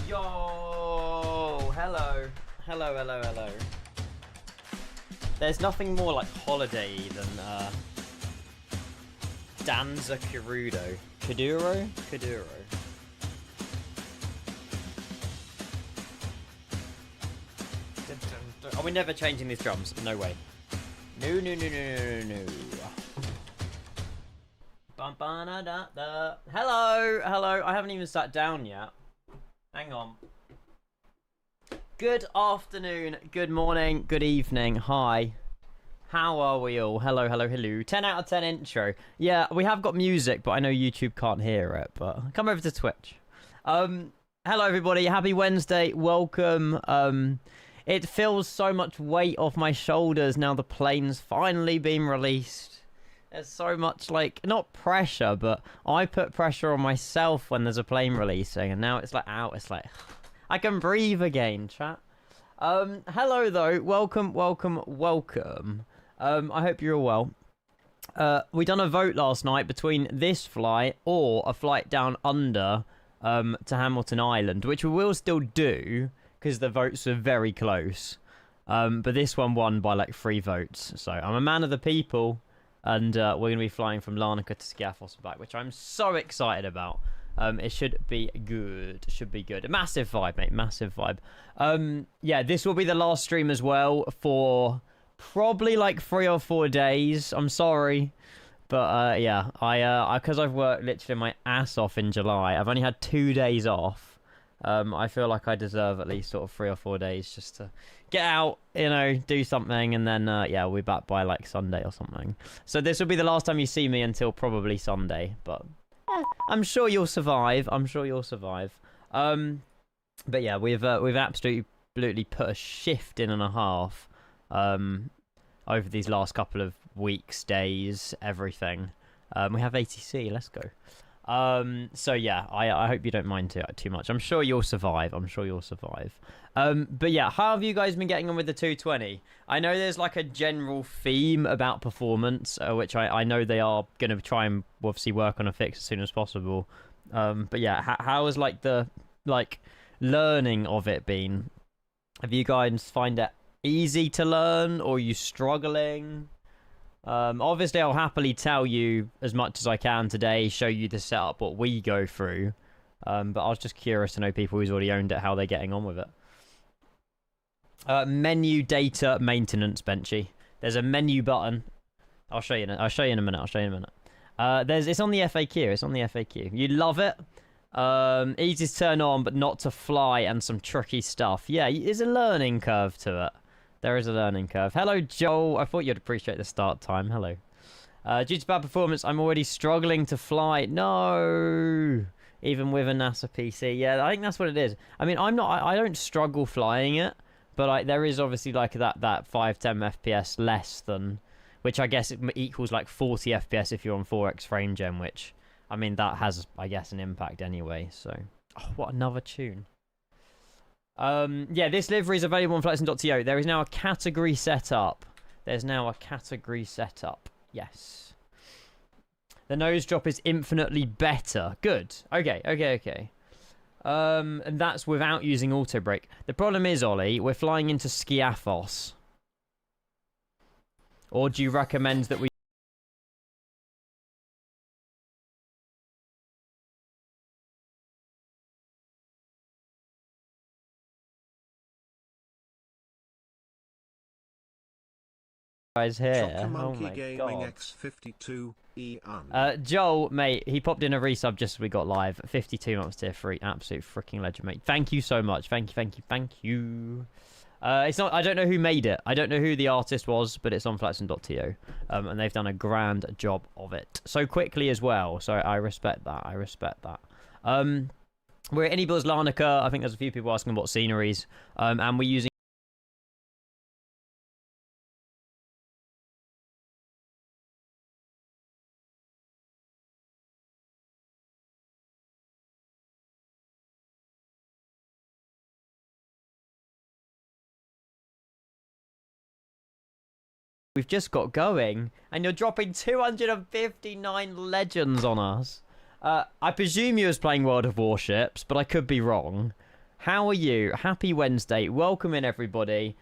Yo! Hello. Hello. There's nothing more like holiday than Danza Kuduro. Kuduro? Are we never changing these drums? No way. No. Hello. I haven't even sat down yet. Hang on. Good afternoon, good morning, good evening. Hi. How are we all? Hello. 10 out of 10 intro. Yeah, we have got music, but I know YouTube can't hear it. But come over to Twitch. Hello, everybody. Happy Wednesday. Welcome. It feels so much weight off my shoulders now the plane's finally been released. There's so much, like, not pressure, but I put pressure on myself when there's a plane releasing, and now it's like out. It's like I can breathe again, chat. Hello though. Welcome. I hope you're all well. We done a vote last night between this flight or a flight down under to Hamilton Island, which we will still do because the votes are very close. But this one won by like 3 votes. So I'm a man of the people, and we're going to be flying from Larnaca to Skiathos and back, which I'm so excited about. It should be good. A massive vibe, mate. Massive vibe. Yeah, this will be the last stream as well for probably like 3 or 4 days. I'm sorry. But yeah, because I've worked literally my ass off in July, I've only had 2 days off. I feel like I deserve at least sort of 3 or 4 days just to get out, you know, do something, and then yeah, we'll be back by like Sunday or something. So this will be the last time you see me until probably Sunday, but I'm sure you'll survive. But yeah, we've absolutely put a shift in and a half over these last couple of weeks, days, everything. We have ATC. Let's go. So yeah, I hope you don't mind too much. I'm sure you'll survive. But yeah, how have you guys been getting on with the 220? I know there's like a general theme about performance, which I know they are going to try and obviously work on a fix as soon as possible. But yeah, how has like the learning of it been? Have you guys find it easy to learn, or are you struggling? Obviously, I'll happily tell you as much as I can today, show you the setup, what we go through. But I was just curious to know people who's already owned it, how they're getting on with it. Menu data maintenance, Benchy. There's a menu button. I'll show you in a minute. It's on the FAQ. You love it. Easy to turn on, but not to fly, and some tricky stuff. Yeah, there's a learning curve to it. There is a learning curve. Hello, Joel. I thought you'd appreciate the start time. Hello. Due to bad performance, I'm already struggling to fly. No. Even with a NASA PC. Yeah, I think that's what it is. I mean, I don't struggle flying it, but there is obviously like that 5-10 FPS less than, which I guess it equals like 40 FPS if you're on 4x frame gen, which, I mean, that has, I guess, an impact anyway. So, oh, what another tune. Yeah, this livery is available on flightsim.to. There is now a category set up. Yes. The nose drop is infinitely better. Good. Okay. And that's without using auto brake. The problem is, Ollie, we're flying into Skiathos. Or do you recommend that we guys here? Oh my god. Joel, mate, he popped in a resub just as we got live. 52 months tier 3. Absolute freaking legend, mate. Thank you so much. Thank you. It's not, I don't know who made it. I don't know who the artist was, but it's on flightsim.to. And they've done a grand job of it. So quickly as well. So I respect that. We're at Anybills Larnaca. I think there's a few people asking about sceneries. And we're using we've just got going, and you're dropping 259 legends on us. I presume you was playing World of Warships, but I could be wrong. how are you? Happy Wednesday. Welcome in, everybody.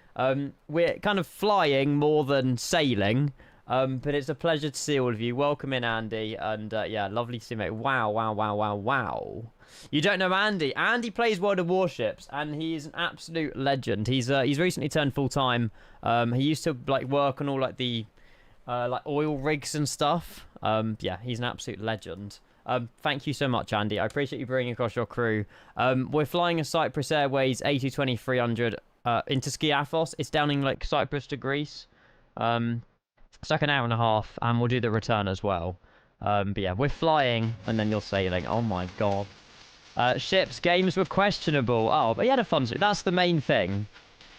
We're kind of flying more than sailing, but it's a pleasure to see all of you. Welcome in, Andy, and yeah, lovely to see you, mate. Wow, wow, wow, wow, wow. You don't know Andy. Andy plays World of Warships, and he's an absolute legend. He's recently turned full-time. He used to, like, work on all, like, the like oil rigs and stuff. Yeah, he's an absolute legend. Thank you so much, Andy. I appreciate you bringing across your crew. We're flying a Cyprus Airways A220-300 into Skiathos. It's down in like Cyprus to Greece. It's like an hour and a half, and we'll do the return as well. But yeah, we're flying, and then you're sailing. Oh my god. Ships, games were questionable. Oh, but you had a fun stream. That's the main thing.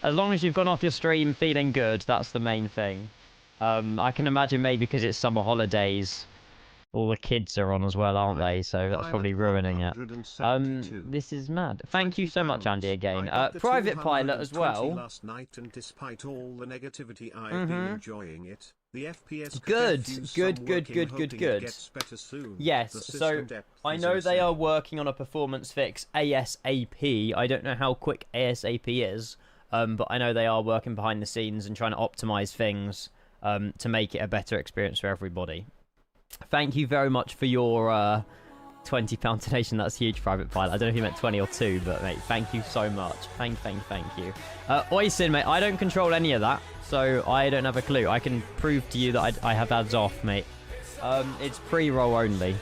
As long as you've gone off your stream feeling good, that's the main thing. I can imagine maybe because it's summer holidays, all the kids are on as well, aren't they? So that's probably ruining it. This is mad. Thank you so much, Andy, again. Private pilot as well. Last night, and despite all the negativity, I've been enjoying it. The FPS good. Yes, so I know they are working on a performance fix ASAP. I don't know how quick ASAP is, but I know they are working behind the scenes and trying to optimize things to make it a better experience for everybody. Thank you very much for your £20 donation. That's huge, Private Pilot. I don't know if you meant 20 or 2, but mate, thank you so much. Thank you. Oisin, mate, I don't control any of that, so I don't have a clue. I can prove to you that I have ads off, mate. It's pre-roll only.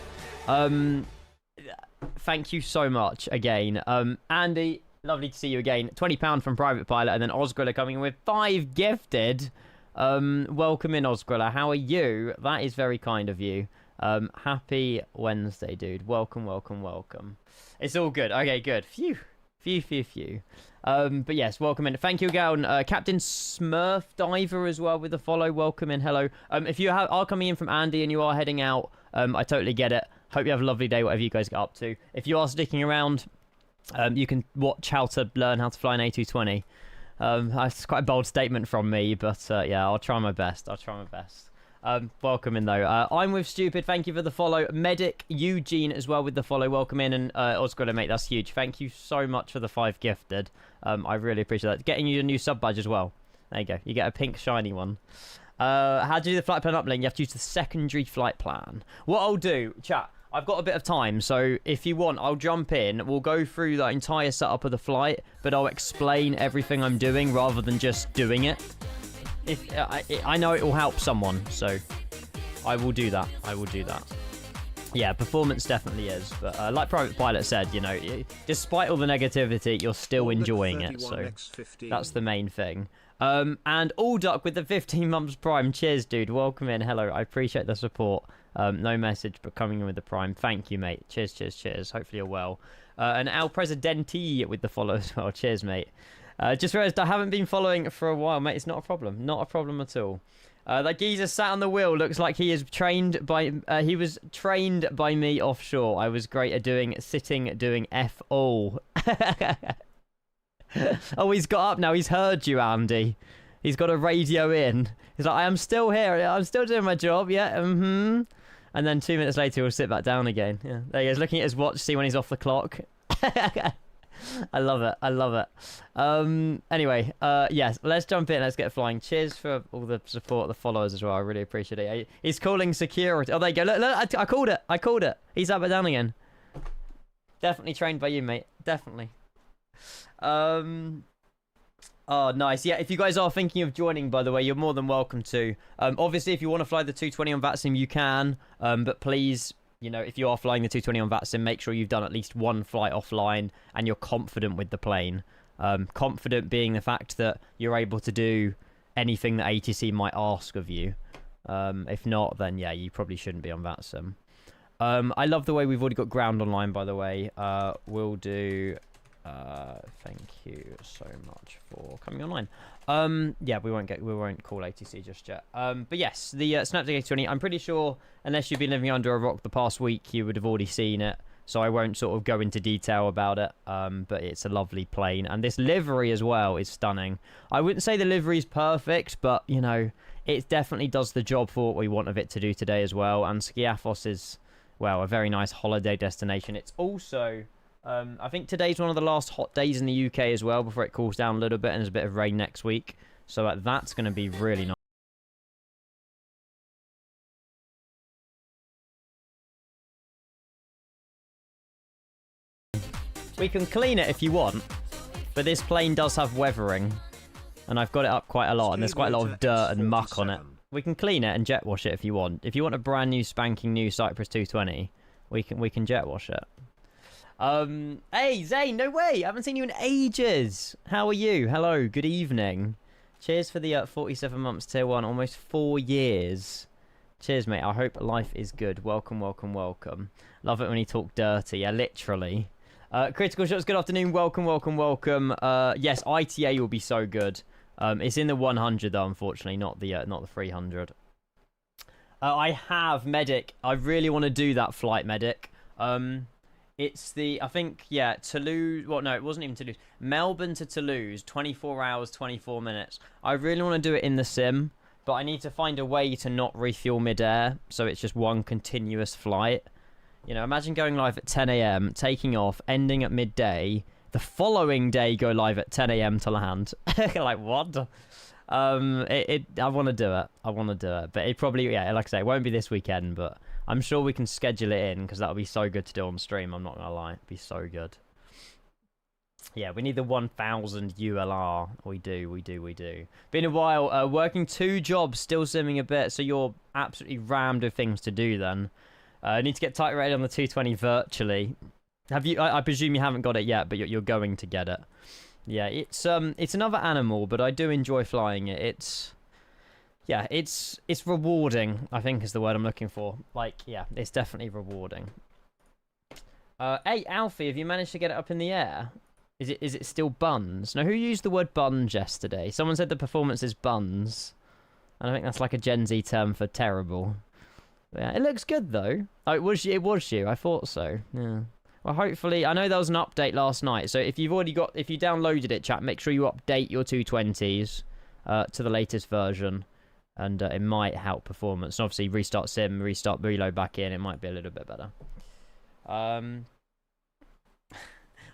Thank you so much again. Andy, lovely to see you again. £20 from Private Pilot, and then Osgrilla coming in with 5 gifted. Welcome in, Osgrilla. How are you? That is very kind of you. Happy Wednesday, dude. Welcome. It's all good. Okay, good. Phew. But yes, welcome in. Thank you again, Captain Smurf Diver as well with the follow. Welcome in. Hello. If you are coming in from Andy and you are heading out, I totally get it. Hope you have a lovely day, whatever you guys get up to. If you are sticking around, you can watch how to learn how to fly an A220. That's quite a bold statement from me, but yeah, I'll try my best. Welcome in, though. I'm with Stupid. Thank you for the follow. Medic Eugene as well with the follow. Welcome in. And Oscar, mate, that's huge. Thank you so much for the 5 gifted. I really appreciate that. Getting you a new sub badge as well. There you go. You get a pink shiny one. How do you do the flight plan uplink? You have to use the secondary flight plan. What I'll do, chat, I've got a bit of time, so if you want, I'll jump in. We'll go through the entire setup of the flight, but I'll explain everything I'm doing rather than just doing it. If I know it will help someone, so I will do that. Yeah, performance definitely is, but like Private Pilot said, you know, despite all the negativity, you're still enjoying it, so that's the main thing. And All Duck with the 15 months Prime. Cheers, dude. Welcome in. Hello. I appreciate the support. No message, but coming in with the Prime. Thank you, mate. Cheers. Hopefully you're well. And El Presidente with the follow as well. Cheers, mate. Just realized I haven't been following for a while, mate. It's not a problem. Not a problem at all. That geezer sat on the wheel. Looks like he is trained by... he was trained by me offshore. I was great at doing F all. Oh, he's got up now. He's heard you, Andy. He's got a radio in. He's like, I am still here. I'm still doing my job. Yeah. And then 2 minutes later, he'll sit back down again. Yeah. There he is, looking at his watch, see when he's off the clock. I love it. Anyway, yes, let's jump in. Let's get flying. Cheers for all the support, the followers as well. I really appreciate it. He's calling security. Oh, there you go. Look, I called it. He's up and down again. Definitely trained by you, mate. Definitely. Oh, nice. Yeah, if you guys are thinking of joining, by the way, you're more than welcome to. Obviously, if you want to fly the 220 on VATSIM, you can. But please, you know, if you are flying the 220 on VATSIM, make sure you've done at least 1 flight offline and you're confident with the plane. Confident being the fact that you're able to do anything that ATC might ask of you. If not, then yeah, you probably shouldn't be on VATSIM. I love the way we've already got ground online, by the way. We'll do... thank you so much for coming online. Yeah, we won't call ATC just yet. But yes, the Snapdragon 820, I'm pretty sure, unless you've been living under a rock the past week, you would have already seen it. So I won't sort of go into detail about it. But it's a lovely plane. And this livery as well is stunning. I wouldn't say the livery is perfect, but, you know, it definitely does the job for what we want of it to do today as well. And Skiathos is, well, a very nice holiday destination. It's also... I think today's one of the last hot days in the UK as well before it cools down a little bit and there's a bit of rain next week. So that's going to be really nice. We can clean it if you want, but this plane does have weathering, and I've got it up quite a lot, and there's quite a lot of dirt and muck on it. We can clean it and jet wash it if you want. If you want a brand new spanking new Cyprus 220, we can jet wash it. Hey Zane, no way! I haven't seen you in ages. How are you? Hello, good evening. Cheers for the 47 months tier 1, almost 4 years. Cheers, mate. I hope life is good. Welcome, welcome, welcome. Love it when you talk dirty. Yeah, literally. Critical Shots, good afternoon. Welcome, welcome, welcome. Yes, ITA will be so good. It's in the 100 though, unfortunately, not the 300. I have Medic. I really want to do that flight, Medic. It's the, I think, yeah, Toulouse. Well, no, it wasn't even Toulouse. Melbourne to Toulouse, 24 hours, 24 minutes. I really want to do it in the sim, but I need to find a way to not refuel mid-air, so it's just one continuous flight. You know, imagine going live at 10 a.m., taking off, ending at midday, the following day go live at 10 a.m. to land. Like, what? I want to do it. I want to do it. But it probably, yeah, like I say, it won't be this weekend, but I'm sure we can schedule it in, because that'll be so good to do on stream, I'm not going to lie. It'd be so good. Yeah, we need the 1000 ULR. We do. Been a while. Working 2 jobs, still simming a bit, so you're absolutely rammed with things to do then. I need to get tight rated on the 220 virtually. Have you? I presume you haven't got it yet, but you're going to get it. Yeah, it's another animal, but I do enjoy flying it. It's rewarding, I think is the word I'm looking for. Like, yeah, it's definitely rewarding. Hey, Alfie, have you managed to get it up in the air? Is it still buns? Now, who used the word buns yesterday? Someone said the performance is buns. And I think that's like a Gen Z term for terrible. Yeah, it looks good though. Oh, it was you. I thought so. Yeah. Well, hopefully, I know there was an update last night. So if you downloaded it, chat, make sure you update your 220s to the latest version, and it might help performance. And obviously, restart sim, restart reload back in. It might be a little bit better. I'm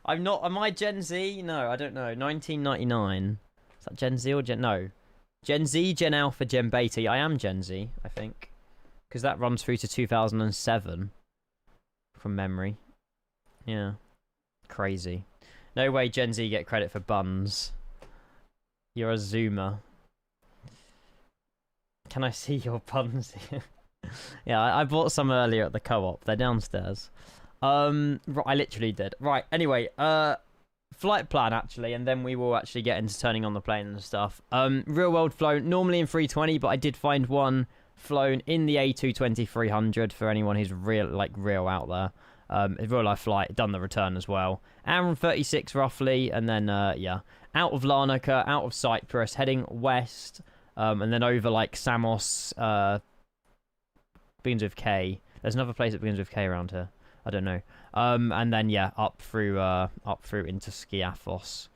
not. Am I Gen Z? No, I don't know. 1999. Is that Gen Z or no? Gen Z, Gen Alpha, Gen Beta. I am Gen Z, I think. Because that runs through to 2007 from memory. Yeah. Crazy. No way Gen Z get credit for buns. You're a zoomer. Can I see your buns here? Yeah, I bought some earlier at the co-op. They're downstairs. I literally did. Right, anyway, flight plan actually, and then we will actually get into turning on the plane and stuff. Real world flown, normally in 320, but I did find one flown in the A220-300 for anyone who's real out there. A real life flight, done the return as well. Hour and 36 roughly, and then yeah, out of Larnaca, out of Cyprus, heading west, and then over like Samos, begins with K. There's another place that begins with K around here. I don't know. And then yeah, up through into Skiathos.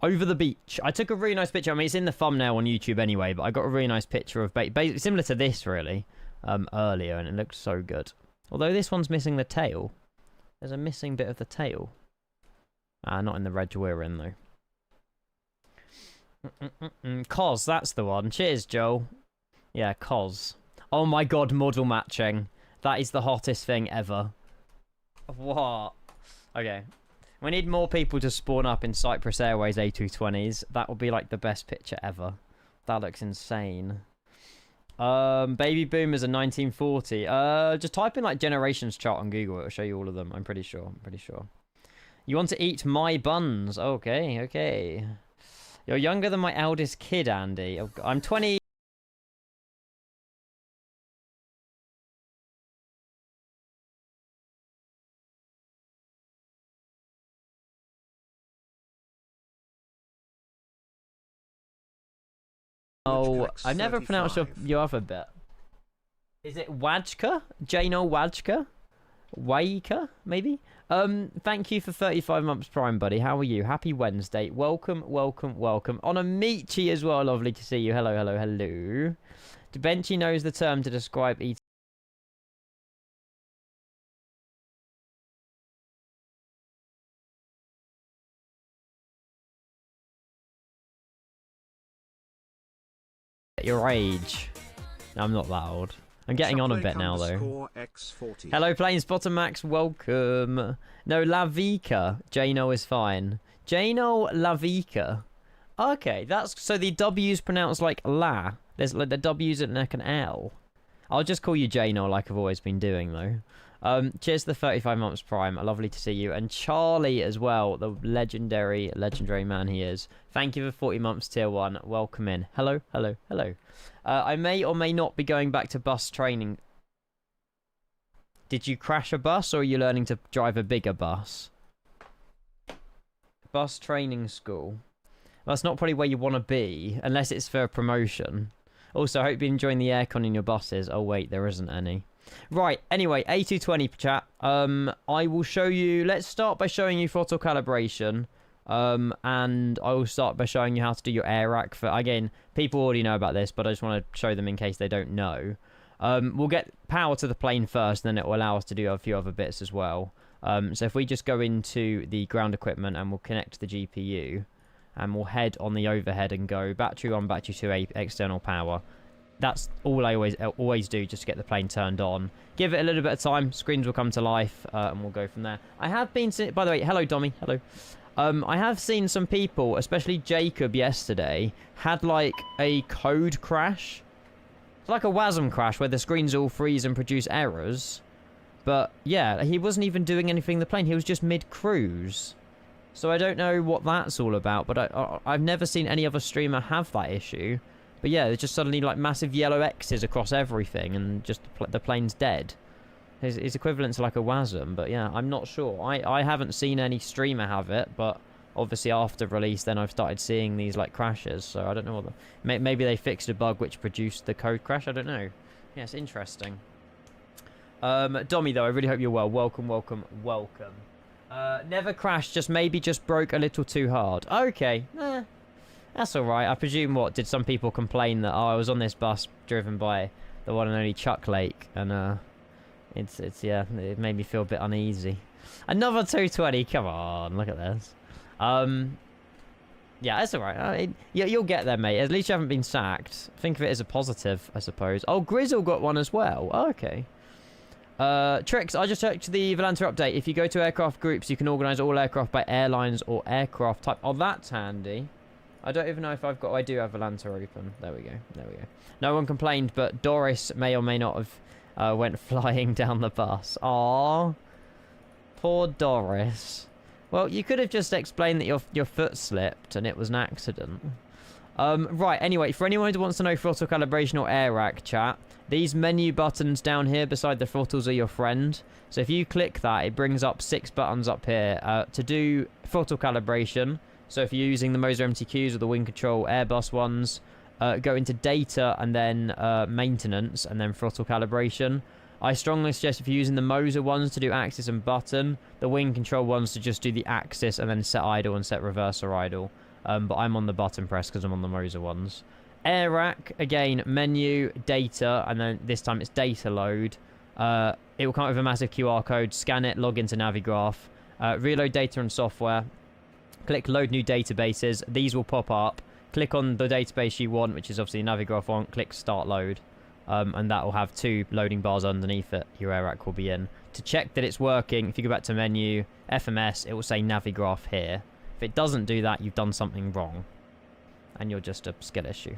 Over the beach. I took a really nice picture. I mean, it's in the thumbnail on YouTube anyway, but I got a really nice picture of similar to this, really, earlier, and it looked so good. Although this one's missing the tail. There's a missing bit of the tail. Not in the reg we're in, though. Cos, that's the one. Cheers, Joel. Yeah, Cos. Oh my god, model matching. That is the hottest thing ever. What? Okay. We need more people to spawn up in Cyprus Airways A220s. That will be like the best picture ever. That looks insane. Baby boomers are 1940. Just type in like generations chart on Google. It'll show you all of them. I'm pretty sure. You want to eat my buns? Okay, okay. You're younger than my eldest kid, Andy. Oh, I'm 20. Oh, I've never pronounced your alphabet. Is it Wajka? Jano Wajka? Waika, maybe? Thank you for 35 months Prime, buddy. How are you? Happy Wednesday. Welcome. On a Michi as well. Lovely to see you. Hello. DaBenchi knows the term to describe eating. your age. No, I'm not that old. I'm getting on a bit now, though. Hello, Planespotter Max. Welcome. No, Lavika. Jano is fine. Jano Lavika. Okay, that's... So the W's pronounced like La. There's like the W's and like an L. I'll just call you Jano like I've always been doing, though. Cheers to the 35 months Prime. Lovely to see you. And Charlie as well, the legendary man he is. Thank you for 40 months tier 1. Welcome in. Hello. I may or may not be going back to bus training. Did you crash a bus or are you learning to drive a bigger bus? Bus training school. That's not probably where you want to be, unless it's for a promotion. Also, I hope you're enjoying the aircon in your buses. Oh, wait, there isn't any. Right, anyway, A220 chat. I will show you... Let's start by showing you throttle calibration. And I will start by showing you how to do your air rack. For again, people already know about this, but I just want to show them in case they don't know. We'll get power to the plane first, and then it will allow us to do a few other bits as well. So if we just go into the ground equipment and we'll connect to the GPU, and we'll head on the overhead and go battery 1, battery 2, external power. That's all I always do, just to get the plane turned on. Give it a little bit of time, screens will come to life, and we'll go from there. I have been... By the way, hello, Dommy. Hello. I have seen some people, especially Jacob yesterday, had like a code crash. It's like a WASM crash where the screens all freeze and produce errors. But yeah, he wasn't even doing anything in the plane. He was just mid-cruise. So I don't know what that's all about, but I've never seen any other streamer have that issue. But yeah, there's just suddenly like massive yellow X's across everything and just the plane's dead. It's equivalent to like a WASM, but yeah, I'm not sure. I haven't seen any streamer have it, but obviously after release then I've started seeing these like crashes, so I don't know what maybe they fixed a bug which produced the code crash, I don't know. Yeah, it's interesting. Dommy though, I really hope you're well. Welcome. Never crashed, just broke a little too hard. Okay, that's alright. I presume did some people complain that I was on this bus driven by the one and only Chuck Lake, and yeah, it made me feel a bit uneasy. Another 220, come on, look at this. Yeah, that's alright. You'll get there, mate. At least you haven't been sacked. Think of it as a positive, I suppose. Oh, Grizzle got one as well. Oh, okay. Tricks, I just checked the Volanta update. If you go to aircraft groups, you can organise all aircraft by airlines or aircraft type. Oh, that's handy. I don't even know if I do have Volanta open. There we go. No one complained, but Doris may or may not have went flying down the bus. Aww. Poor Doris. Well, you could have just explained that your foot slipped and it was an accident. Right, anyway, for anyone who wants to know throttle calibration or air rack chat, these menu buttons down here beside the throttles are your friend. So if you click that, it brings up 6 buttons up here to do throttle calibration. So if you're using the Moser MTQs or the Wing Control Airbus ones, go into data and then maintenance and then throttle calibration. I strongly suggest if you're using the Moser ones to do axis and button, the Wing Control ones to just do the axis and then set idle and set reverser idle. But I'm on the button press because I'm on the Moser ones. Air rack, again, menu, data, and then this time it's data load. It will come up with a massive QR code, scan it, log into Navigraph, reload data and software, click load new databases. These will pop up. Click on the database you want, which is obviously Navigraph on, click start load. And that will have 2 loading bars underneath it. Your air rack will be in. To check that it's working, if you go back to menu, FMS, it will say Navigraph here. If it doesn't do that, you've done something wrong. And you're just a skill issue.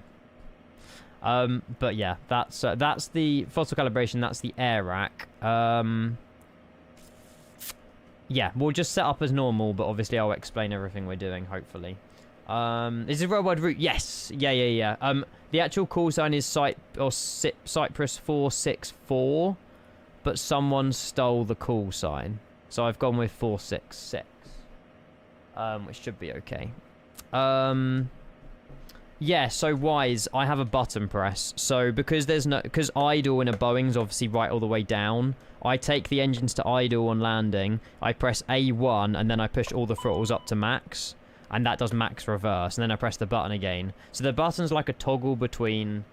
But yeah, that's the throttle calibration, that's the air rack. Yeah, we'll just set up as normal, but obviously I'll explain everything we're doing, hopefully. Is it worldwide route? Yes. Yeah. The actual call sign is Cyprus 464, but someone stole the call sign. So I've gone with 466, which should be okay. Yeah, so Wise, I have a button press. So because idle in a Boeing's obviously right all the way down, I take the engines to idle on landing, I press A1, and then I push all the throttles up to max. And that does max reverse, and then I press the button again. So the button's like a toggle between,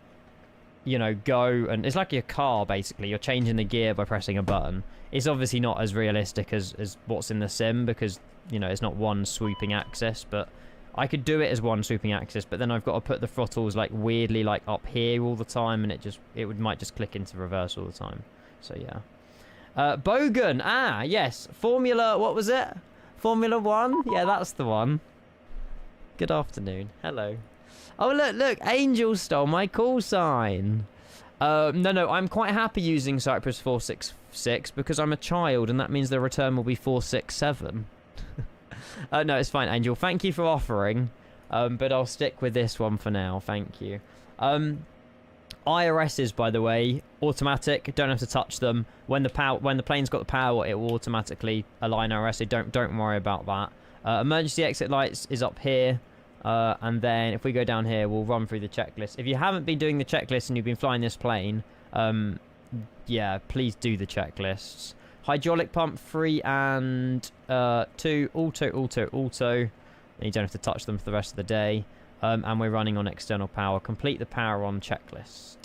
you know, go, and it's like your car, basically. You're changing the gear by pressing a button. It's obviously not as realistic as what's in the sim, because, you know, it's not one swooping axis, but I could do it as one swooping axis, but then I've got to put the throttles like weirdly like up here all the time, and might just click into reverse all the time. So yeah. Bogan, yes, Formula, what was it? Formula 1? Yeah, that's the one. Good afternoon. Hello. Oh, look, Angel stole my call sign. No, I'm quite happy using Cyprus 466 because I'm a child, and that means the return will be 467. No, it's fine, Angel. Thank you for offering, but I'll stick with this one for now. Thank you. IRSs, by the way, automatic. Don't have to touch them. When the plane's got the power, it will automatically align IRS. So don't worry about that. Emergency exit lights is up here. And then if we go down here, we'll run through the checklist. If you haven't been doing the checklist and you've been flying this plane, yeah, please do the checklists. Hydraulic pump 3 and 2, auto. And you don't have to touch them for the rest of the day. And we're running on external power. Complete the power on checklist.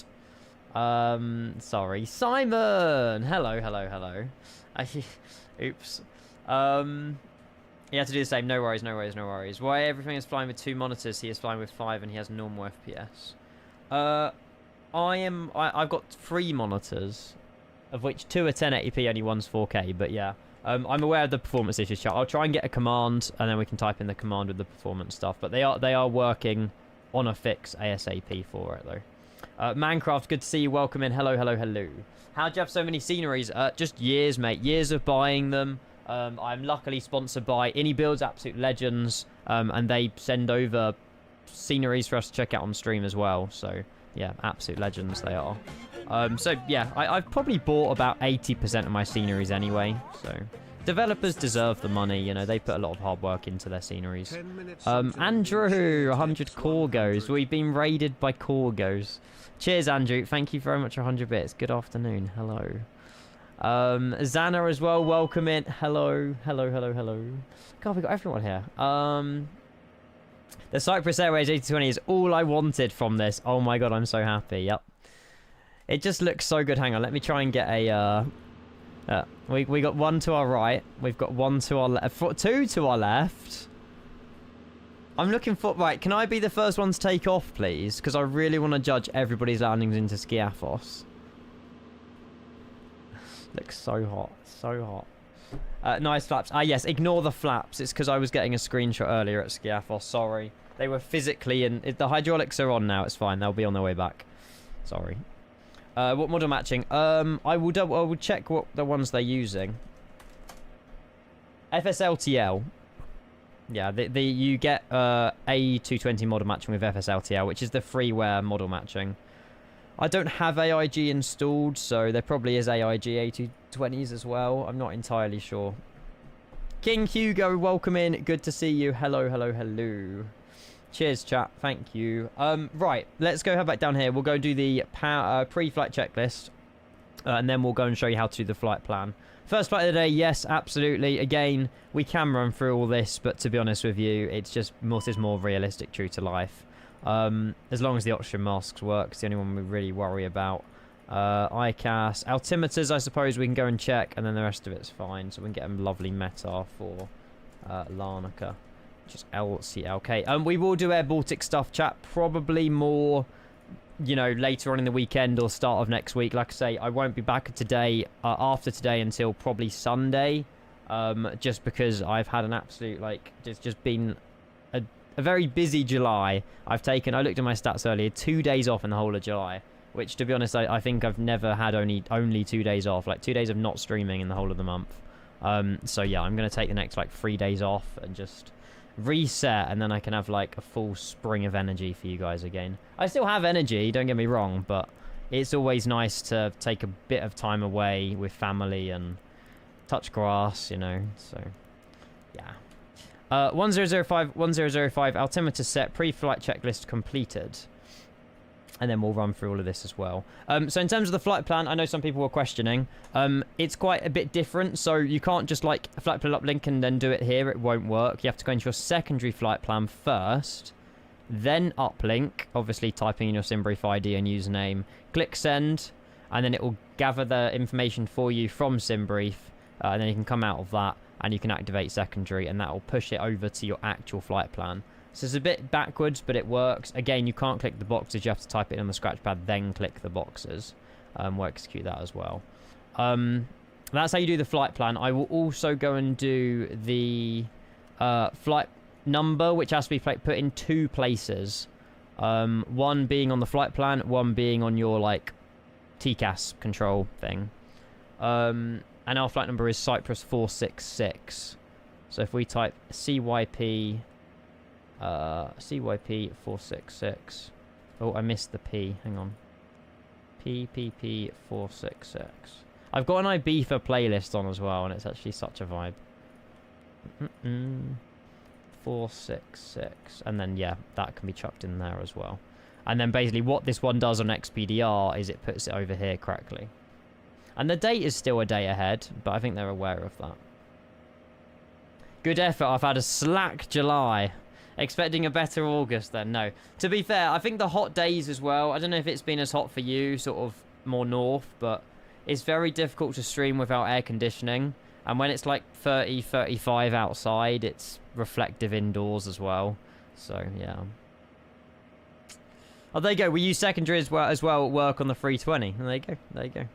Sorry. Simon! Hello. Oops. You have to do the same. No worries. Why everything is flying with 2 monitors, he is flying with 5 and he has normal FPS. I've got 3 monitors, of which 2 are 1080p, only one's 4K, but yeah. I'm aware of the performance issues chat. I'll try and get a command, and then we can type in the command with the performance stuff. But they are working on a fix ASAP for it, though. Mancraft, good to see you. Welcome in. Hello. How'd you have so many sceneries? Just years, mate. Years of buying them. I'm luckily sponsored by Any Builds, absolute legends. And they send over sceneries for us to check out on stream as well. So, yeah, absolute legends they are. So yeah, I've probably bought about 80% of my sceneries anyway. So developers deserve the money, you know, they put a lot of hard work into their sceneries. Andrew, 100 Corgos. We've been raided by Corgos. Cheers, Andrew. Thank you very much for 100 bits. Good afternoon. Hello. Xana as well. Welcome in. Hello. God, we got everyone here. The Cyprus Airways A220 is all I wanted from this. Oh my god, I'm so happy. Yep. It just looks so good. Hang on, let me try and get a... we got 1 to our right. We've got 1 to our left. 2 to our left. I'm looking for... Right, can I be the first one to take off, please? Because I really want to judge everybody's landings into Skiathos. Looks so hot. So hot. Nice flaps. Yes, ignore the flaps. It's because I was getting a screenshot earlier at Skiathos. Sorry. They were physically in... The hydraulics are on now. It's fine. They'll be on their way back. Sorry. What model matching? I will check what the ones they're using. FSLTL. Yeah, you get A220 model matching with FSLTL, which is the freeware model matching. I don't have AIG installed, so there probably is AIG A220s as well. I'm not entirely sure. King Hugo, welcome in. Good to see you. Hello. Cheers, chat. Thank you. Right, let's go back down here. We'll go do the pre-flight checklist, and then we'll go and show you how to do the flight plan. First flight of the day, yes, absolutely. Again, we can run through all this, but to be honest with you, it's just more realistic, true to life. As long as the oxygen masks work, it's the only one we really worry about. ICAS, altimeters, I suppose we can go and check, and then the rest of it's fine. So we can get a lovely METAR for Larnaca. Just LCLK. We will do Air Baltic stuff, chat. Probably more, you know, later on in the weekend or start of next week. Like I say, I won't be back today, after today until probably Sunday. Just because I've had an absolute, like, it's just been a very busy July. I looked at my stats earlier, 2 days off in the whole of July. Which, to be honest, I think I've never had only 2 days off. Like, 2 days of not streaming in the whole of the month. So yeah, I'm going to take the next, like, 3 days off and just reset, and then I can have like a full spring of energy for you guys again. I still have energy, don't get me wrong, but it's always nice to take a bit of time away with family and touch grass, you know. So yeah. 1005 altimeter set, pre-flight checklist completed. And then we'll run through all of this as well. So in terms of the flight plan, I know some people were questioning. It's quite a bit different. So you can't just like flight plan uplink and then do it here. It won't work. You have to go into your secondary flight plan first. Then uplink. Obviously typing in your SimBrief ID and username. Click send. And then it will gather the information for you from SimBrief. And then you can come out of that. And you can activate secondary. And that will push it over to your actual flight plan. So it's a bit backwards, but it works. Again, you can't click the boxes. You have to type it in on the scratch pad, then click the boxes. We'll execute that as well. That's how you do the flight plan. I will also go and do the flight number, which has to be put in 2 places. One being on the flight plan, one being on your, like, TCAS control thing. And our flight number is Cyprus 466. So if we type CYP 466. Oh, I missed the P. Hang on. PPP 466. I've got an Ibiza playlist on as well, and it's actually such a vibe. 466. And then, yeah, that can be chucked in there as well. And then basically what this one does on XPDR is it puts it over here correctly. And the date is still a day ahead, but I think they're aware of that. Good effort. I've had a slack July. Expecting a better August then. No. To be fair, I think the hot days as well. I don't know if it's been as hot for you, sort of more north, but it's very difficult to stream without air conditioning. And when it's like 30, 35 outside, it's reflective indoors as well. So, yeah. Oh, there you go. We use secondary as well at work on the 320. There you go. There you go.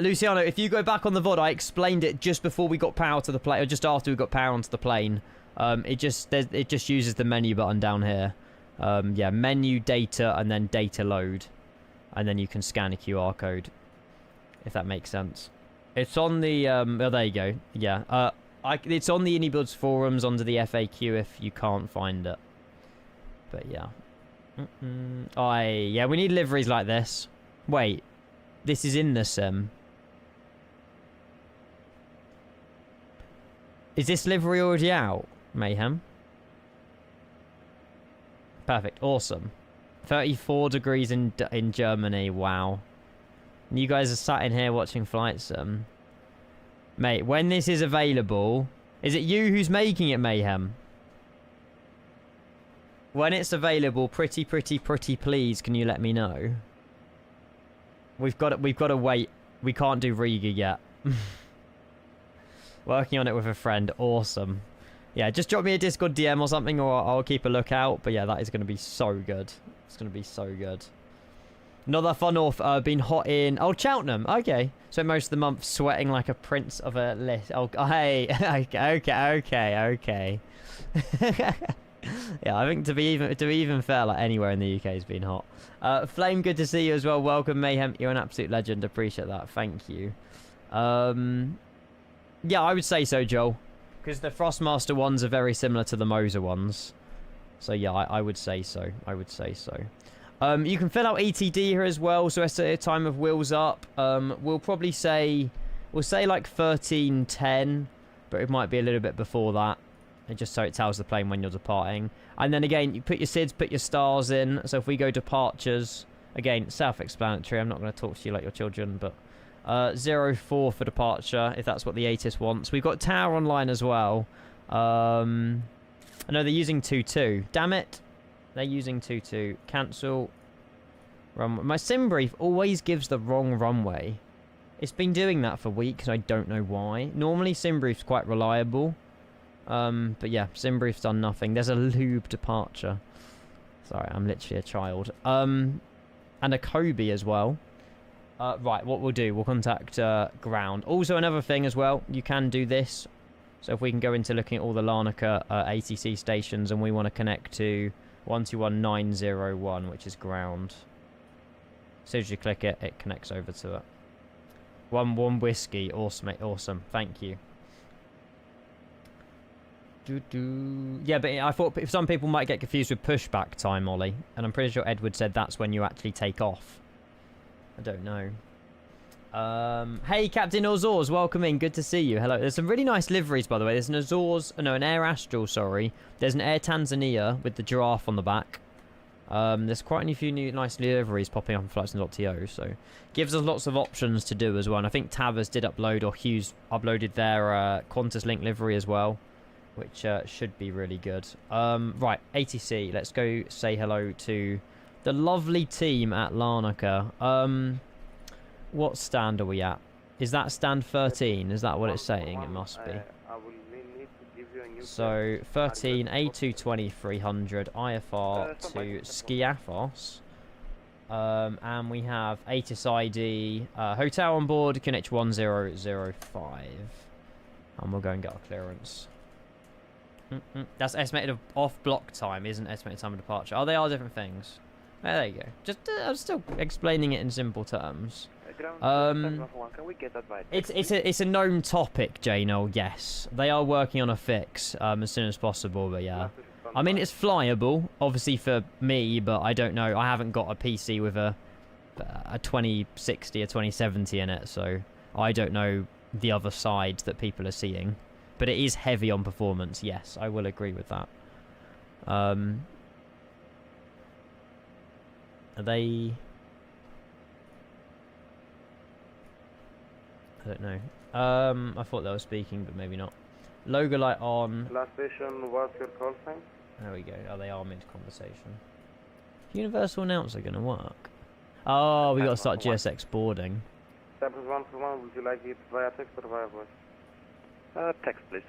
Luciano, if you go back on the VOD, I explained it just before we got power to the plane, or just after we got power onto the plane. It just uses the menu button down here. Yeah, menu, data, and then data load. And then you can scan a QR code, if that makes sense. It's on the, oh, there you go. Yeah, it's on the AnyBuilds forums under the FAQ if you can't find it. But yeah. Yeah, we need liveries like this. Wait, this is in the sim. Is this livery already out, Mayhem? Perfect, awesome. 34 degrees in Germany, wow. And you guys are sat in here watching Flight Sim. Mate, when this is available... Is it you who's making it, Mayhem? When it's available, pretty please, can you let me know? We've got to wait. We can't do Riga yet. Working on it with a friend. Awesome. Yeah, just drop me a Discord DM or something, or I'll keep a lookout. But yeah, that is going to be so good. It's going to be so good. Not that far north. Been hot in... Oh, Cheltenham. Okay. So most of the month sweating like a prince of a list. Oh, hey. Okay. Yeah, I think to be even fair, like anywhere in the UK has been hot. Flame, good to see you as well. Welcome, Mayhem. You're an absolute legend. Appreciate that. Thank you. Yeah, I would say so, Joel. Because the Frostmaster ones are very similar to the Moser ones. So yeah, I would say so. I would say so. You can fill out ETD here as well. So estimated time of wheels up. We'll probably say... We'll say like 13:10. But it might be a little bit before that. And just so it tells the plane when you're departing. And then again, you put your SIDs, put your stars in. So if we go departures... Again, self-explanatory. I'm not going to talk to you like your children, but... 04 for departure, if that's what the ATIS wants. We've got Tower online as well. I know they're using 22. Damn it. They're using 22. Cancel. My sim brief always gives the wrong runway. It's been doing that for weeks, and I don't know why. Normally, sim brief's quite reliable. But yeah, sim brief's done nothing. There's a lube departure. Sorry, I'm literally a child. And a Kobe as well. Right, what we'll do, we'll contact ground. Also, another thing as well, you can do this. So if we can go into looking at all the Larnaca ATC stations, and we want to connect to 121901, which is ground. As soon as you click it, it connects over to it. One whiskey, awesome, mate, awesome. Thank you. Yeah, but I thought some people might get confused with pushback time, Ollie, and I'm pretty sure Edward said that's when you actually take off. I don't know. Hey, Captain Azores, welcome in. Good to see you. Hello. There's some really nice liveries, by the way. There's an Azores... No, an Air Astral, sorry. There's an Air Tanzania with the giraffe on the back. There's quite a few new nice liveries popping up on flightsim.to, so... Gives us lots of options to do as well. And I think Tavers did upload, or Hughes uploaded their Qantas Link livery as well, which should be really good. Right, ATC. Let's go say hello to... the lovely team at Larnaca. What stand are we at? Is that stand 13? Is that what it's saying? It must be. I will need to So 13 A220-300 IFR to Skiathos. And we have ATIS ID, hotel on board, Connect 1005. And we'll go and get our clearance. That's estimated off-block time, isn't estimated time of departure. Oh, they are different things. There you go. Just, I'm still explaining it in simple terms. It's a known topic, Jano. Yes, they are working on a fix as soon as possible. But yeah, I mean it's flyable, obviously for me, but I don't know. I haven't got a PC with a 2060 or 2070 in it, so I don't know the other side that people are seeing. But it is heavy on performance. Yes, I will agree with that. Are they? I don't know. I thought they were speaking, but maybe not. Logo light on. Last station, what's your call sign? There we go. Oh, they are mid-conversation. Universal announcer going to work? Oh, we got to start GSX boarding. Cyprus 141, would you like it via text or via voice? Text, please.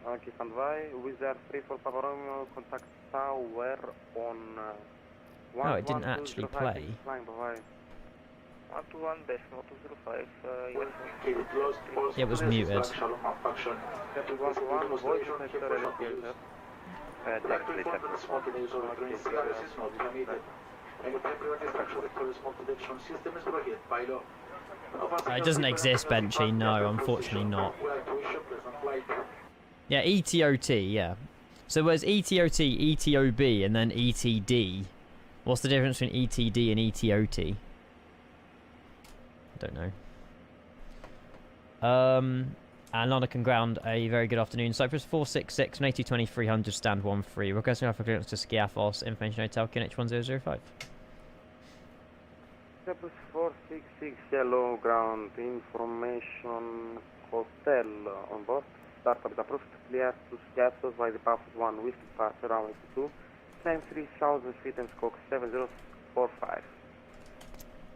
Okay, stand by. Wizard 34 Papa Romeo, contact tower on... Oh, it didn't actually play. 121.205, It was muted. text, It doesn't exist, Benchy. No, unfortunately not. Yeah, ETOT, yeah. So there's ETOT, ETOB, and then ETD. What's the difference between ETD and ETOT? I don't know. And Larnaca ground, a very good afternoon. Cyprus 466, an A220-300, stand 13. Requesting for clearance to Skiathos, information hotel, QNH 1005. Cyprus 466, hello, ground information, hotel on board. Startup is approved, clear to Skiathos by the Paphos 1 with departure, runway 22, climb 3000 feet and squawk 7045.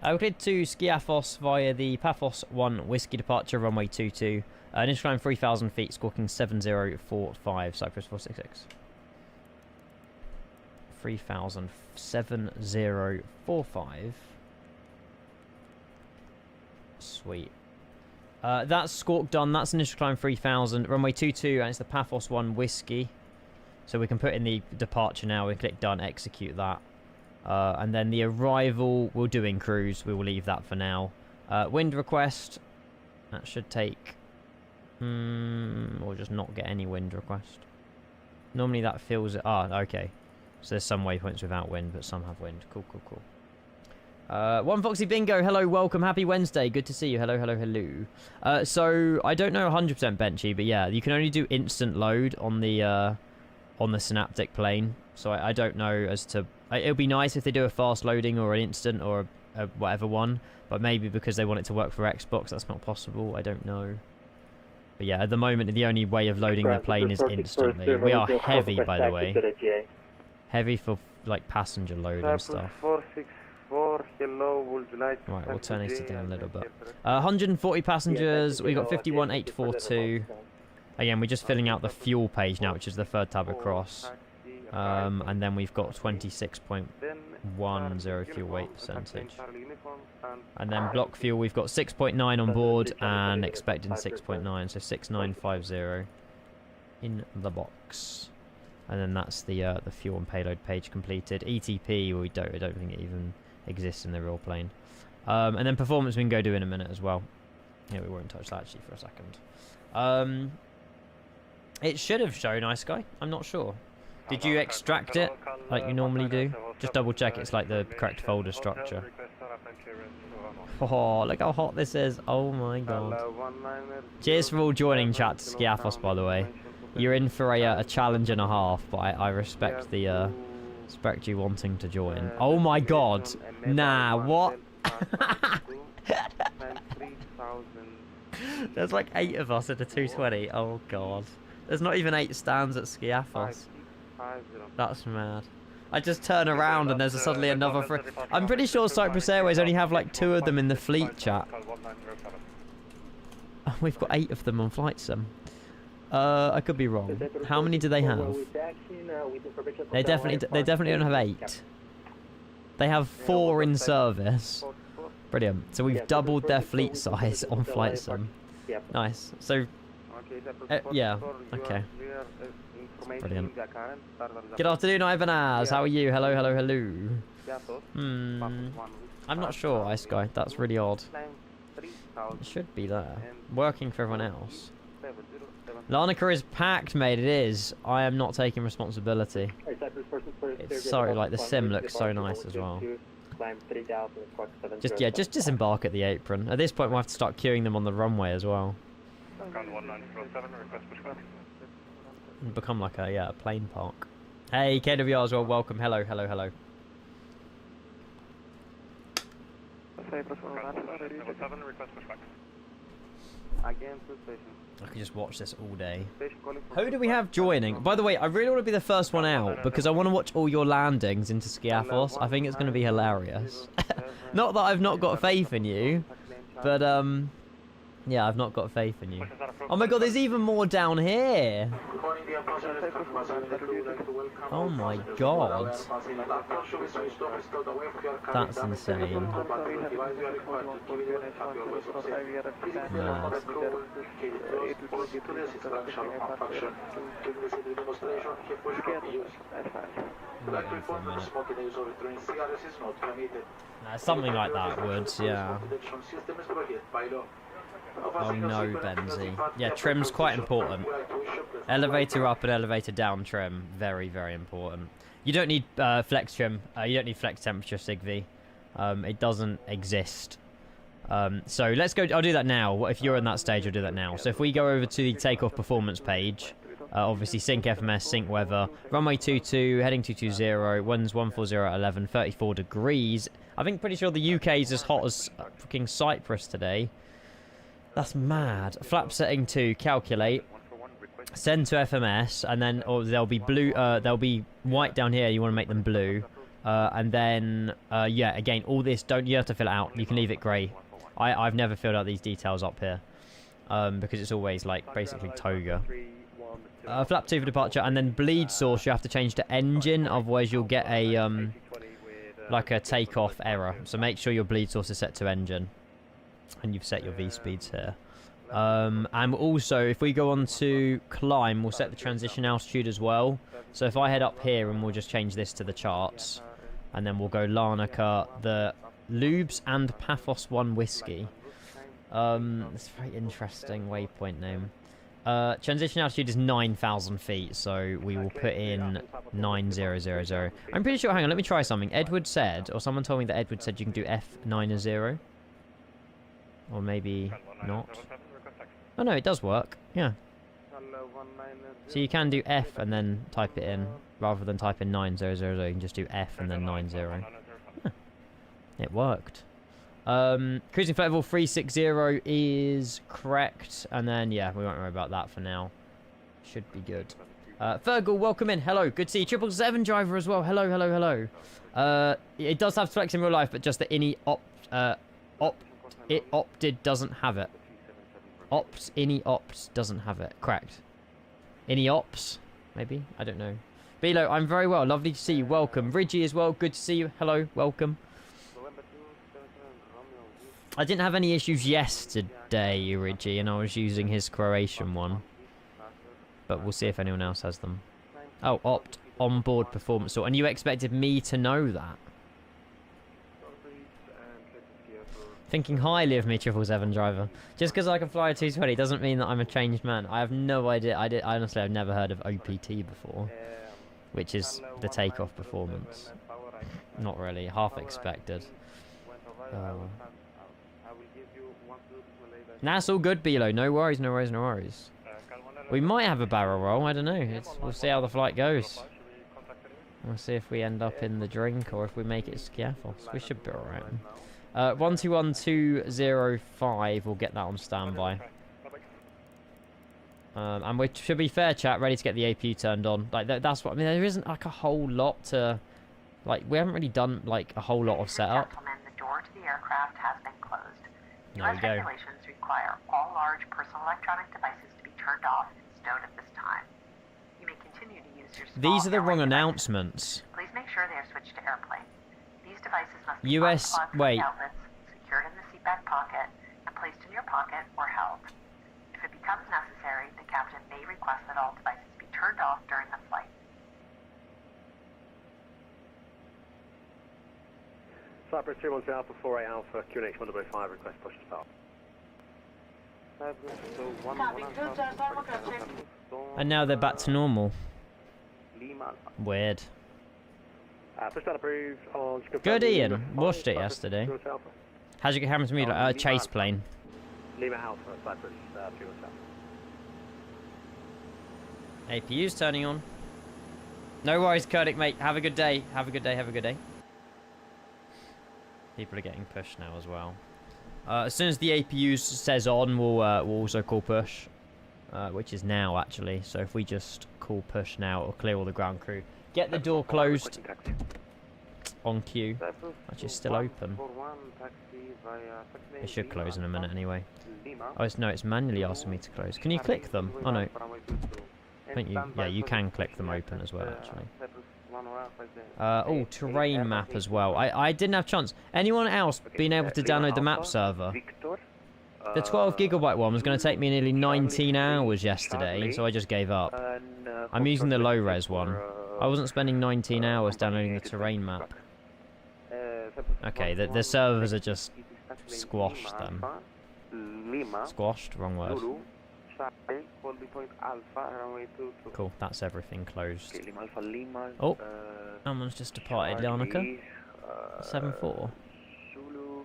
We're cleared to Skiathos via the Paphos 1 Whiskey departure, runway 22. Initial climb 3000 feet, squawking 7045, Cyprus 466. 3000, 7045. Sweet. That's squawk done. That's initial climb 3000, runway 22, and it's the Paphos 1 Whiskey. So we can put in the departure now. We click done, execute that. And then the arrival, we'll do in cruise. We will leave that for now. Wind request. That should take... or just not get any wind request. Normally that fills it... Ah, okay. So there's some waypoints without wind, but some have wind. Cool, cool, cool. One Foxy Bingo, hello, welcome, happy Wednesday, good to see you, hello, hello, hello. So, I don't know 100% Benchy, but yeah, you can only do instant load on the Synaptic plane. So I don't know as to... It would be nice if they do a fast loading or an instant or a whatever one, but maybe because they want it to work for Xbox, that's not possible, I don't know. But yeah, at the moment, the only way of loading the plane is instantly. We are heavy, by the way. Heavy for, like, passenger load and stuff. 464, hello, would you like... Right, we'll turn it down a little bit. 140 passengers, we got 51,842. Again, we're just filling out the fuel page now, which is the third tab across. And then we've got 26.10 fuel weight percentage. And then block fuel, we've got 6.9 on board and expecting 6.9, so 6950 in the box. And then that's the fuel and payload page completed. ETP, I don't think it even exists in the real plane. And then performance we can go do in a minute as well. Yeah, we won't touch that actually for a second. It should have shown Ice Sky. I'm not sure. Did you extract it like you normally do? Just double check it's like the correct folder structure. Oh, look how hot this is. Oh my god. Cheers for all joining chat to Skiathos, by the way. You're in for a challenge and a half, but I respect the respect you wanting to join. Oh my god. Nah, what? There's like 8 of us at a 220. Oh god. There's not even 8 stands at Skiathos. That's mad. I just turn around and there's suddenly another... I'm pretty sure Cyprus Airways only have like 2 of them in the fleet, chat. We've got 8 of them on flight sim. I could be wrong. How many do they have? They definitely don't have 8. They have 4 in service. Brilliant. So we've doubled their fleet size on flight sim. Nice. So, yeah. Okay. Brilliant. Good afternoon, Ivanaz. How are you? Hello, hello, hello. I'm not sure, Ice Guy. That's really odd. It should be there. Working for everyone else. Larnaca is packed, mate. It is. I am not taking responsibility. It's sorry, like the sim looks so nice as well. Just disembark at the apron. At this point, we'll have to start queuing them on the runway as well. Become like a plane park. Hey, KWR as well. Welcome. Hello, hello, hello. I could just watch this all day. Who do we have joining? By the way, I really want to be the first one out because I want to watch all your landings into Skiathos. I think it's going to be hilarious. Not that I've not got faith in you, but yeah, I've not got faith in you. Oh my god, there's even more down here. Oh my god. That's insane. Mad. Something like that would, yeah. Oh no, Benzie. Yeah, trim's quite important. Elevator up and elevator down trim. Very, very important. You don't need flex trim. You don't need flex temperature, Sigvi. It doesn't exist. So let's go. I'll do that now. If you're in that stage, I'll do that now. So if we go over to the takeoff performance page, obviously sync FMS, sync weather, runway 22, heading 220, winds 140 at 11, 34 degrees. I think pretty sure the UK is as hot as fucking Cyprus today. That's mad. Flap setting to calculate. Send to FMS, and then there'll be blue. There'll be white down here. You want to make them blue, and then yeah. Again, all this you have to fill it out. You can leave it grey. I've never filled out these details up here because it's always like basically toga. Flap 2 for departure, and then bleed source you have to change to engine. Otherwise, you'll get a like a takeoff error. So make sure your bleed source is set to engine. And you've set your V-speeds here. And also, if we go on to climb, we'll set the transition altitude as well. So if I head up here, and we'll just change this to the charts. And then we'll go Larnaca, the Lubes and Paphos 1 Whiskey. It's a very interesting waypoint name. Transition altitude is 9,000 feet, so we will put in 9000. I'm pretty sure, hang on, let me try something. Edward said, or someone told me that Edward said you can do F90. Or maybe not. Oh no, it does work. Yeah. So you can do F and then type it in, rather than type in 900. You can just do F and then 90. Huh. It worked. Cruising flight level 360 is correct, and then yeah, we won't worry about that for now. Should be good. Fergal, welcome in. Hello, good to see you. 777 driver as well. Hello, hello, hello. It does have flex in real life, but just the ini opted doesn't have it. Ini opt doesn't have it. Correct. Ini ops, maybe? I don't know. Bilo, I'm very well. Lovely to see you. Welcome. Ridgy as well. Good to see you. Hello. Welcome. I didn't have any issues yesterday, Ridgy, and I was using his Croatian one. But we'll see if anyone else has them. Oh, opt onboard performance. And you expected me to know that? Thinking highly of me, 777 driver. Just because I can fly a 220 doesn't mean that I'm a changed man. I have no idea. Honestly, I've never heard of OPT before, which is the takeoff performance. Not really. Half expected. Nah, it's all good, Bilo. No worries, no worries, no worries. We might have a barrel roll. I don't know. We'll see how the flight goes. We'll see if we end up in the drink or if we make it Skiathos. We should be alright. 121205, we'll get that on standby. And we should be fair, chat, ready to get the APU turned on. Like that's what I mean. There isn't like a whole lot to, like we haven't really done like a whole lot of setup. The door to the aircraft has been closed. There we go. Regulations require all large personal electronic devices to be turned off and out at this time. You may continue to use your small These are the wrong airway devices. announcements. Please make sure they are switched to airplane. These devices must be US unplugged from wait. the outlets, secured in the seatback pocket, and placed in your pocket or held. If it becomes necessary, the captain may request that all devices be turned off during the flight. Cyprus 310 Alpha 48 Alpha, QNH 105, request push to start. And now they're back to normal. Lima. Weird. Push start approved on... Good, Ian. Watched it yesterday. How'd you get hammered to me? Like, chase plane. Lima Alpha, Cyprus 310. APU's turning on. No worries, Kurdik, mate. Have a good day. Have a good day. Have a good day. People are getting pushed now as well. As soon as the APU says on, we'll also call push, which is now actually. So if we just call push now, it'll clear all the ground crew. Get the door closed. On cue, which is still open. It should close in a minute anyway. Oh, no, it's manually asking me to close. Can you click them? Oh no. I think you, yeah, you can click them open as well actually. Oh, terrain map as well. I didn't have chance. Anyone else been able to download the map server? The 12 gigabyte one was going to take me nearly 19 hours yesterday, so I just gave up. I'm using the low res one. I wasn't spending 19 hours downloading the terrain map. Okay, the servers are just squashed then. Squashed? Wrong word. Cool, that's everything closed. Oh, someone's just departed, Larnaca. 7-4.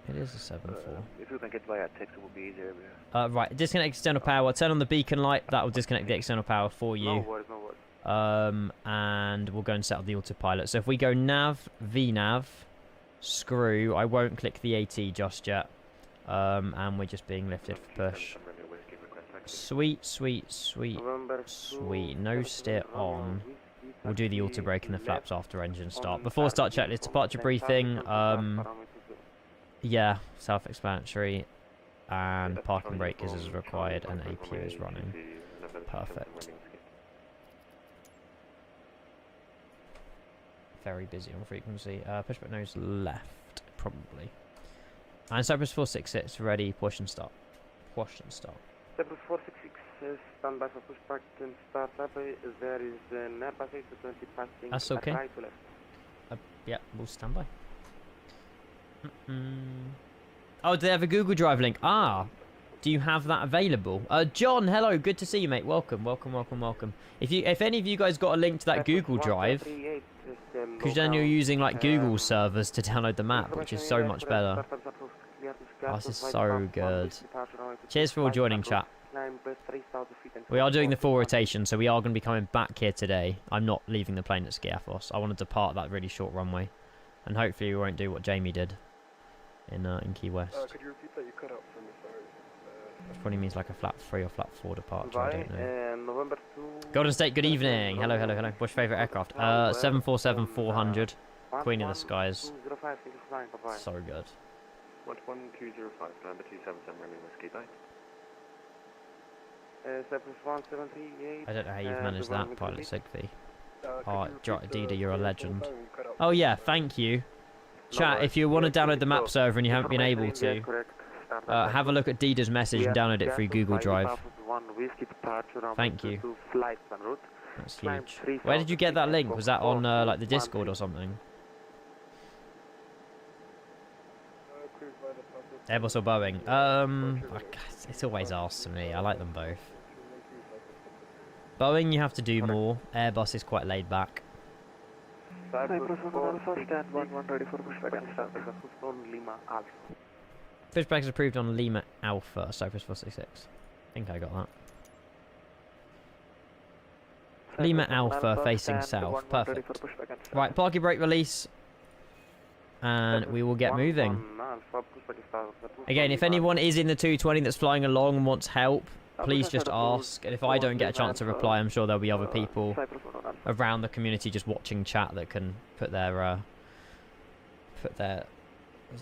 It is a 7-4. If you can get via text, it would be easier. Right, disconnect external power. Turn on the beacon light. That will disconnect the external power for you. No worries, no worries. And we'll go and set up the autopilot. So if we go nav, VNav, screw, I won't click the AT just yet. And we're just being lifted for push. Sweet, sweet, sweet, sweet. No steer on. We'll do the auto brake and the flaps after engine start. Before start checklist, departure briefing. Yeah, self-explanatory. And parking brake is as required and APU is running. Perfect. Very busy on frequency. Pushback nose left, probably. And Cyprus 466 ready. Push and start. Push and start. Cyprus 466, stand by for pushback and start up. There is an Airbus A220 passing. That's okay. Right to left. Yeah, we'll stand by. Oh, do they have a Google Drive link? Ah, do you have that available? John, hello, good to see you, mate. Welcome, welcome, welcome, welcome. If any of you guys got a link to that Google Drive, because then you're using like Google servers to download the map, which is so much better. Oh, this is so good. Cheers for all joining, chat. We are doing the full rotation, so we are going to be coming back here today. I'm not leaving the plane at Skiathos. I want to depart that really short runway, and hopefully we won't do what Jamie did in Key West. Could you repeat that? You cut out for me, sorry. Which probably means like a flat 3 or flat 4 departure. I don't know. November 2. Golden State, good evening. Hello, hello, hello. What's your favourite aircraft? 747-400. Queen of the Skies. So good. 11205, number 277, Remy Whiskey, bye. Cyprus 173. I don't know how you've managed that, Pilot Sigby. Oh, Dida, you're a legend. Oh yeah, thank you. Chat, if you want to download the map server and you haven't been able to, have a look at Dida's message and download it through Google Drive. Thank you. That's huge. Where did you get that link? Was that on like the Discord or something? Airbus or Boeing? It's always asked to me. I like them both. Boeing, you have to do more. Airbus is quite laid back. Pushback is approved on Lima Alpha, Cyprus 466. I think I got that. Lima Alpha facing south. Perfect. Right, parking brake release. And we will get moving. Again, if anyone is in the 220 that's flying along and wants help, please just ask. And if I don't get a chance to reply, I'm sure there'll be other people around the community just watching chat that can put their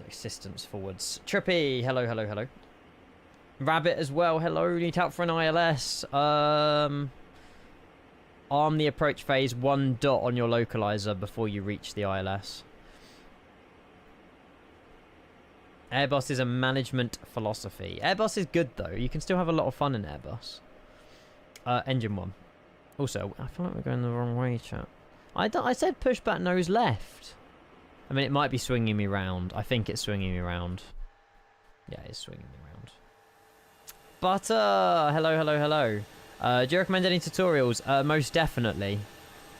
assistance forwards. Trippy, hello, hello, hello. Rabbit as well, hello. Need help for an ILS. arm the approach phase 1 dot on your localizer before you reach the ILS. Airbus is a management philosophy. Airbus is good though. You can still have a lot of fun in Airbus. Engine 1. Also, I feel like we're going the wrong way, chat. I said push back nose left. I mean, it might be swinging me round. I think it's swinging me round. Yeah, it's swinging me round. Butter! Hello. Do you recommend any tutorials? Most definitely.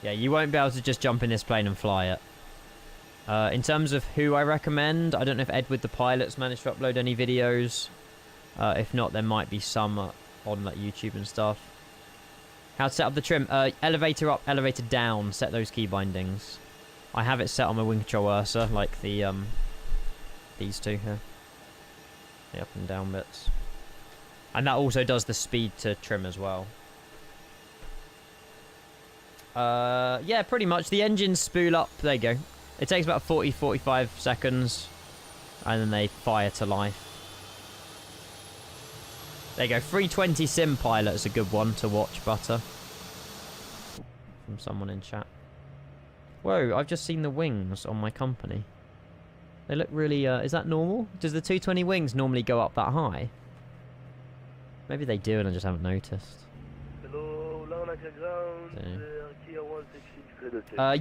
Yeah, you won't be able to just jump in this plane and fly it. In terms of who I recommend, I don't know if Ed with the Pilots managed to upload any videos. If not, there might be some on like YouTube and stuff. How to set up the trim. Elevator up, elevator down. Set those key bindings. I have it set on my wing control Ursa, like the these two here. The up and down bits. And that also does the speed to trim as well. Yeah, pretty much. The engines spool up. There you go. It takes about 40-45 seconds. And then they fire to life. There you go. 320 Sim Pilot is a good one to watch, Butter. From someone in chat. Whoa, I've just seen the wings on my company. They look really... is that normal? Does the 220 wings normally go up that high? Maybe they do and I just haven't noticed. Hello, Larnaca ground,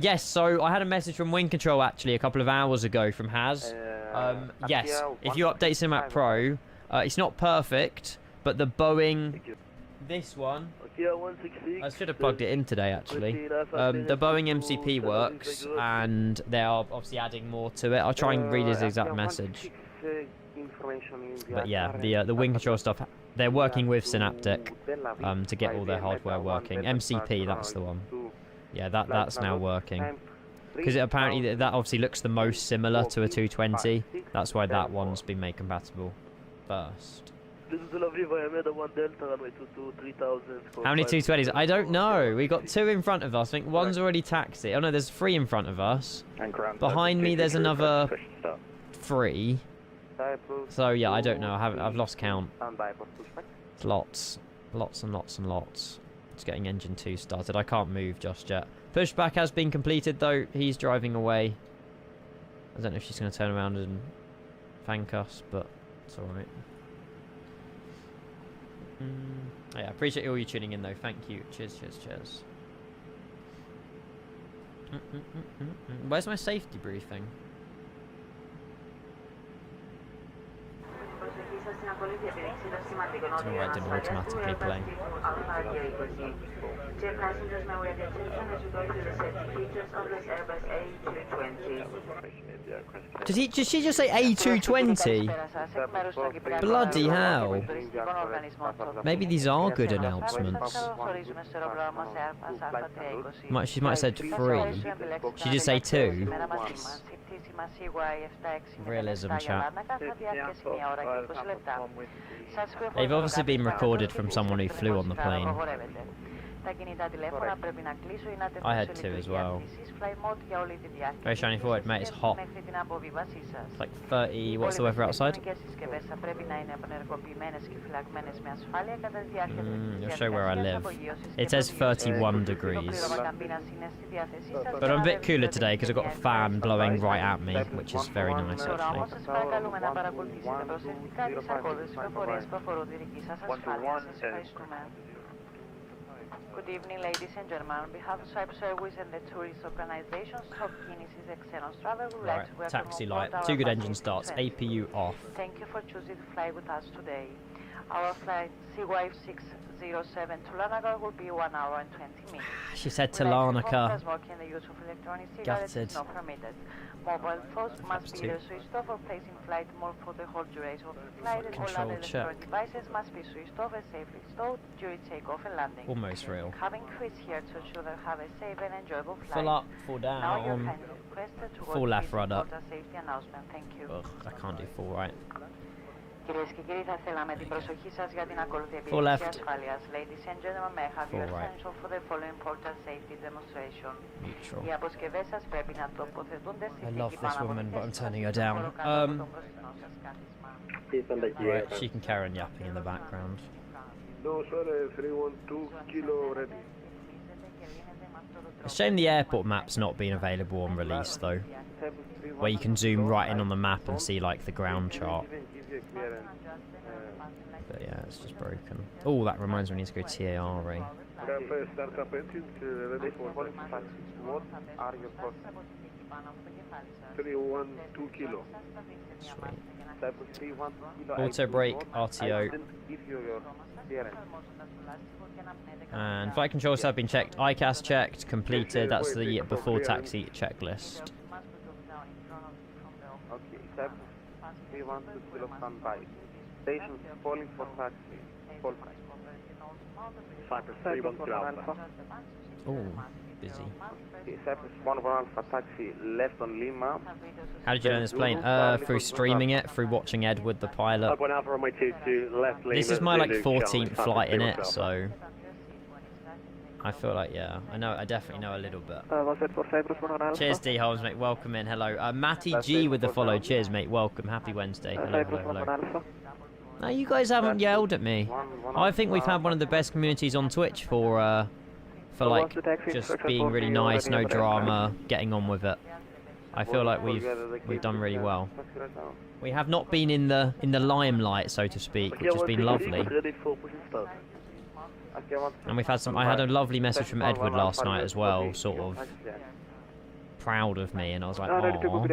yes, so I had a message from Wing Control actually a couple of hours ago from Haz. Yes, if you update Cinematic Pro, it's not perfect, but the Boeing... This one... I should have plugged it in today actually. The Boeing MCP works and they are obviously adding more to it. I'll try and read his exact message. But yeah, the Wing Control stuff, they're working with Synaptic to get all their hardware working. MCP, that's the one. Yeah, that's now working. Because apparently that obviously looks the most similar to a 220. That's why that one's been made compatible first. How many 220s? I don't know. We got 2 in front of us. I think one's already taxied. Oh no, there's 3 in front of us. Behind me there's another 3. So yeah, I don't know. I've lost count. It's lots and lots. It's getting engine 2 started. I can't move just yet. Pushback has been completed though. He's driving away. I don't know if she's going to turn around and thank us, but it's alright. Yeah, appreciate all you tuning in though. Thank you. Cheers. Where's my safety briefing? I don't know why it didn't automatically play. Did she just say A220? Bloody hell. Maybe these are good announcements. She might have said 3. She just say 2. Realism, chat. They've obviously been recorded from someone who flew on the plane. I had 2 as well. Very shiny forward, mate. It's hot. It's like 30. What's the weather outside? I'll show where I live. It says 31 degrees. But I'm a bit cooler today because I've got a fan blowing right at me, which is very nice actually. Good evening, ladies and gentlemen. On behalf of Cyprus Airways and the tourist organization, Stop Guinnesses Excenos Travel, we would like to welcome taxi light. 2 good engine starts. APU off. Thank you for choosing to fly with us today. Our flight CY607 to Larnaca will be 1 hour and 20 minutes. She said to Larnaca. Gutted. Not permitted. Mobile phones must be either switched off or placed in flight mode for the whole duration of the flight, and all other electronic devices must be switched off and safely stowed during takeoff and landing. Almost real. Having Chris here to ensure that have a safe and enjoyable flight. Full up, full down. Now you're kindly requested to full left rudder. Safety announcement. Thank you. Ugh, I can't do full right. Κυρίες και κύριοι, θα θέλαμε την προσοχή σας για την ακόλουθη επίδειξη ασφάλειας. Ladies and gentlemen, may I have your attention for the following important safety demonstration. Οι αποσκευές σας πρέπει να τοποθετούνται στη θήκη πάνω. Right, she can carry on yapping in the background. No, sir, 312 kilo ready. It's a shame the airport map's not been available on release though, where you can zoom right in on the map and see like the ground chart. But yeah, it's just broken. Oh, that reminds me, I need to go TARA. Sweet. Auto brake, RTO. And flight controls have been checked. ICAS checked, completed. That's the before taxi checklist. Okay, 312 kilo standby. Station calling for taxi. Call. Cyprus 312 Alpha. Oh, busy. Okay, Cyprus 11 Alpha taxi left on Lima. How did you learn this plane? Through streaming it, through watching Edward the pilot. 1 Alpha runway 22 left Lima. This is my like Zulu, 14th Charlie, flight in it, Cyprus so I feel like, yeah, I definitely know a little bit. Cheers, D Holmes, mate. Welcome in. Hello, Matty G with the follow. Cheers, mate. Welcome. Happy Wednesday. Hello, hello. No, you guys haven't yelled at me. I think we've had one of the best communities on Twitch for like just being really nice, no drama, getting on with it. I feel like we've done really well. We have not been in the limelight, so to speak, which has been lovely. And we've had some. I had a lovely message from Edward last night as well, sort of proud of me, and I was like, oh.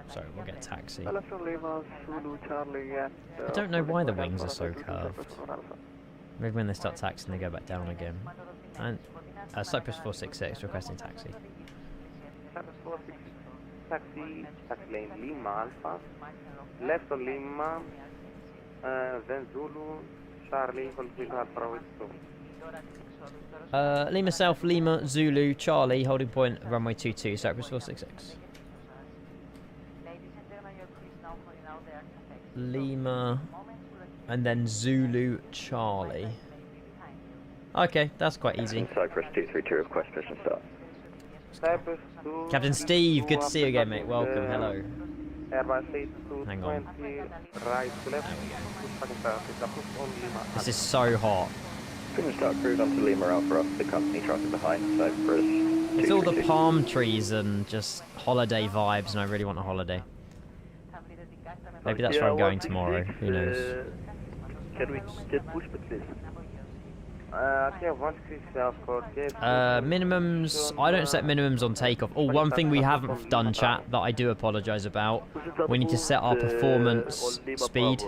Sorry, we'll get taxi. I don't know why the wings are so curved. Maybe when they start taxiing, they go back down again. And Cyprus 466 requesting taxi. Taxi lane Lima Alpha, left on Lima, then Zulu, Charlie, holding Alpha Lima South, Lima, Zulu, Charlie, holding point, runway 22, Cyprus 466. Lima, and then Zulu, Charlie. Okay, that's quite easy. Cyprus 232 request mission start. Captain Steve, good to see you again, mate. Welcome, hello. Hang on. This is so hot. Couldn't start cruise onto Lima Alpha off the company traffic behind Cyprus. It's all the palm trees and just holiday vibes, and I really want a holiday. Maybe that's where I'm going tomorrow. Who knows? Can we get pushback, please? Minimums, I don't set minimums on takeoff. Oh, one thing we haven't done, chat, that I do apologise about. We need to set our performance speed,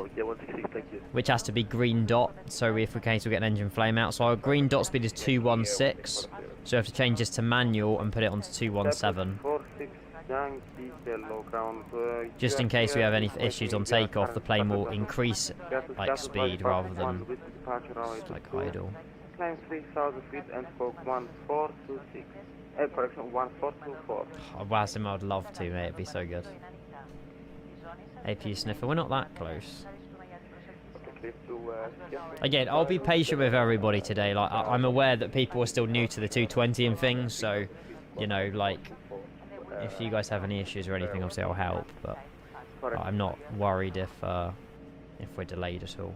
which has to be green dot, so if in case we get an engine flame out. So our green dot speed is 216, so we have to change this to manual and put it onto 217. Just in case we have any issues on takeoff, the plane will increase like speed rather than like idle. Climb 3,000 feet and spoke 1426. Correction, 1424. Oh, Wasim, I'd love to, mate. It'd be so good. APU sniffer, we're not that close. Again, I'll be patient with everybody today. Like, I'm aware that people are still new to the 220 and things, so, you know, like, if you guys have any issues or anything, obviously I'll help, but I'm not worried if we're delayed at all.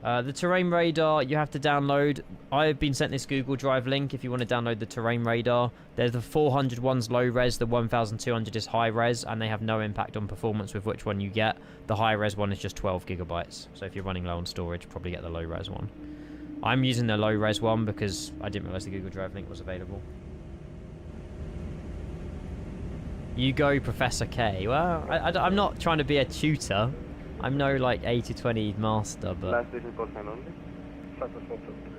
The terrain radar you have to download. I've been sent this Google Drive link if you want to download the terrain radar. There's the 400 one's low res, the 1200 is high res, and they have no impact on performance with which one you get. The high res one is just 12 gigabytes, so if you're running low on storage, probably get the low res one. I'm using the low res one because I didn't realize the Google Drive link was available. You go, Professor K. Well, I'm not trying to be a tutor. I'm no like A220 master, but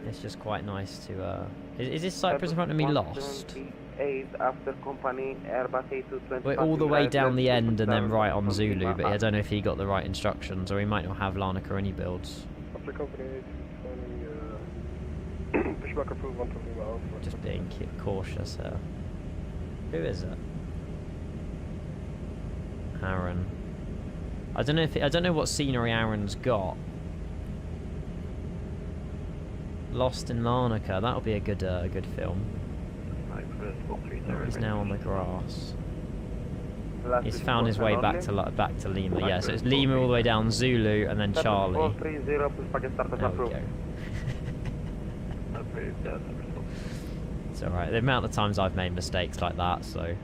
it's just quite nice to. Is this Cyprus in front of me lost? We're all the way down the end and then right on Zulu, but I don't know if he got the right instructions, or he might not have Larnaca any builds. Just being cautious here. Who is it? Aaron. I don't know what scenery Aaron's got. Lost in Larnaca. That'll be a good good film. He's now on the grass. He's found his way back to Lima. Yeah, so it's Lima all the way down, Zulu, and then Charlie. 430, push packet start as There we approved. go. It's alright. The amount of times I've made mistakes like that, so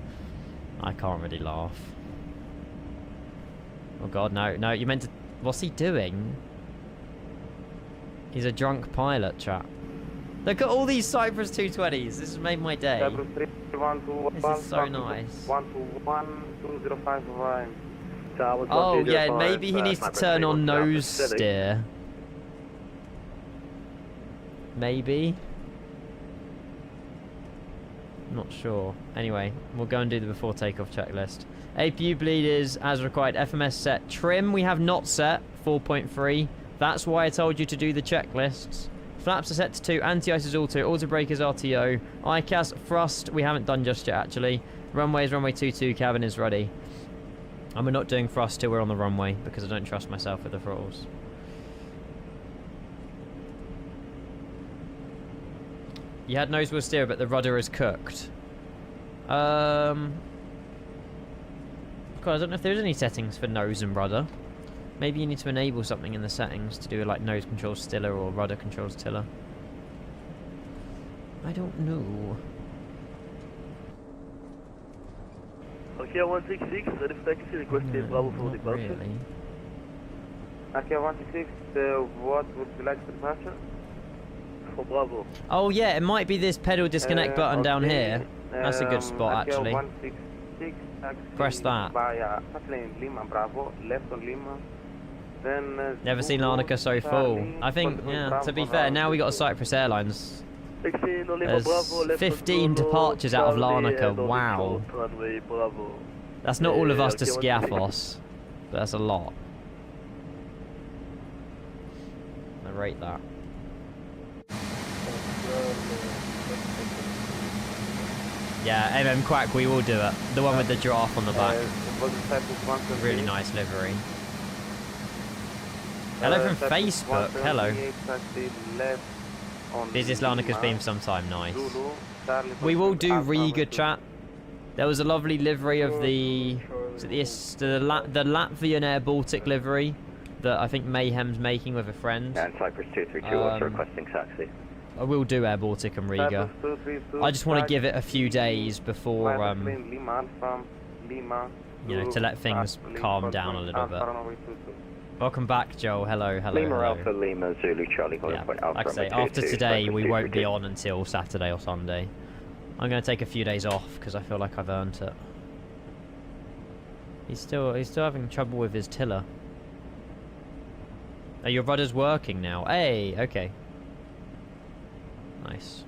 I can't really laugh. Oh god, no, you meant to... What's he doing? He's a drunk pilot, chat. Look at all these Cyprus 220s. This has made my day. Cyprus 312, This is so nice. 121, 205, Oh yeah, maybe he needs to turn on nose steer. Maybe. Not sure. Anyway, we'll go and do the before takeoff checklist. APU bleed is as required. FMS set. Trim we have not set. 4.3. That's why I told you to do the checklists. Flaps are set to 2. Anti-ice is auto. Auto brake is RTO. ICAS thrust we haven't done just yet actually. Runway is runway 22. Cabin is ready. And we're not doing thrust till we're on the runway because I don't trust myself with the throttles. You had nose wheel steer, but the rudder is cooked. God, I don't know if there's any settings for nose and rudder. Maybe you need to enable something in the settings to do like nose controls tiller or rudder controls tiller. I don't know. Okay, 166, satisfaction requested Bravo for departure. Really. Okay, 166, what would you like to departure? For Bravo. Oh yeah, it might be this pedal disconnect button down here. That's a good spot actually. 166, Press that. Via lane Lima Bravo, left on Lima. Then Never seen Larnaca so full. I think, yeah, to be fair, now we got a Cyprus Airlines. There's 15 departures out of Larnaca, wow. That's not all of us to Skiathos, but that's a lot. I rate that. Yeah, MM Quack, we will do it. The one with the giraffe on the back. Really nice livery. Hello from Facebook, hello. Busiest Larnaca's been for some time, nice. We will do Riga, chat. There was a lovely livery of the Latvian Air Baltic livery that I think Mayhem's making with a friend. And Cyprus 232 also requesting taxi. I will do Air Baltic and Riga. I just want to give it a few days before, you know, to let things calm down a little bit. Welcome back, Joel. Hello, hello, Lima hello. Alpha Lima Zulu Charlie Yeah, Point Alpha. like I say, after today, we won't be on until Saturday or Sunday. I'm going to take a few days off because I feel like I've earned it. He's still having trouble with his tiller. Oh, your rudder's working now. Hey, okay. Nice.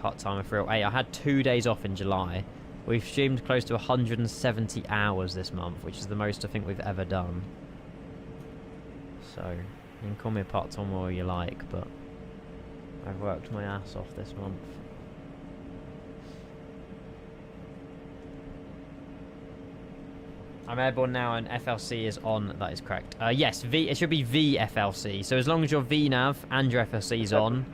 Part-timer for real. Hey, I had 2 days off in July. We've streamed close to 170 hours this month, which is the most I think we've ever done. So, you can call me a part-timer all you like, but I've worked my ass off this month. I'm airborne now and FLC is on, that is correct. Yes, it should be VFLC. So as long as your VNAV and your FLC is on,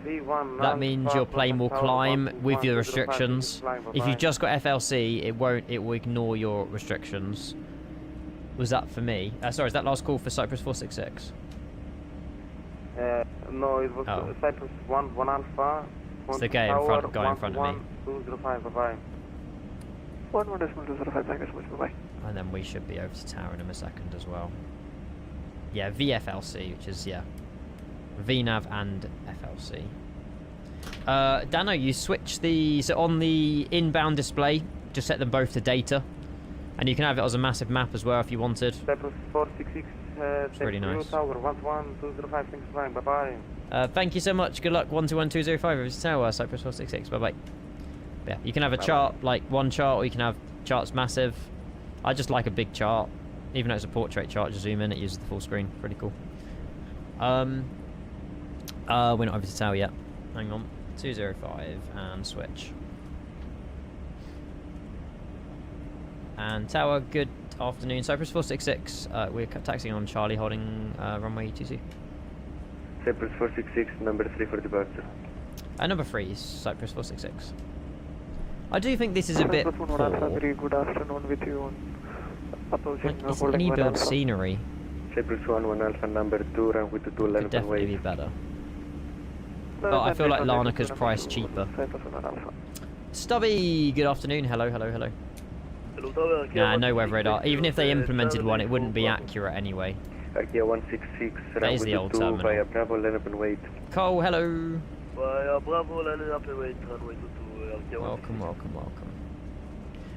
that means your plane will climb with your restrictions. If you've just got FLC, it will ignore your restrictions. Was that for me? Sorry, is that last call for Cyprus 466? No, it was Cyprus 1 Alpha. It's the guy in front of me. 205, bye-bye. 1-205, thank you so much, bye-bye. And then we should be over to tower in a second as well. Yeah, VFLC, which is, yeah, VNAV and FLC. Dano, you switch the... So on the inbound display, just set them both to data. And you can have it as a massive map as well if you wanted. Cyprus 466, it's really nice. Tower 11205, thanks for flying, bye-bye. Thank you so much. Good luck, 121205 over to tower, Cyprus 466, bye-bye. Yeah, you can have a chart, like one chart, or you can have charts massive. I just like a big chart. Even though it's a portrait chart, just zoom in, it uses the full screen. Pretty cool. We're not over to tower yet. Hang on. 205 and switch. And tower, good afternoon. Cyprus 466. We're taxiing on Charlie, holding runway 22. Cyprus 466, number 3 for departure. Number 3 is Cyprus 466. I do think this is a bit poor. Very good afternoon with you. Like, it's any build scenery. Cyprus 1 Alpha number 2, run with the 2 Could definitely be better. But I feel like Larnaca's price cheaper. Stubby, good afternoon. Hello, hello, hello. Nah, no weather radar. Even if they implemented one, it wouldn't be accurate anyway. Archaea 166, That is the old terminal. via Bravo, line up and wait. Cole, hello. Bravo, line up and wait. Welcome, welcome, welcome.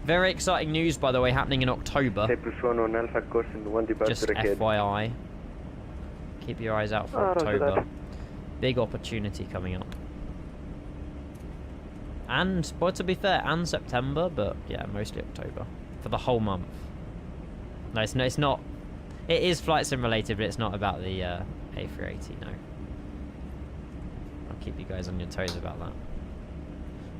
Very exciting news, by the way, happening in October. Cyprus 1 on Alpha course and 1 departure Just ahead. FYI. Keep your eyes out for October. Big opportunity coming up. And, well, to be fair, and September, but yeah, mostly October. For the whole month. No, it's not. It is flight sim related, but it's not about the A380, no. I'll keep you guys on your toes about that.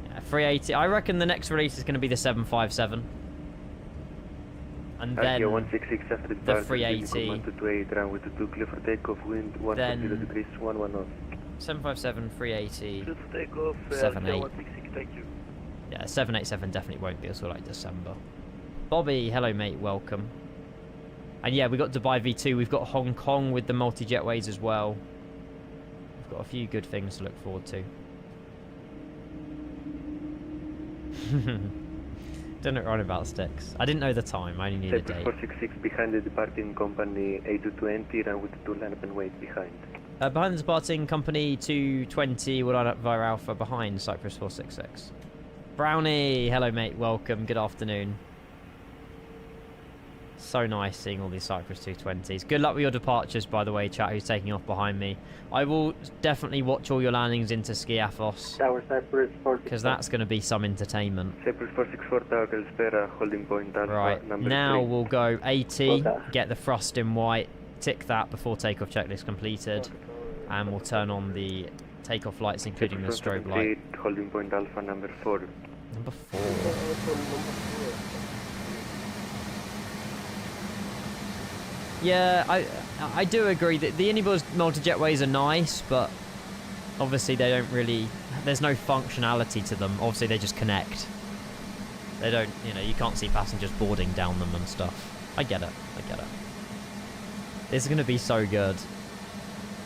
Yeah, 380. I reckon the next release is going to be the 757. And then the 380. Then 757, 380, 78. Yeah, 787 definitely won't be until like December. Bobby, hello mate, welcome. And yeah, we got Dubai V2, we've got Hong Kong with the multi-jetways as well. We've got a few good things to look forward to. Don't know about sticks. I didn't know the time, I only knew the date. 466 behind the departing company A220, run with the 2 line up and wait behind. Behind the departing company 220, we'll line up via Alpha behind Cyprus 466. Brownie, hello mate, welcome, good afternoon. So nice seeing all these Cyprus 220s. Good luck with your departures, by the way, chat, who's taking off behind me. I will definitely watch all your landings into Skiathos, because that's going to be some entertainment. Cyprus 464 Tower Calspera, holding point Alpha, Right, number now 3. we'll go 80, get the thrust in white, tick that before takeoff checklist completed, and we'll turn on the takeoff lights, including the strobe light. Holding point Alpha, number 4. Number 4. Yeah, I do agree that the Unibus multi-jetways are nice, but obviously they don't really... There's no functionality to them. Obviously they just connect. They don't, you know, you can't see passengers boarding down them and stuff. I get it, I get it. This is going to be so good.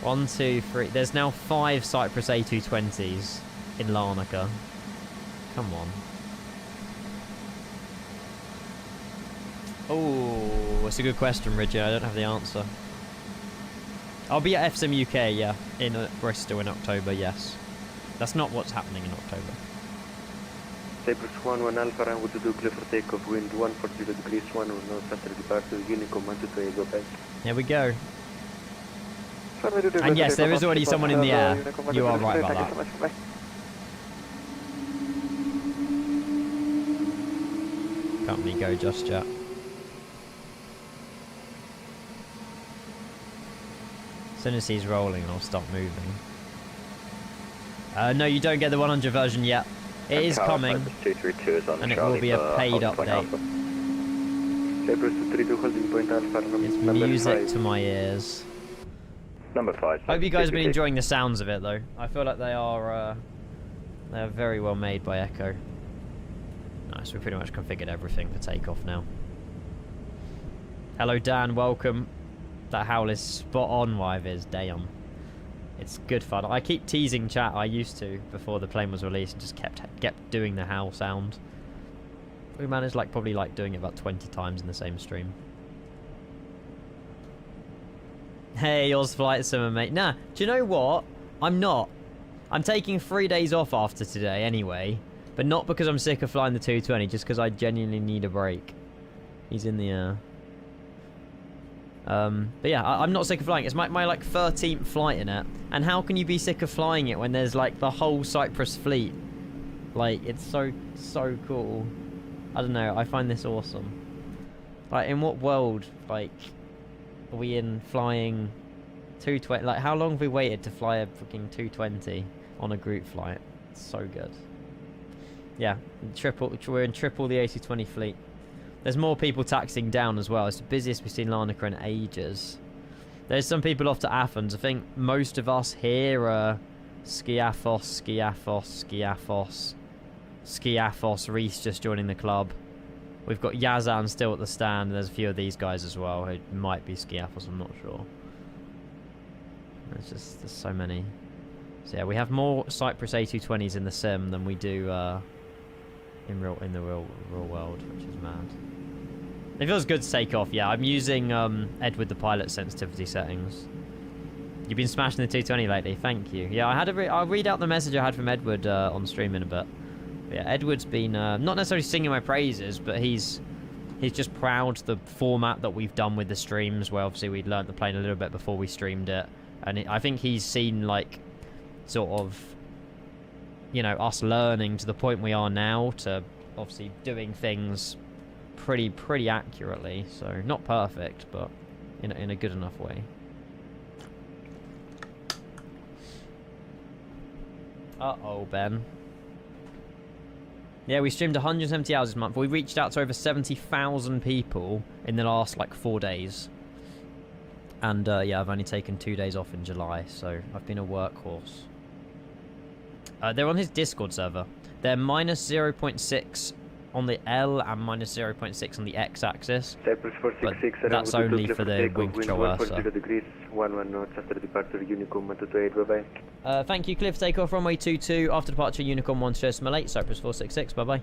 1, 2, 3... There's now 5 Cyprus A220s in Larnaca. Come on. Oh, that's a good question, Ridger. I don't have the answer. I'll be at FSIM UK, yeah, in Bristol in October, yes. That's not what's happening in October. Cyprus 1 Alpha, run with the 2 clear for takeoff, wind 140 degrees, 1 with no faster departure, Unicom 122, go back. Here we go. And yes, there is already someone in the air. You are right about that. Can't really go just yet. As soon as he's rolling, I'll stop moving. No, you don't get the 100 version yet. It is coming, and it will be a paid update. It's music to my ears. Number 5. Hope you guys have been enjoying the sounds of it, though. I feel like they are very well made by Echo. Nice, we pretty much configured everything for takeoff now. Hello, Dan. Welcome. That howl is spot on, Wyviz. Damn. It's good fun. I keep teasing chat. I used to before the plane was released, and just kept doing the howl sound. We managed probably doing it about 20 times in the same stream. Hey, yours flight simmer, mate. Nah, do you know what? I'm not. I'm taking 3 days off after today anyway, but not because I'm sick of flying the 220, just because I genuinely need a break. He's in the air. But yeah, I'm not sick of flying. It's my 13th flight in it. And how can you be sick of flying it when there's the whole Cyprus fleet? It's so cool. I don't know, I find this awesome. In what world, are we in flying 220? How long have we waited to fly a freaking 220 on a group flight? It's so good. Yeah, we're in triple the A220 fleet. There's more people taxiing down as well. It's the busiest we've seen Larnaca in ages. There's some people off to Athens. I think most of us here are Skiathos, Skiathos, Reese just joining the club. We've got Yazan still at the stand. There's a few of these guys as well who might be Skiathos, I'm not sure. There's so many. So yeah, we have more Cyprus A220s in the sim than we do in the real world, which is mad. It feels good to take off. Yeah, I'm using Edward the pilot sensitivity settings. You've been smashing the 220 lately. Thank you. Yeah, I'll read out the message I had from Edward on stream in a bit. But yeah, Edward's been not necessarily singing my praises, but he's just proud the format that we've done with the streams, where obviously we'd learnt the plane a little bit before we streamed it, and I think he's seen like sort of, you know, us learning to the point we are now to obviously doing things pretty accurately. So not perfect, but in a good enough way. Uh-oh, Ben. Yeah, we streamed 170 hours this month. We reached out to over 70,000 people in the last, like, 4 days. And, yeah, I've only taken 2 days off in July, so I've been a workhorse. They're on his Discord server. They're minus 0.6 on the L and minus 0.6 on the X-axis. But that's only for the wing control Ursa. Thank you, Cliff. Takeoff runway 22. After departure, Unicorn 1 to Malate, Cyprus 466. Bye-bye.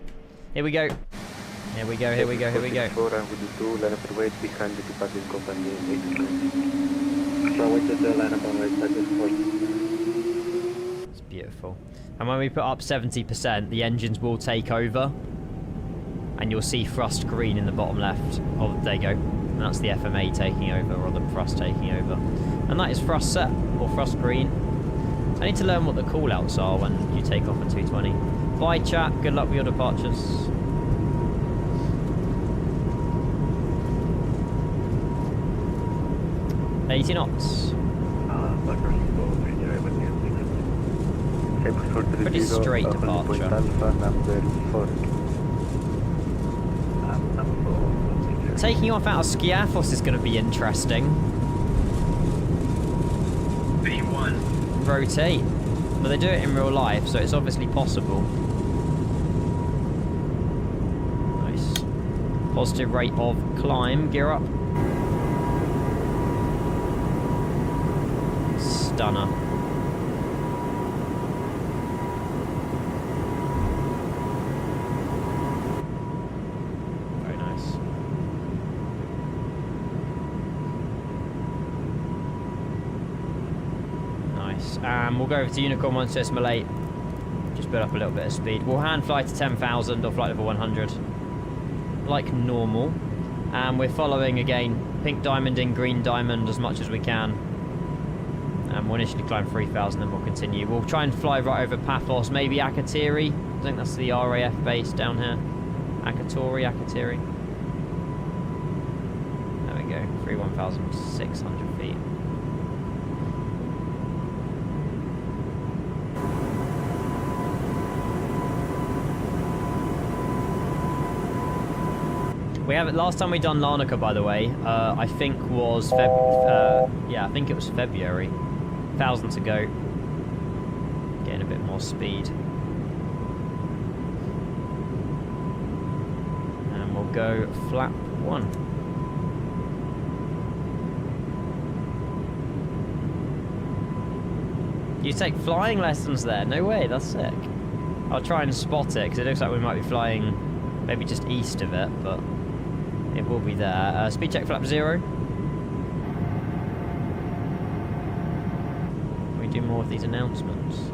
Here we go. Here we go, here we go, here we go. It's beautiful. And when we put up 70%, the engines will take over. And you'll see thrust green in the bottom left. Oh, there you go. And that's the FMA taking over, or the thrust taking over. And that is thrust set, or thrust green. I need to learn what the callouts are when you take off at 220. Bye, chat. Good luck with your departures. Uh, 80 knots. Pretty straight departure. Taking off out of Skiathos is going to be interesting. B1. Rotate. But they do it in real life, so it's obviously possible. Nice. Positive rate of climb. Gear up. Stunner. Very nice. Nice. We'll go over to Unicorn 1 to Malate. Just build up a little bit of speed. We'll hand fly to 10,000 or flight level 100. Like normal. And we're following again pink diamond in green diamond as much as we can. And we'll initially climb 3,000, then we'll continue. We'll try and fly right over Paphos, maybe Akatiri. I think that's the RAF base down here. Akatiri. There we go, 31,600 feet. We have it. Last time we done Larnaca, by the way, I think was yeah, I think it was February. 1,000 to go. Getting a bit more speed. And we'll go flap 1. You take flying lessons there? No way, that's sick. I'll try and spot it, because it looks like we might be flying maybe just east of it, but it will be there. Speed check flap 0. Do more of these announcements.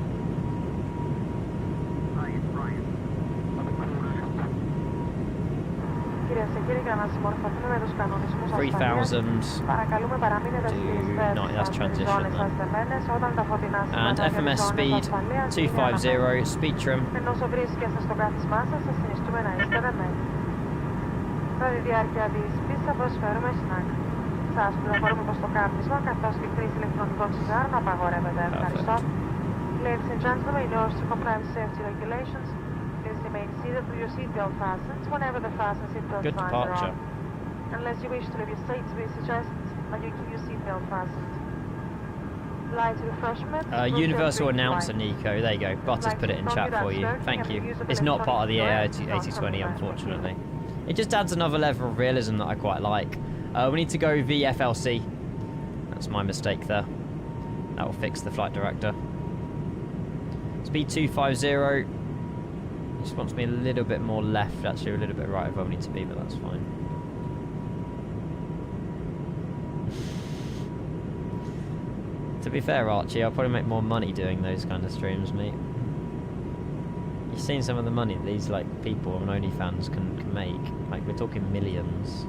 3,000 no, that's transition then. And FMS speed 250, speed trim. Σας πληροφορούμε πως το κάπνισμα καθώς και χρήση ηλεκτρονικών τσιγάρων απαγορεύεται. Ευχαριστώ. Ladies and gentlemen, in order to comply with safety regulations, please remain seated with your seatbelt fastened whenever the fasten seatbelt signs are on. Unless you wish to leave your seat, we suggest that you keep your seatbelt fastened. Light refreshment. Universal Announcer, Nico. There you go. Butters put it in chat for you. Thank you. It's not part of the A220, unfortunately. It just adds another level of realism that I quite like. We need to go VFLC. That's my mistake there. That will fix the flight director. Speed 250. He just wants me a little bit more left, actually, a little bit right of where we need to be, but that's fine. To be fair, Archie, I'll probably make more money doing those kind of streams, mate. You've seen some of the money that these people on OnlyFans can make. Like, we're talking millions.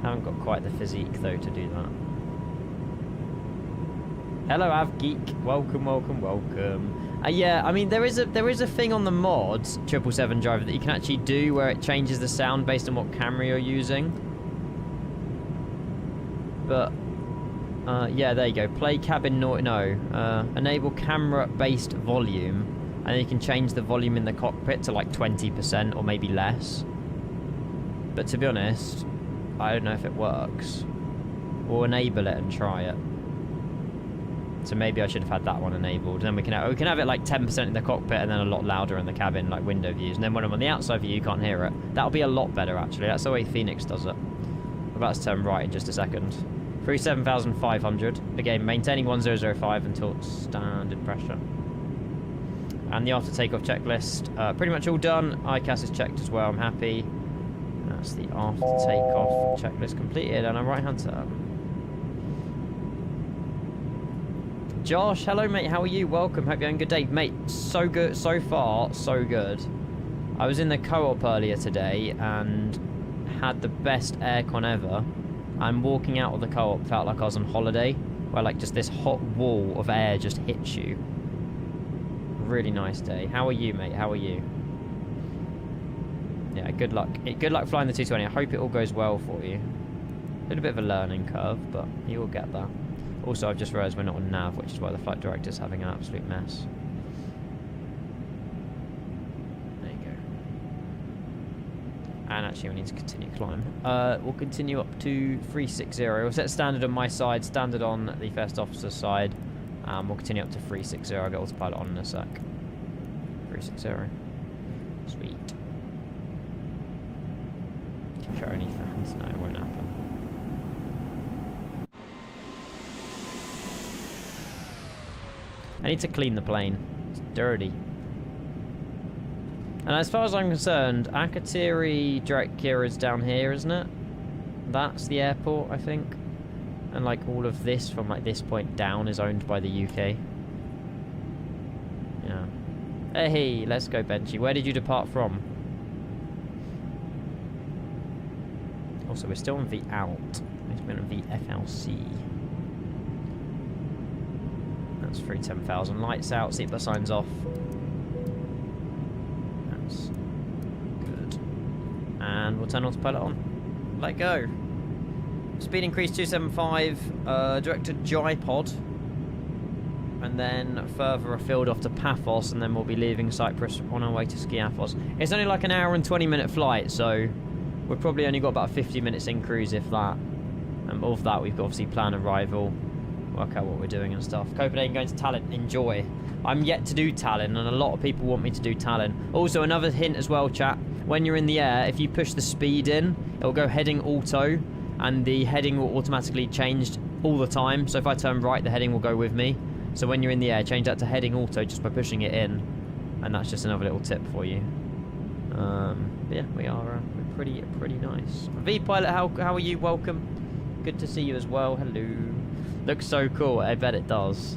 Haven't got quite the physique though to do that. Hello, AvGeek. Welcome, welcome, welcome. Yeah, I mean there is a thing on the mods 777 driver that you can actually do where it changes the sound based on what camera you're using. But yeah, there you go. Play cabin enable camera-based volume, and then you can change the volume in the cockpit to like 20% or maybe less. But to be honest, I don't know if it works. We'll enable it and try it. So maybe I should have had that one enabled. Then we can have it like 10% in the cockpit and then a lot louder in the cabin, like window views. And then when I'm on the outside view, you can't hear it. That'll be a lot better actually. That's the way Phoenix does it. We're about to turn right in just a second. 37,500. Again, maintaining 1005 until standard pressure. And the after takeoff checklist, pretty much all done. ICAS is checked as well. I'm happy. That's the after takeoff checklist completed, and a right hand turn. Josh, hello mate, how are you? Welcome, hope you're having a good day. Mate, so good, so far, so good. I was in the co-op earlier today and had the best aircon ever. And walking out of the co-op felt like I was on holiday, where like just this hot wall of air just hits you. Really nice day. How are you, mate? How are you? Yeah, good luck. Good luck flying the 220. I hope it all goes well for you. A little bit of a learning curve, but you will get there. Also, I've just realised we're not on nav, which is why the flight director's having an absolute mess. There you go. And actually, we need to continue climb. We'll continue up to 360. We'll set standard on my side, standard on the first officer's side. We'll continue up to 360. I'll get autopilot on in a sec. 360. Sweet. Show any fans? No, it won't happen. I need to clean the plane. It's dirty. And as far as I'm concerned, Akatiri Direct Kira is down here, isn't it? That's the airport, I think. And like all of this from like this point down is owned by the UK. Yeah. Hey, let's go, Benchy. Where did you depart from? Also, we're still on V out. It's been on VFLC. That's 310,000. Lights out. Seatbelt signs off. That's good. And we'll turn autopilot on. Let go. Speed increase 275. Direct to Jaipod. And then further afield off to Paphos. And then we'll be leaving Cyprus on our way to Skiathos. It's only like an hour and 20-minute flight, so we've probably only got about 50 minutes in cruise, if that. And of that, we've got obviously plan arrival, work out what we're doing and stuff. Copenhagen going to Tallinn, enjoy. I'm yet to do Tallinn, and a lot of people want me to do Tallinn. Also, another hint as well, chat. When you're in the air, if you push the speed in, it'll go heading auto, and the heading will automatically change all the time. So if I turn right, the heading will go with me. So when you're in the air, change that to heading auto just by pushing it in. And that's just another little tip for you. But yeah, we are pretty nice. V-Pilot, how are you? Welcome. Good to see you as well. Hello. Looks so cool. I bet it does.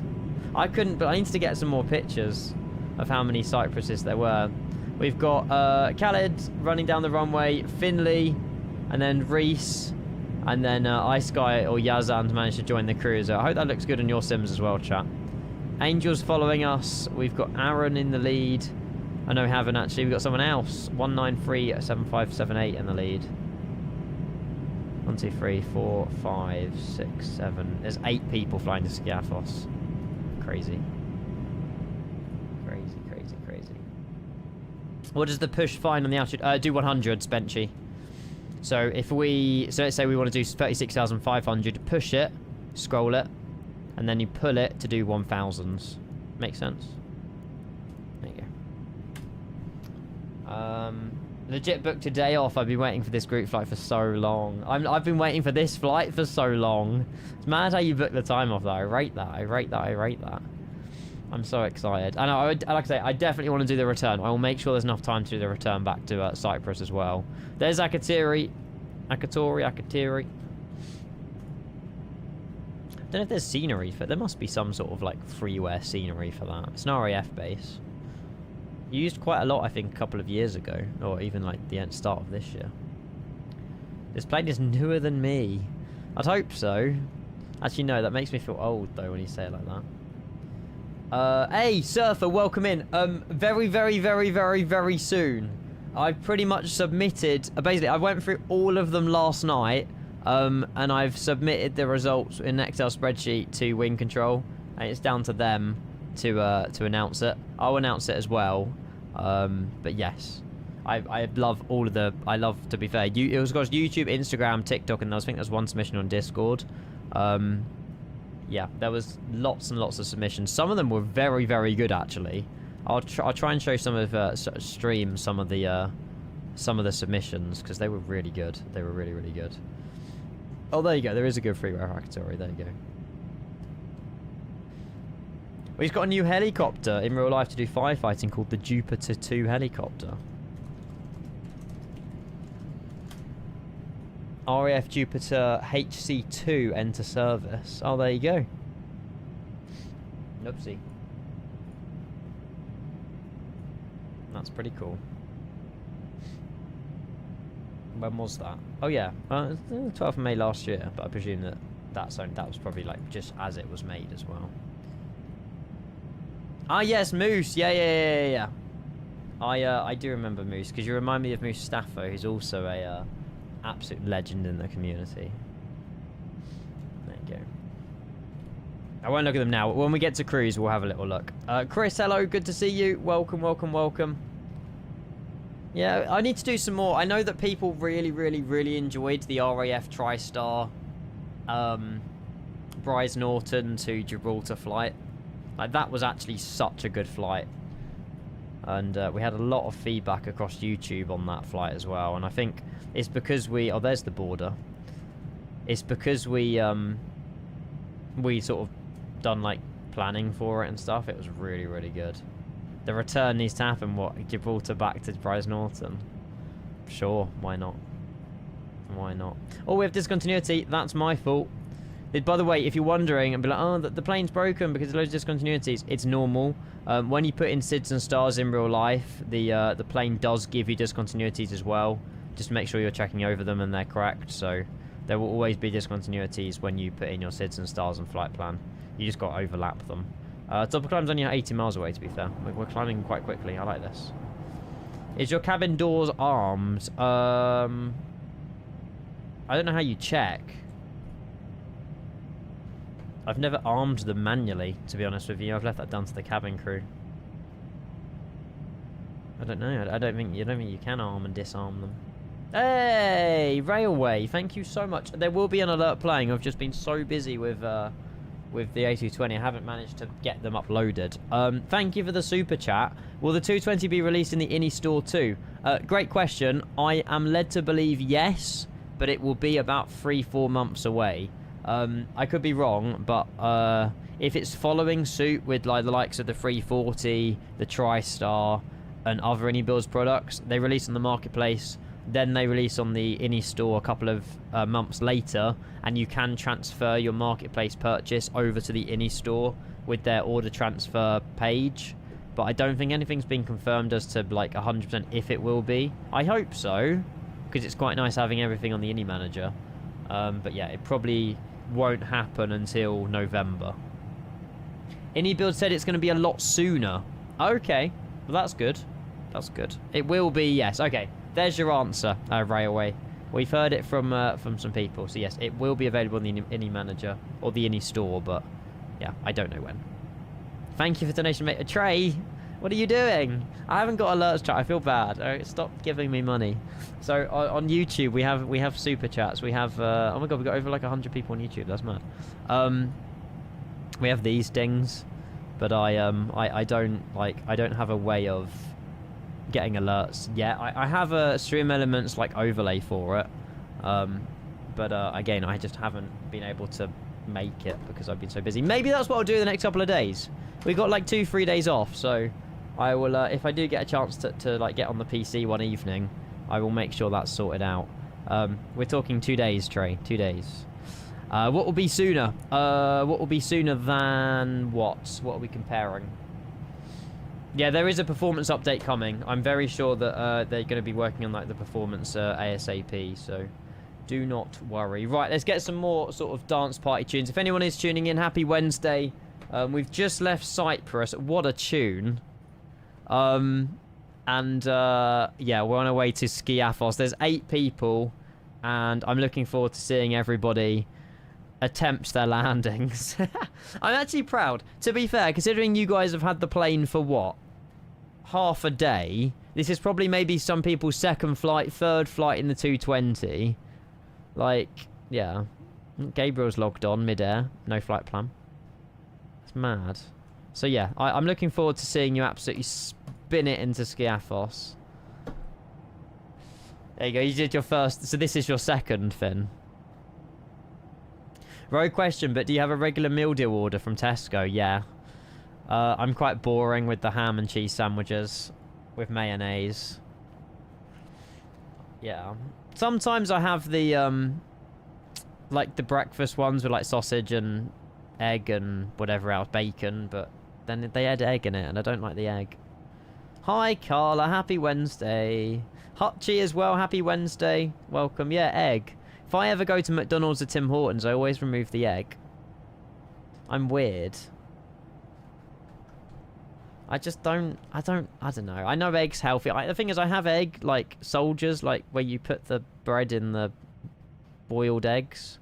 I couldn't, but I need to get some more pictures of how many Cypruses there were. We've got Khaled running down the runway, Finley, and then Reese, and then Ice Guy or Yazan managed to join the cruiser. I hope that looks good on your sims as well, chat. Angel's following us. We've got Aaron in the lead. I know we haven't actually. We've got someone else. 1937578 in the lead. 1, 2, 3, 4, 5, 6, 7. There's 8 people flying to Skiathos. Crazy. Crazy. What does the push find on the altitude? Do 100s, Benchy. So if we, let's say we want to do 36,500, push it, scroll it, and then you pull it to do 1000s. Makes sense? There you go. Legit booked a day off. I've been waiting for this group flight for so long. I've been waiting for this flight for so long. It's mad how you book the time off, though. I rate that. I rate that. I'm so excited. And like I say, I definitely want to do the return. I will make sure there's enough time to do the return back to Cyprus as well. There's Akatori. I don't know if there's scenery for it. There must be some sort of like freeware scenery for that. It's an RAF base. Used quite a lot, I think, a couple of years ago, or even like the start of this year. This plane is newer than me. I'd hope so. Actually, no, that makes me feel old though when you say it like that. Hey, Surfer, welcome in. Very, very, very, very, very soon. I've pretty much submitted. Basically, I went through all of them last night. And I've submitted the results in an Excel spreadsheet to Wing Control, and it's down to them to announce it. I'll announce it as well. But yes, I love all of the. I love, to be fair. It was across YouTube, Instagram, TikTok, and I think there's one submission on Discord. Yeah, there was lots and lots of submissions. Some of them were very, very good actually. I'll try and show some of stream some of the submissions because they were really good. They were really, really good. Oh, there you go. There is a good freeware hackatory. There you go. Well, he's got a new helicopter in real life to do firefighting called the Jupiter 2 helicopter. RAF Jupiter HC2 enter service. Oh, there you go. Oopsie. That's pretty cool. When was that? Oh yeah, 12th of May last year. But I presume that that was probably like just as it was made as well. Ah yes, Moose. Yeah. I do remember Moose because you remind me of Moose Staffo, who's also a absolute legend in the community. There you go. I won't look at them now. When we get to cruise, we'll have a little look. Chris, hello, good to see you. Welcome. Yeah, I need to do some more. I know that people really enjoyed the RAF TriStar Bryce Norton to Gibraltar flight. Like, that was actually such a good flight. And we had a lot of feedback across YouTube on that flight as well. And I think it's because we... Oh, there's the border. It's because we sort of done, like, planning for it and stuff. It was really good. The return needs to happen, what? Gibraltar back to Bryce Norton? Sure, why not? Oh, we have discontinuity. That's my fault. By the way, if you're wondering and be like, oh, the plane's broken because there's loads of discontinuities, it's normal. When you put in SIDS and stars in real life, the plane does give you discontinuities as well. Just make sure you're checking over them and they're correct. So there will always be discontinuities when you put in your SIDS and stars and flight plan. You just got to overlap them. Top of climb's only 80 miles away, to be fair. We're climbing quite quickly. I like this. Is your cabin doors armed? I don't know how you check. I've never armed them manually, to be honest with you. I've left that down to the cabin crew. I don't know. I don't think you can arm and disarm them. Hey, Railway! Thank you so much. There will be an alert playing. I've just been so busy with the A220, I haven't managed to get them uploaded. Thank you for the super chat. Will the 220 be released in the INI store too? Great question. I am led to believe yes, but it will be about 3-4 months away. I could be wrong, but if it's following suit with like the likes of the 340, the TriStar, and other AnyBuilds products, they release on the marketplace. Then they release on the INI store a couple of months later, and you can transfer your marketplace purchase over to the INI store with their order transfer page. But I don't think anything's been confirmed as to like 100% if it will be. I hope so, because it's quite nice having everything on the INI manager. But yeah, it probably won't happen until November. AnyBuild said it's going to be a lot sooner. Okay, well that's good. That's good. It will be, yes. Okay. There's your answer, Railway. We've heard it from some people. So, yes, it will be available in the INI manager or the INI store, but, yeah, I don't know when. Thank you for the donation, mate. Trey, What are you doing? I haven't got alerts, chat. I feel bad. Stop giving me money. So on YouTube we have super chats. We have oh my god, we got over like 100 people on YouTube. That's mad. We have these things, but I don't have a way of getting alerts yet. I have a Stream Elements like overlay for it, but again, I just haven't been able to make it because I've been so busy. Maybe that's what I'll do the next couple of days. We've got like 2-3 days off, so I will if I do get a chance to like get on the PC one evening, I will make sure that's sorted out. We're talking 2 days, Trey. 2 days. What will be sooner? What will be sooner than what? What are we comparing? Yeah, there is a performance update coming. I'm very sure that they're going to be working on like the performance ASAP, so do not worry. Right, let's get some more sort of dance party tunes. If anyone is tuning in, happy Wednesday. We've just left Cyprus. What a tune. Yeah, we're on our way to Skiathos. There's 8 people, and I'm looking forward to seeing everybody attempt their landings. I'm actually proud. To be fair, considering you guys have had the plane for what? Half a day. This is probably maybe some people's second flight, third flight in the 220. Like, yeah. Gabriel's logged on mid-air. No flight plan. It's mad. So yeah, I'm looking forward to seeing you absolutely spin it into Skiathos. There you go. You did your first. So this is your second, Finn. Road question, but do you have a regular meal deal order from Tesco? Yeah. I'm quite boring with the ham and cheese sandwiches with mayonnaise. Yeah. Sometimes I have the, like the breakfast ones with like sausage and egg and whatever else, bacon, but then they add egg in it and I don't like the egg. Hi, Carla. Happy Wednesday. Hutchie as well. Happy Wednesday. Welcome. Yeah, egg. If I ever go to McDonald's or Tim Hortons, I always remove the egg. I'm weird. I just don't... I don't know. I know egg's healthy. The thing is, I have egg, like, soldiers, like, where you put the bread in the boiled eggs.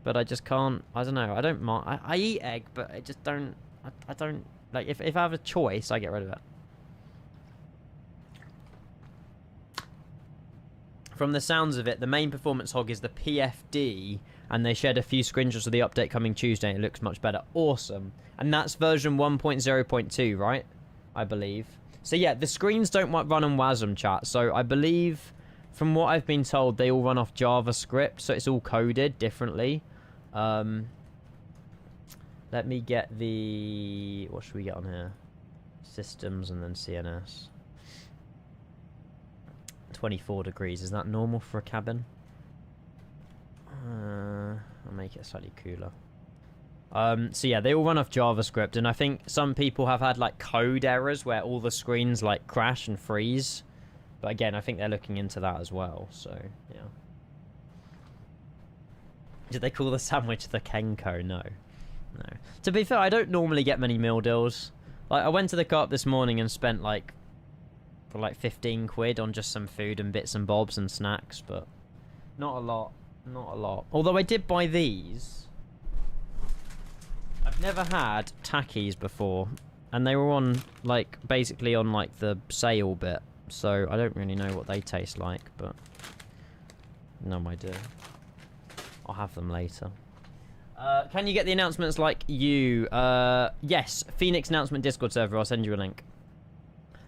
But I just can't... I don't know. I don't mind... I eat egg, but I just don't... I don't... Like, if I have a choice, I get rid of it. From the sounds of it, the main performance hog is the PFD, and they shared a few screenshots of the update coming Tuesday, and it looks much better. Awesome. And that's version 1.0.2, right? I believe. So yeah, the screens don't run on WASM, chat. So I believe, from what I've been told, they all run off JavaScript, so it's all coded differently. Let me get the... What should we get on here? Systems and then CNS. 24 degrees. Is that normal for a cabin? I'll make it slightly cooler. So yeah, they all run off JavaScript, and I think some people have had like code errors where all the screens like crash and freeze. But again, I think they're looking into that as well, so yeah. Did they call the sandwich the Kenko? No. No. To be fair, I don't normally get many meal deals. Like, I went to the co-op this morning and spent like for like 15 quid on just some food and bits and bobs and snacks, but not a lot. Not a lot. Although I did buy these. I've never had Takis before, and they were on, like, basically on, like, the sale bit, so I don't really know what they taste like, but no idea. I'll have them later. Can you get the announcements like you? Yes, Phoenix announcement Discord server, I'll send you a link.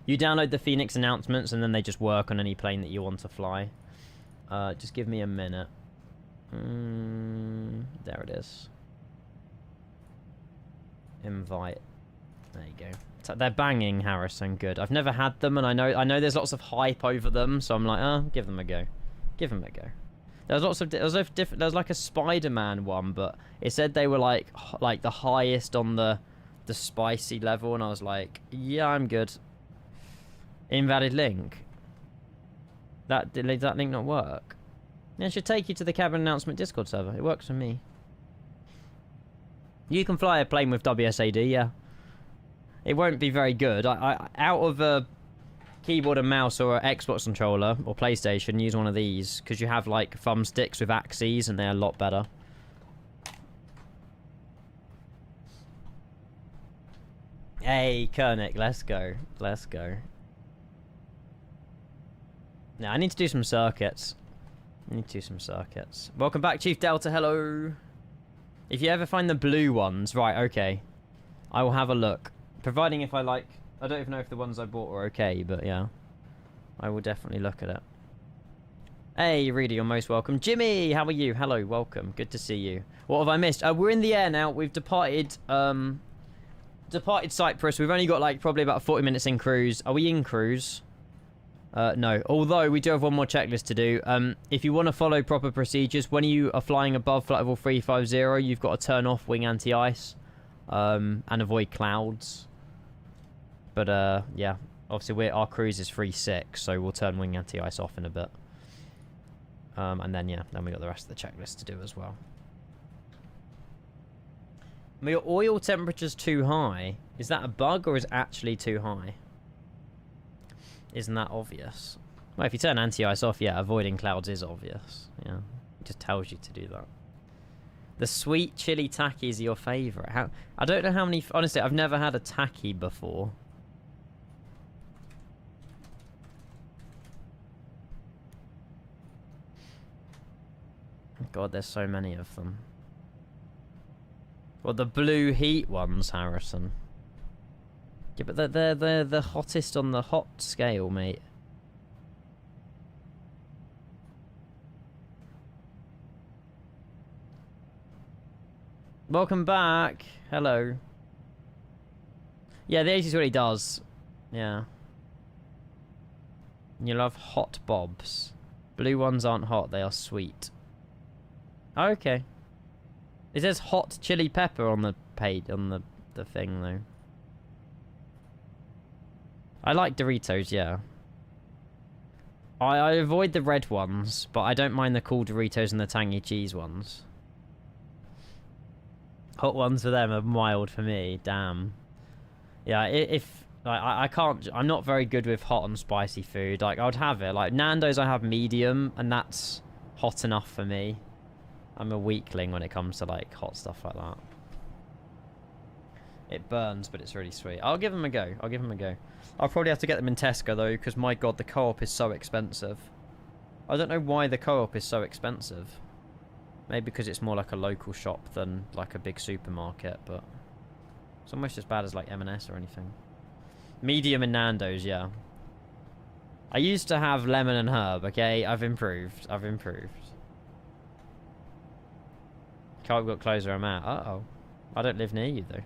You download the Phoenix announcements, and then they just work on any plane that you want to fly. Just give me a minute. There it is. Invite. There you go. So they're banging, Harrison. Good. I've never had them, and I know there's lots of hype over them, so I'm like, give them a go. Give them a go. There's lots of there's like a Spider-Man one, but it said they were like the highest on the spicy level, and I was like, yeah, I'm good. Invalid link. Did that link not work? Yeah, it should take you to the cabin announcement Discord server. It works for me. You can fly a plane with WSAD, yeah. It won't be very good. I out of a keyboard and mouse or an Xbox controller or PlayStation, use one of these, because you have like thumbsticks with axes and they're a lot better. Hey, Kernick, let's go. Let's go. Now, I need to do some circuits. Welcome back, Chief Delta. Hello. If you ever find the blue ones, right, okay. I will have a look. Providing if I like... I don't even know if the ones I bought were okay, but yeah. I will definitely look at it. Hey, Reedy, you're most welcome. Jimmy, how are you? Hello, welcome. Good to see you. What have I missed? We're in the air now. We've departed Cyprus. We've only got like probably about 40 minutes in cruise. Are we in cruise? No. Although we do have one more checklist to do. If you want to follow proper procedures, when you are flying above flight level 350, you've got to turn off wing anti-ice and avoid clouds. But yeah, obviously our cruise is 3.6, so we'll turn wing anti-ice off in a bit. And then yeah, then we got the rest of the checklist to do as well. But your oil temperature's too high. Is that a bug or is it actually too high? Isn't that obvious? Well, if you turn anti-ice off, yeah, avoiding clouds is obvious. Yeah, it just tells you to do that. The sweet chili tacky is your favourite. I don't know how many... Honestly, I've never had a tacky before. God, there's so many of them. Well, the blue heat ones, Harrison. Yeah, but they're the hottest on the hot scale, mate. Welcome back. Hello. Yeah, the A220 does. Yeah. You love hot bobs. Blue ones aren't hot, they are sweet. Okay. It says hot chili pepper on the page, on the thing though. I like Doritos, yeah. I avoid the red ones, but I don't mind the cool Doritos and the tangy cheese ones. Hot ones for them are mild for me, damn. Yeah, if I can't, I'm not very good with hot and spicy food. Like, I would have it. Like, Nando's I have medium, and that's hot enough for me. I'm a weakling when it comes to, like, hot stuff like that. It burns, but it's really sweet. I'll give them a go. I'll give them a go. I'll probably have to get them in Tesco, though, because, my God, the co-op is so expensive. I don't know why the co-op is so expensive. Maybe because it's more like a local shop than, like, a big supermarket, but... It's almost as bad as, like, M&S or anything. Medium in Nando's, yeah. I used to have lemon and herb, okay? I've improved. I've improved. Co-op got closed where I'm at. Uh-oh. I don't live near you, though.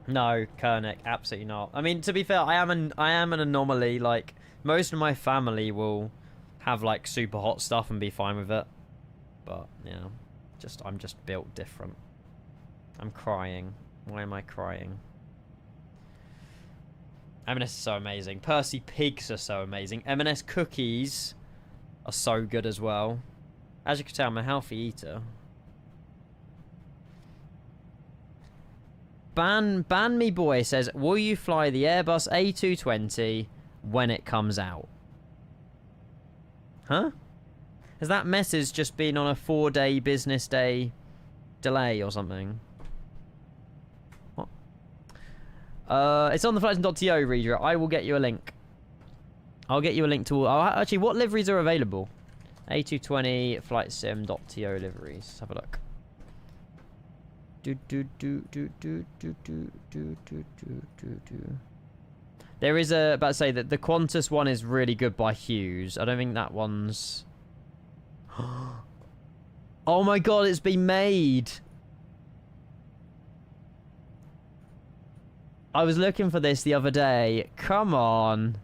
No, Kernick, absolutely not. I mean, to be fair, I am an anomaly. Like, most of my family will have, like, super hot stuff and be fine with it. But, yeah, I'm just built different. I'm crying. Why am I crying? M&S is so amazing. Percy Pigs are so amazing. M&S cookies are so good as well. As you can tell, I'm a healthy eater. Ban Me Boy says, will you fly the Airbus A220 when it comes out? Huh? Has that message just been on a 4-day business day delay or something? What? It's on the flights.to reader. I will get you a link. I'll get you a link to all... actually, what liveries are available? A220 flightsim.to liveries. Let's have a look. There is a... about to say that the Qantas one is really good by Hughes. I don't think that one's... Oh my God, it's been made! I was looking for this the other day. Come on.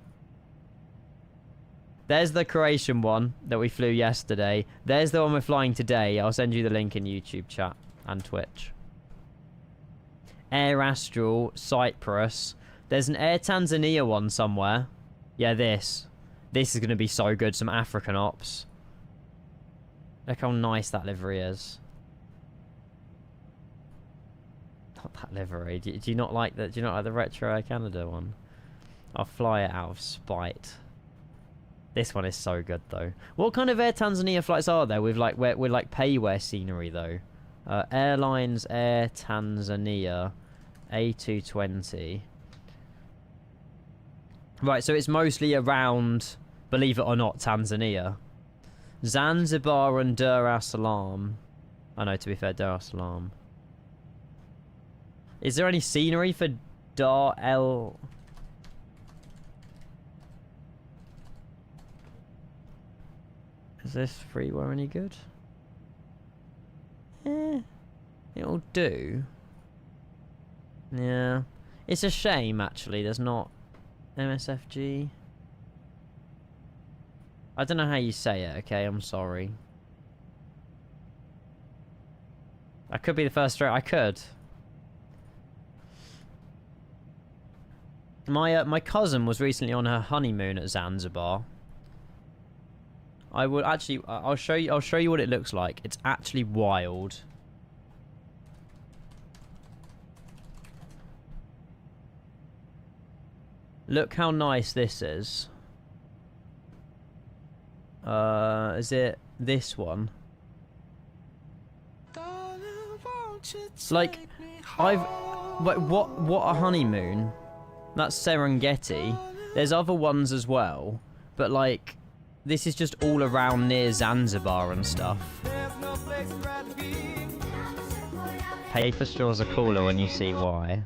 There's the Croatian one that we flew yesterday. There's the one we're flying today. I'll send you the link in YouTube chat and Twitch. Air Astral, Cyprus. There's an Air Tanzania one somewhere. Yeah, this. This is going to be so good. Some African ops. Look how nice that livery is. Not that livery. Do you not like that? Do you not like the retro Air Canada one? I'll fly it out of spite. This one is so good though. What kind of Air Tanzania flights are there with like pay-wear scenery though? Airlines Air Tanzania A220. Right, so it's mostly around, believe it or not, Tanzania. Zanzibar and Dar es Salaam. Oh no, to be fair, Dar es Salaam. Is there any scenery for Dar el... Is this freeware any good? It'll do. Yeah. It's a shame, actually, there's not MSFG. I don't know how you say it, okay? I'm sorry. I could be the first straight. I could. My cousin was recently on her honeymoon at Zanzibar. I will actually. I'll show you what it looks like. It's actually wild. Look how nice this is. Is it this one? Like, what a honeymoon. That's Serengeti. There's other ones as well, but like, this is just all around near Zanzibar and stuff. Paper straws are cooler when you see why.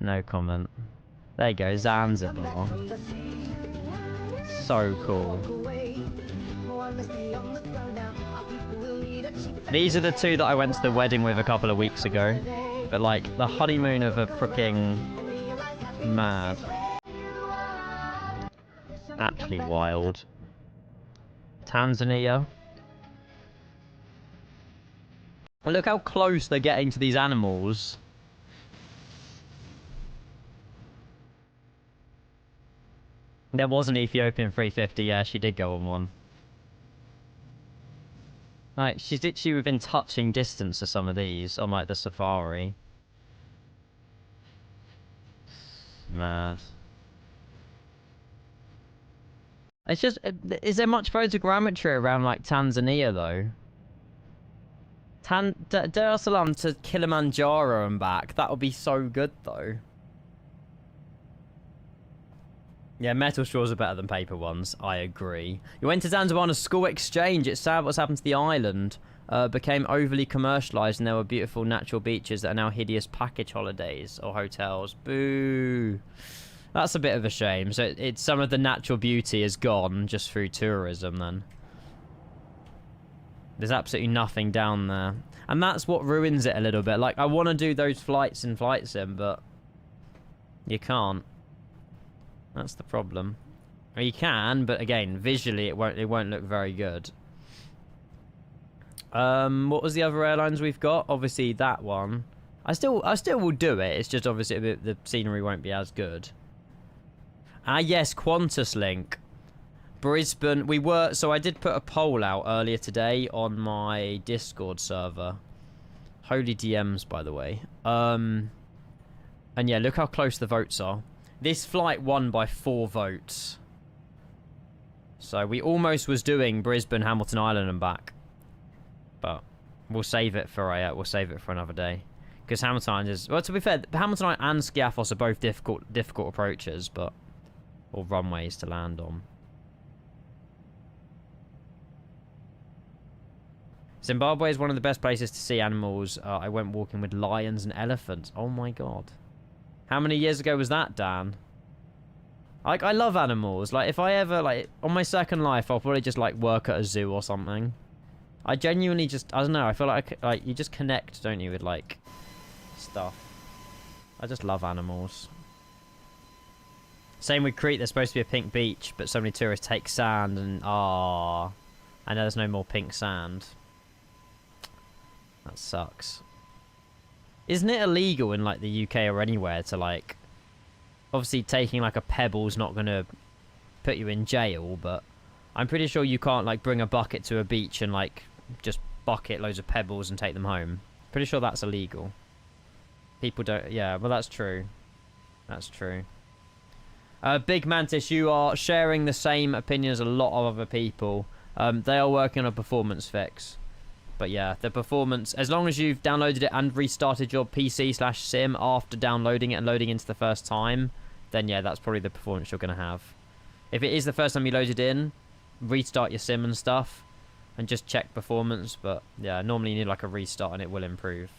No comment. There you go, Zanzibar. So cool. These are the two that I went to the wedding with a couple of weeks ago. But like, the honeymoon of a freaking mad. Actually wild. Tanzania. Well, look how close they're getting to these animals. There was an Ethiopian 350, yeah, she did go on one. Like, she's literally within touching distance of some of these on, like, the safari. Mad. It's just, is there much photogrammetry around, like, Tanzania, though? Dar es Salaam to Kilimanjaro and back, that would be so good, though. Yeah, metal straws are better than paper ones. I agree. You went to Zanzibar on a school exchange. It's sad what's happened to the island. Became overly commercialised and there were beautiful natural beaches that are now hideous package holidays or hotels. Boo. That's a bit of a shame. So it's some of the natural beauty is gone just through tourism then. There's absolutely nothing down there. And that's what ruins it a little bit. Like, I want to do those flights in Flight Sim, but you can't. That's the problem. Well, you can, but again, visually it won't look very good. What was the other airlines we've got? Obviously that one. I still will do it. It's just obviously the scenery won't be as good. Ah yes, Qantas Link. Brisbane. So I did put a poll out earlier today on my Discord server. Holy DMs, by the way. And yeah, look how close the votes are. This flight won by 4 votes. So we almost was doing Brisbane, Hamilton Island and back. But we'll save it for another day. Because Hamilton Island is, well, to be fair, Hamilton Island and Skiathos are both difficult approaches, but or runways to land on. Zimbabwe is one of the best places to see animals. I went walking with lions and elephants. Oh my god. How many years ago was that, Dan? Like, I love animals. Like, if I ever, like, on my second life, I'll probably just, like, work at a zoo or something. I genuinely just, I don't know, I feel like you just connect, don't you, with, like, stuff. I just love animals. Same with Crete, there's supposed to be a pink beach, but so many tourists take sand and, I know there's no more pink sand. That sucks. Isn't it illegal in, like, the UK or anywhere to, like... Obviously, taking, like, a pebble's not gonna put you in jail, but... I'm pretty sure you can't, like, bring a bucket to a beach and, like, just bucket loads of pebbles and take them home. Pretty sure that's illegal. People don't... Yeah, well, that's true. That's true. Big Mantis, you are sharing the same opinion as a lot of other people. They are working on a performance fix. But yeah, the performance, as long as you've downloaded it and restarted your PC/sim after downloading it and loading into the first time, then yeah, that's probably the performance you're going to have. If it is the first time you loaded in, restart your sim and stuff and just check performance. But yeah, normally you need like a restart and it will improve.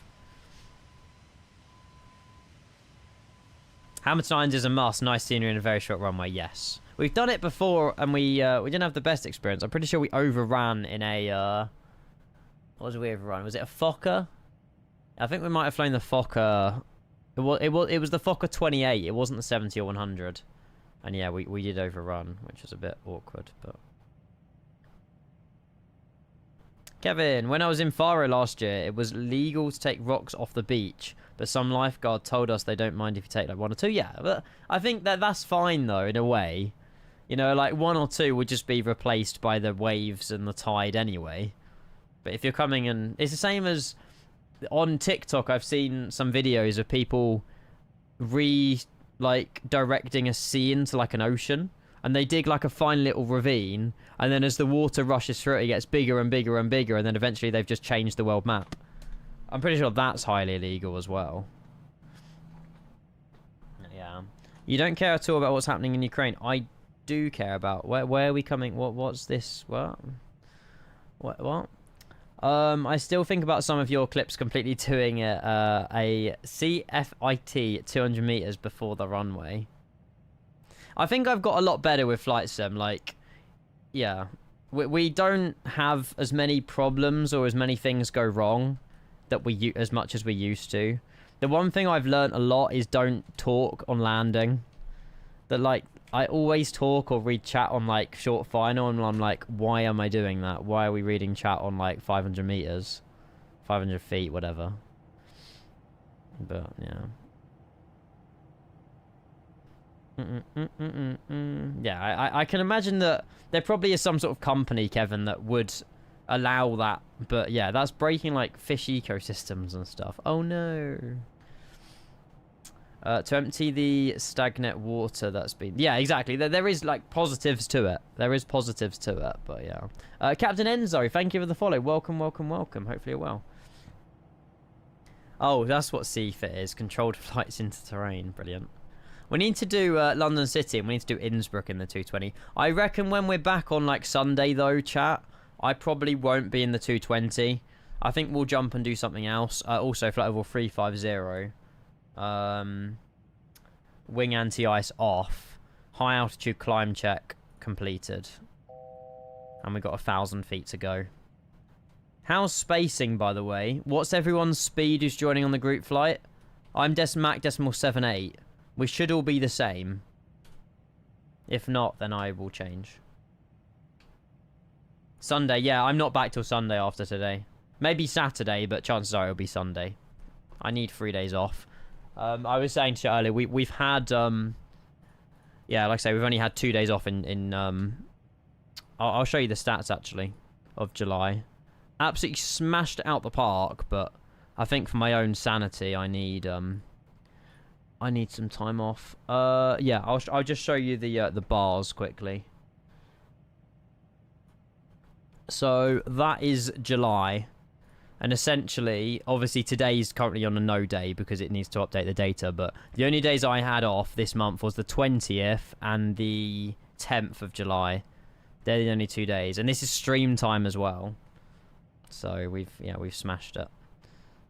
Hamilton Island is a must. Nice scenery and a very short runway. Yes. We've done it before and we didn't have the best experience. I'm pretty sure we overran in a... what did we overrun? Was it a Fokker? I think we might have flown the Fokker. It was the Fokker 28. It wasn't the 70 or 100. And yeah, we did overrun, which was a bit awkward, but... Kevin, when I was in Faro last year, it was legal to take rocks off the beach, but some lifeguard told us they don't mind if you take like 1 or 2. Yeah, but I think that's fine though, in a way. You know, like 1 or 2 would just be replaced by the waves and the tide anyway. But if you're coming and... It's the same as on TikTok, I've seen some videos of people directing a sea into like an ocean. And they dig like a fine little ravine. And then as the water rushes through it, it gets bigger and bigger and bigger. And then eventually they've just changed the world map. I'm pretty sure that's highly illegal as well. Yeah. You don't care at all about what's happening in Ukraine. I do care about... Where are we coming? What's this? What? I still think about some of your clips completely doing it, a CFIT 200 meters before the runway. I think I've got a lot better with flight sim. Like, yeah, we don't have as many problems or as many things go wrong that as much as we used to. The one thing I've learned a lot is don't talk on landing. That like I always talk or read chat on like short final, and I'm like, why am I doing that? Why are we reading chat on like 500 meters, 500 feet, whatever? But yeah. Yeah, I can imagine that there probably is some sort of company, Kevin, that would allow that. But yeah, that's breaking like fish ecosystems and stuff. Oh no. To empty the stagnant water that's been... Yeah, exactly. There is like positives to it. There is positives to it, but yeah. Captain Enzo, thank you for the follow. Welcome, welcome, welcome. Hopefully you're well. Oh, that's what CFIT is. Controlled flights into terrain. Brilliant. We need to do London City, and we need to do Innsbruck in the 220. I reckon when we're back on, like, Sunday, though, chat, I probably won't be in the 220. I think we'll jump and do something else. Also, flight level 350. Wing anti-ice off. High altitude climb check completed. And we've got 1,000 feet to go. How's spacing, by the way? What's everyone's speed who's joining on the group flight? I'm Mach decimal 78. We should all be the same. If not, then I will change. Sunday, yeah, I'm not back till Sunday after today. Maybe Saturday, but chances are it'll be Sunday. I need 3 days off. I was saying to you earlier, we've had... yeah, like I say, we've only had 2 days off in I'll show you the stats, actually, of July. Absolutely smashed it out the park, but I think for my own sanity, I need some time off. Yeah, I'll just show you the bars quickly. So that is July, and essentially, obviously today's currently on a no day because it needs to update the data. But the only days I had off this month was the 20th and the 10th of July. They're the only 2 days, and this is stream time as well. So we've smashed it.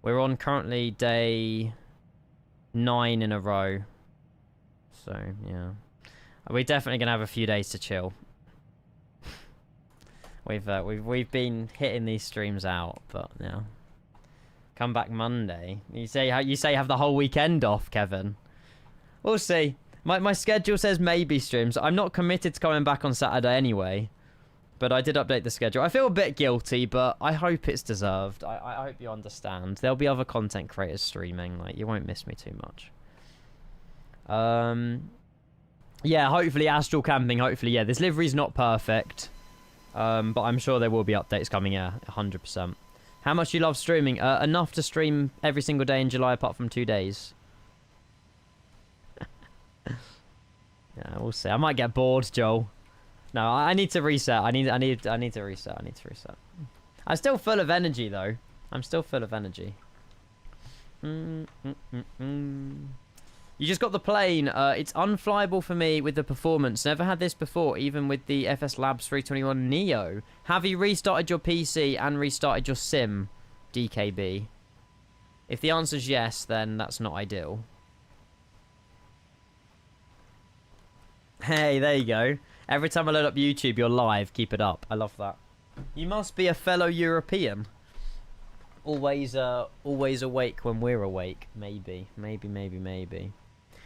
We're on currently day 9 in a row. So yeah, we're definitely gonna have a few days to chill. We've been hitting these streams out, but yeah. Come back Monday. You say have the whole weekend off, Kevin. We'll see. My schedule says maybe streams. I'm not committed to coming back on Saturday anyway. But I did update the schedule. I feel a bit guilty, but I hope it's deserved. I hope you understand. There'll be other content creators streaming. Like, you won't miss me too much. Yeah, hopefully Astral Camping. Hopefully, yeah. This livery's not perfect. But I'm sure there will be updates coming, yeah. 100%. How much do you love streaming? Enough to stream every single day in July apart from 2 days. Yeah, we'll see. I might get bored, Joel. No, I need to reset. I need to reset. I'm still full of energy, though. I'm still full of energy. You just got the plane. It's unflyable for me with the performance. Never had this before, even with the FS Labs 321 Neo. Have you restarted your PC and restarted your sim, DKB? If the answer's yes, then that's not ideal. Hey, there you go. Every time I load up YouTube, you're live. Keep it up. I love that. You must be a fellow European. Always awake when we're awake. Maybe.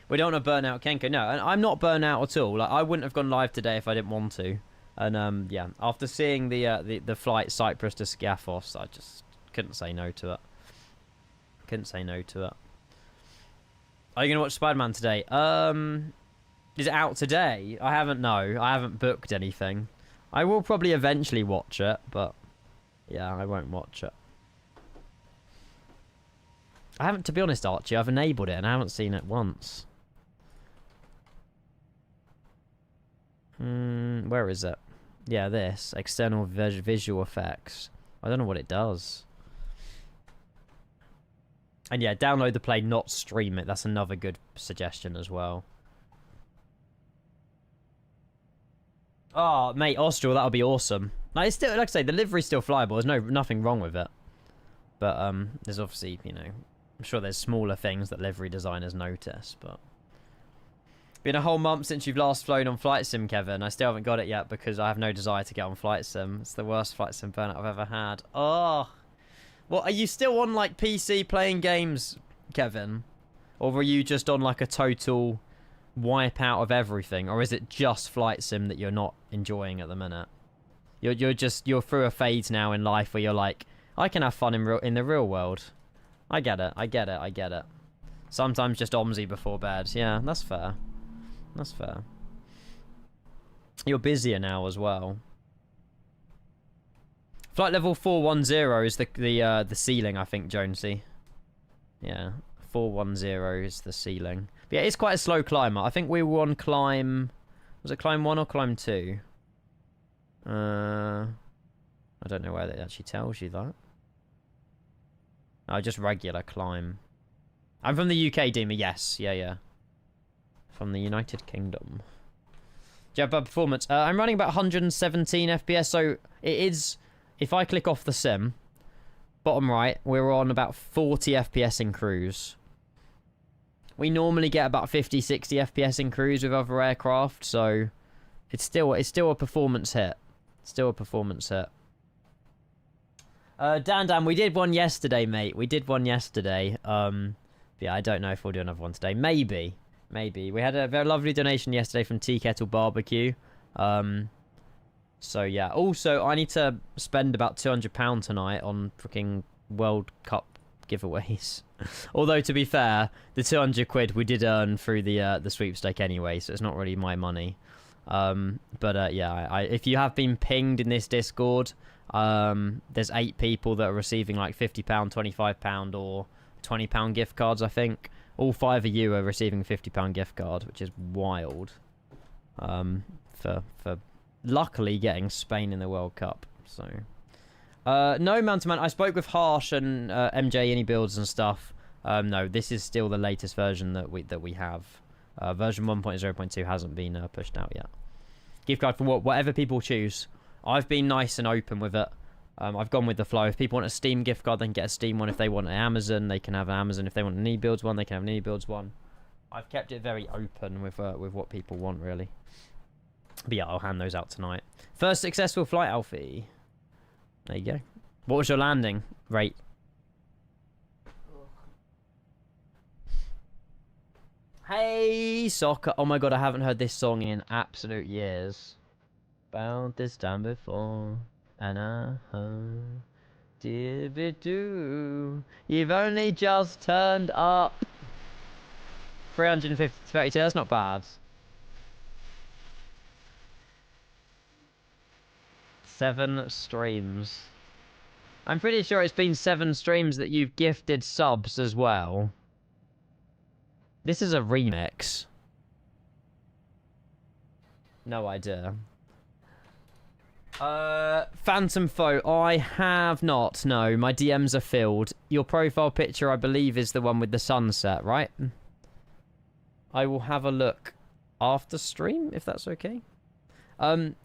We don't want to burn out Kenko. No, and I'm not burnt out at all. Like, I wouldn't have gone live today if I didn't want to. And yeah, after seeing the flight Cyprus to Skiathos, I just couldn't say no to it. Are you gonna watch Spider-Man today? Is it out today? I haven't booked anything. I will probably eventually watch it, but yeah, I won't watch it. I haven't, to be honest, Archie, I've enabled it and I haven't seen it once. Where is it? Yeah, this. External visual effects. I don't know what it does. And yeah, download the play, not stream it. That's another good suggestion as well. Oh, mate, Austral, that would be awesome. Like, it's still, like I say, the livery's still flyable. There's nothing wrong with it. But there's obviously, you know, I'm sure there's smaller things that livery designers notice, but... Been a whole month since you've last flown on Flight Sim, Kevin. I still haven't got it yet because I have no desire to get on Flight Sim. It's the worst Flight Sim burnout I've ever had. Oh! Well, are you still on, like, PC playing games, Kevin? Or were you just on, like, a total wipe out of everything? Or is it just Flight Sim that you're not enjoying at the minute? You're through a phase now in life where you're like, I can have fun in the real world. I get it. Sometimes just OMSI before bed. Yeah, that's fair. You're busier now as well. Flight level 410 is the ceiling, I think, Jonesy. Yeah, 410 is the ceiling. But yeah, it's quite a slow climber. I think we were on climb... Was it climb 1 or climb 2? I don't know where that actually tells you that. Oh, just regular climb. I'm from the UK, Dima. Yes. Yeah. From the United Kingdom. Do you have bad performance? I'm running about 117 FPS, so it is... If I click off the sim, bottom right, we're on about 40 FPS in cruise. We normally get about 50, 60 FPS in cruise with other aircraft, so it's still a performance hit. Dan, we did one yesterday, mate. Yeah, I don't know if we'll do another one today. Maybe. We had a very lovely donation yesterday from Tea Kettle Barbecue. So yeah. Also, I need to spend about £200 tonight on freaking World Cup giveaways. Although, to be fair, the 200 quid we did earn through the sweepstake anyway, so it's not really my money. Yeah, if you have been pinged in this Discord, there's 8 people that are receiving like £50, £25 or £20 gift cards, I think. All 5 of you are receiving a £50 gift card, which is wild. For luckily getting Spain in the World Cup. So, no, Mountain Man. I spoke with Harsh and MJ Any Builds and stuff. No, this is still the latest version that we have. Version 1.0.2 hasn't been pushed out yet. Gift card for whatever people choose. I've been nice and open with it. I've gone with the flow. If people want a Steam gift card, they can get a Steam one. If they want an Amazon, they can have an Amazon. If they want an eBuilds one, they can have an eBuilds one. I've kept it very open with what people want, really. But yeah, I'll hand those out tonight. First successful flight, Alfie. There you go. What was your landing rate? Hey, soccer. Oh my god, I haven't heard this song in absolute years. About this time before. And do. You've only just turned up. 332, that's not bad. 7 streams. I'm pretty sure it's been 7 streams that you've gifted subs as well. This is a remix. No idea. Phantom Foe, I have not. No, my DMs are filled. Your profile picture, I believe, is the one with the sunset, right? I will have a look after stream, if that's okay.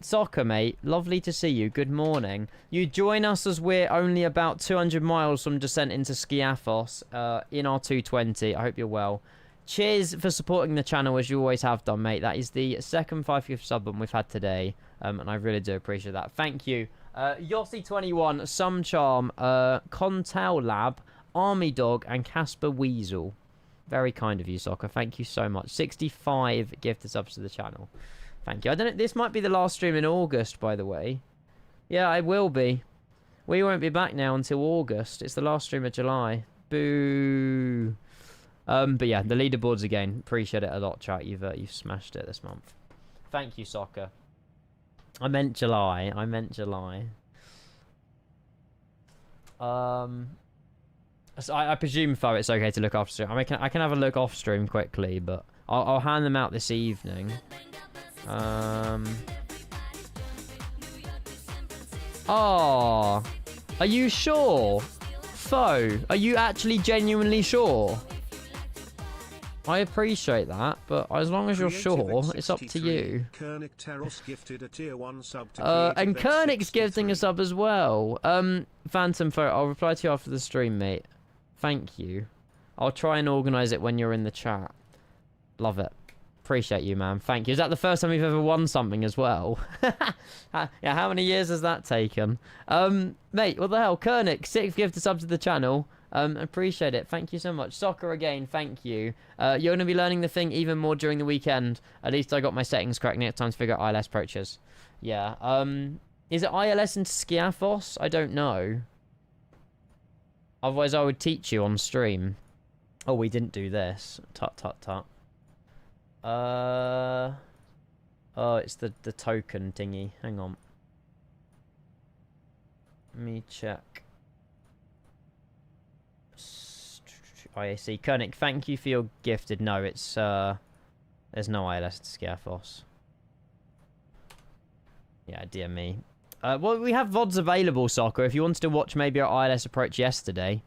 Soccer, mate. Lovely to see you. Good morning. You join us as we're only about 200 miles from descent into Skiathos in our 220. I hope you're well. Cheers for supporting the channel as you always have done, mate. That is the second 5-gift sub one we've had today. And I really do appreciate that. Thank you. Yossi21, Some Charm, Contel Lab, Army Dog, and Casper Weasel. Very kind of you, Soccer. Thank you so much. 65 gifted subs to the channel. Thank you. I don't know. This might be the last stream in August, by the way. Yeah, it will be. We won't be back now until August. It's the last stream of July. Boo. But yeah, the leaderboards again. Appreciate it a lot, chat. You've smashed it this month. Thank you, Soccer. I meant July. So I presume, Fo, it's okay to look off stream. I mean, I can have a look off stream quickly, but I'll hand them out this evening. Oh, are you sure? Fo, are you actually genuinely sure? I appreciate that, but as long as you're sure, it's up to you. And Kernick's gifting a sub as well. Phantom Photo, I'll reply to you after the stream, mate. Thank you. I'll try and organise it when you're in the chat. Love it. Appreciate you, man. Thank you. Is that the first time you've ever won something as well? Yeah, how many years has that taken? Mate, what the hell? Kernick, 6th gift to sub to the channel. Appreciate it. Thank you so much. Soccer again, thank you. You're going to be learning the thing even more during the weekend. At least I got my settings correct. Next time to figure out ILS approaches. Yeah. Is it ILS into Skiathos? I don't know. Otherwise I would teach you on stream. Oh, we didn't do this. Tut tut tut. Oh, it's the token thingy. Hang on. Let me check. IAC. Kernick, thank you for your gifted. No, it's there's no ILS to Skiathos. Yeah, dear me. Well, we have VODs available, Soccer. If you wanted to watch maybe our ILS approach yesterday,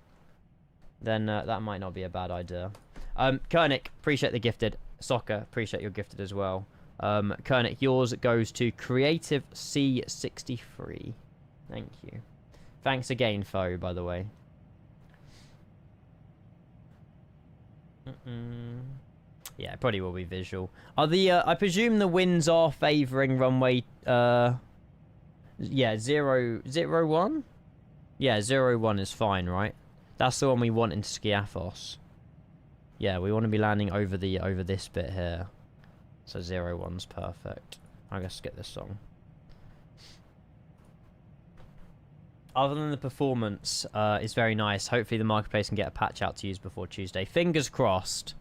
then that might not be a bad idea. Kernick, appreciate the gifted. Soccer, appreciate your gifted as well. Kernick, yours goes to Creative C63. Thank you. Thanks again, Fo, by the way. Yeah, it probably will be visual. Are the I presume the winds are favouring runway yeah, 001? Yeah, 01 is fine, right? That's the one we want into Skiathos. Yeah, we want to be landing over this bit here. So 01's perfect. I guess get this song. Other than the performance, it's very nice. Hopefully the marketplace can get a patch out to use before Tuesday. Fingers crossed.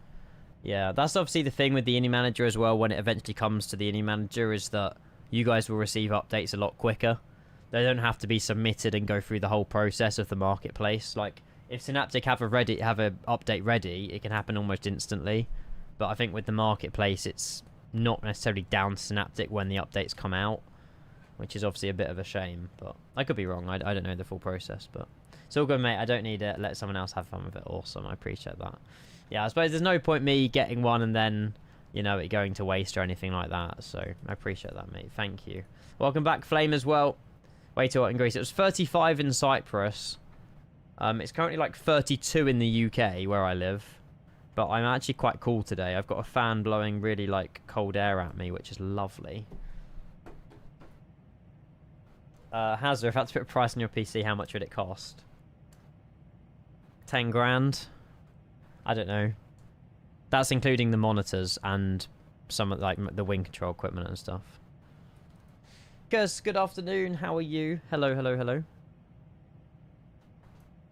Yeah, that's obviously the thing with the Innie Manager as well when it eventually comes to the Innie Manager is that you guys will receive updates a lot quicker. They don't have to be submitted and go through the whole process of the marketplace. Like, if Synaptic have a update ready, it can happen almost instantly. But I think with the marketplace, it's not necessarily down to Synaptic when the updates come out, which is obviously a bit of a shame. But I could be wrong. I don't know the full process, but it's all good, mate. I don't need it. Let someone else have fun with it. Awesome. I appreciate that. Yeah, I suppose there's no point me getting one and then, you know, it going to waste or anything like that. So I appreciate that, mate. Thank you. Welcome back, Flame, as well. Way too hot in Greece. It was 35 in Cyprus. It's currently like 32 in the UK where I live. But I'm actually quite cool today. I've got a fan blowing really like cold air at me, which is lovely. Hazard, if I had to put a price on your PC, how much would it cost? 10 grand? I don't know. That's including the monitors and some of like the wing control equipment and stuff. Gus, good afternoon. How are you? Hello, hello, hello.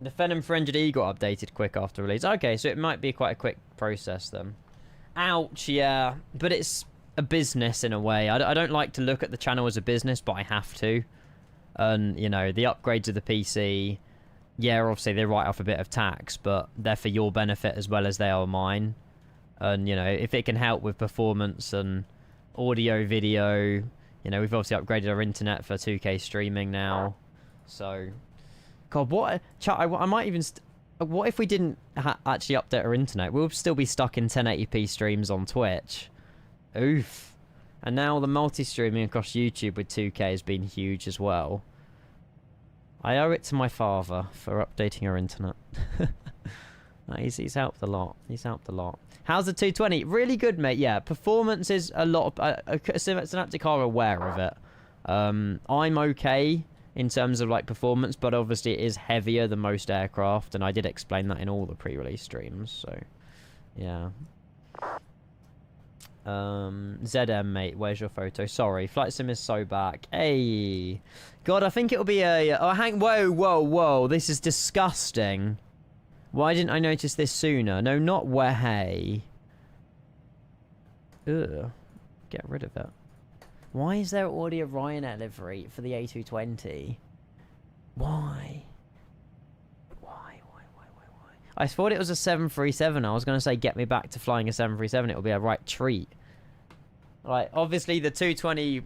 The Phenom 400E got updated quick after release. Okay, so it might be quite a quick process then. Ouch, yeah. But it's a business in a way. I don't like to look at the channel as a business, but I have to. And, you know, the upgrades of the PC, yeah, obviously they write off a bit of tax, but they're for your benefit as well as they are mine. And, you know, if it can help with performance and audio, video, You know, we've obviously upgraded our internet for 2K streaming now. So, God, what? I might even. What if we didn't actually update our internet? We'll still be stuck in 1080p streams on Twitch. Oof. And now the multi-streaming across YouTube with 2K has been huge as well. I owe it to my father for updating our internet. He's helped a lot. He's helped a lot. How's the 220? Really good, mate. Yeah, performance is a lot of... Synaptic are aware of it. I'm okay in terms of like performance, but obviously it is heavier than most aircraft, and I did explain that in all the pre-release streams, so yeah. ZM, mate, where's your photo? Sorry, flight sim is so back. Hey, God, I think it'll be a... Oh, whoa, this is disgusting. Why didn't I notice this sooner? No, not where, hey. Ugh, get rid of it. Why is there already a Ryanair livery for the A220? Why? I thought it was a 737. I was going to say, get me back to flying a 737. It will be a right treat. Like, obviously, the 220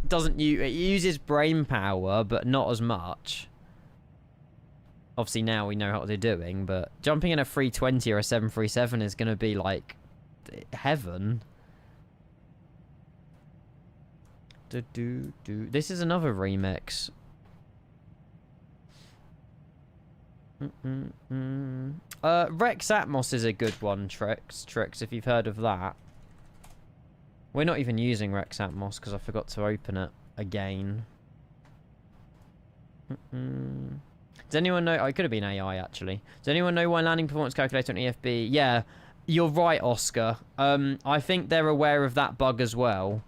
doesn't use... It uses brain power, but not as much. Obviously, now we know what they're doing, but jumping in a 320 or a 737 is going to be, like, heaven. This is another remix. Rex Atmos is a good one, Trix, if you've heard of that. We're not even using Rex Atmos because I forgot to open it again. Does anyone know... Oh, it could have been AI, actually. Does anyone know why landing performance calculator on EFB? Yeah, you're right, Oscar. I think they're aware of that bug as well.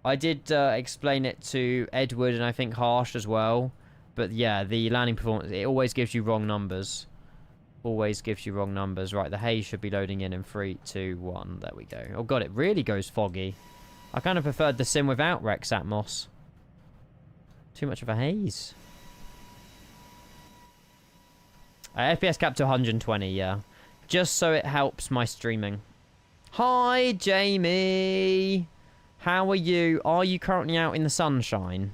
I did explain it to Edward and I think Harsh as well. But yeah, the landing performance, it always gives you wrong numbers. Always gives you wrong numbers. Right, the haze should be loading in 3, 2, 1. There we go. Oh god, it really goes foggy. I kind of preferred the sim without Rex Atmos. Too much of a haze. FPS cap to 120, yeah. Just so it helps my streaming. Hi, Jamie! How are you? Are you currently out in the sunshine?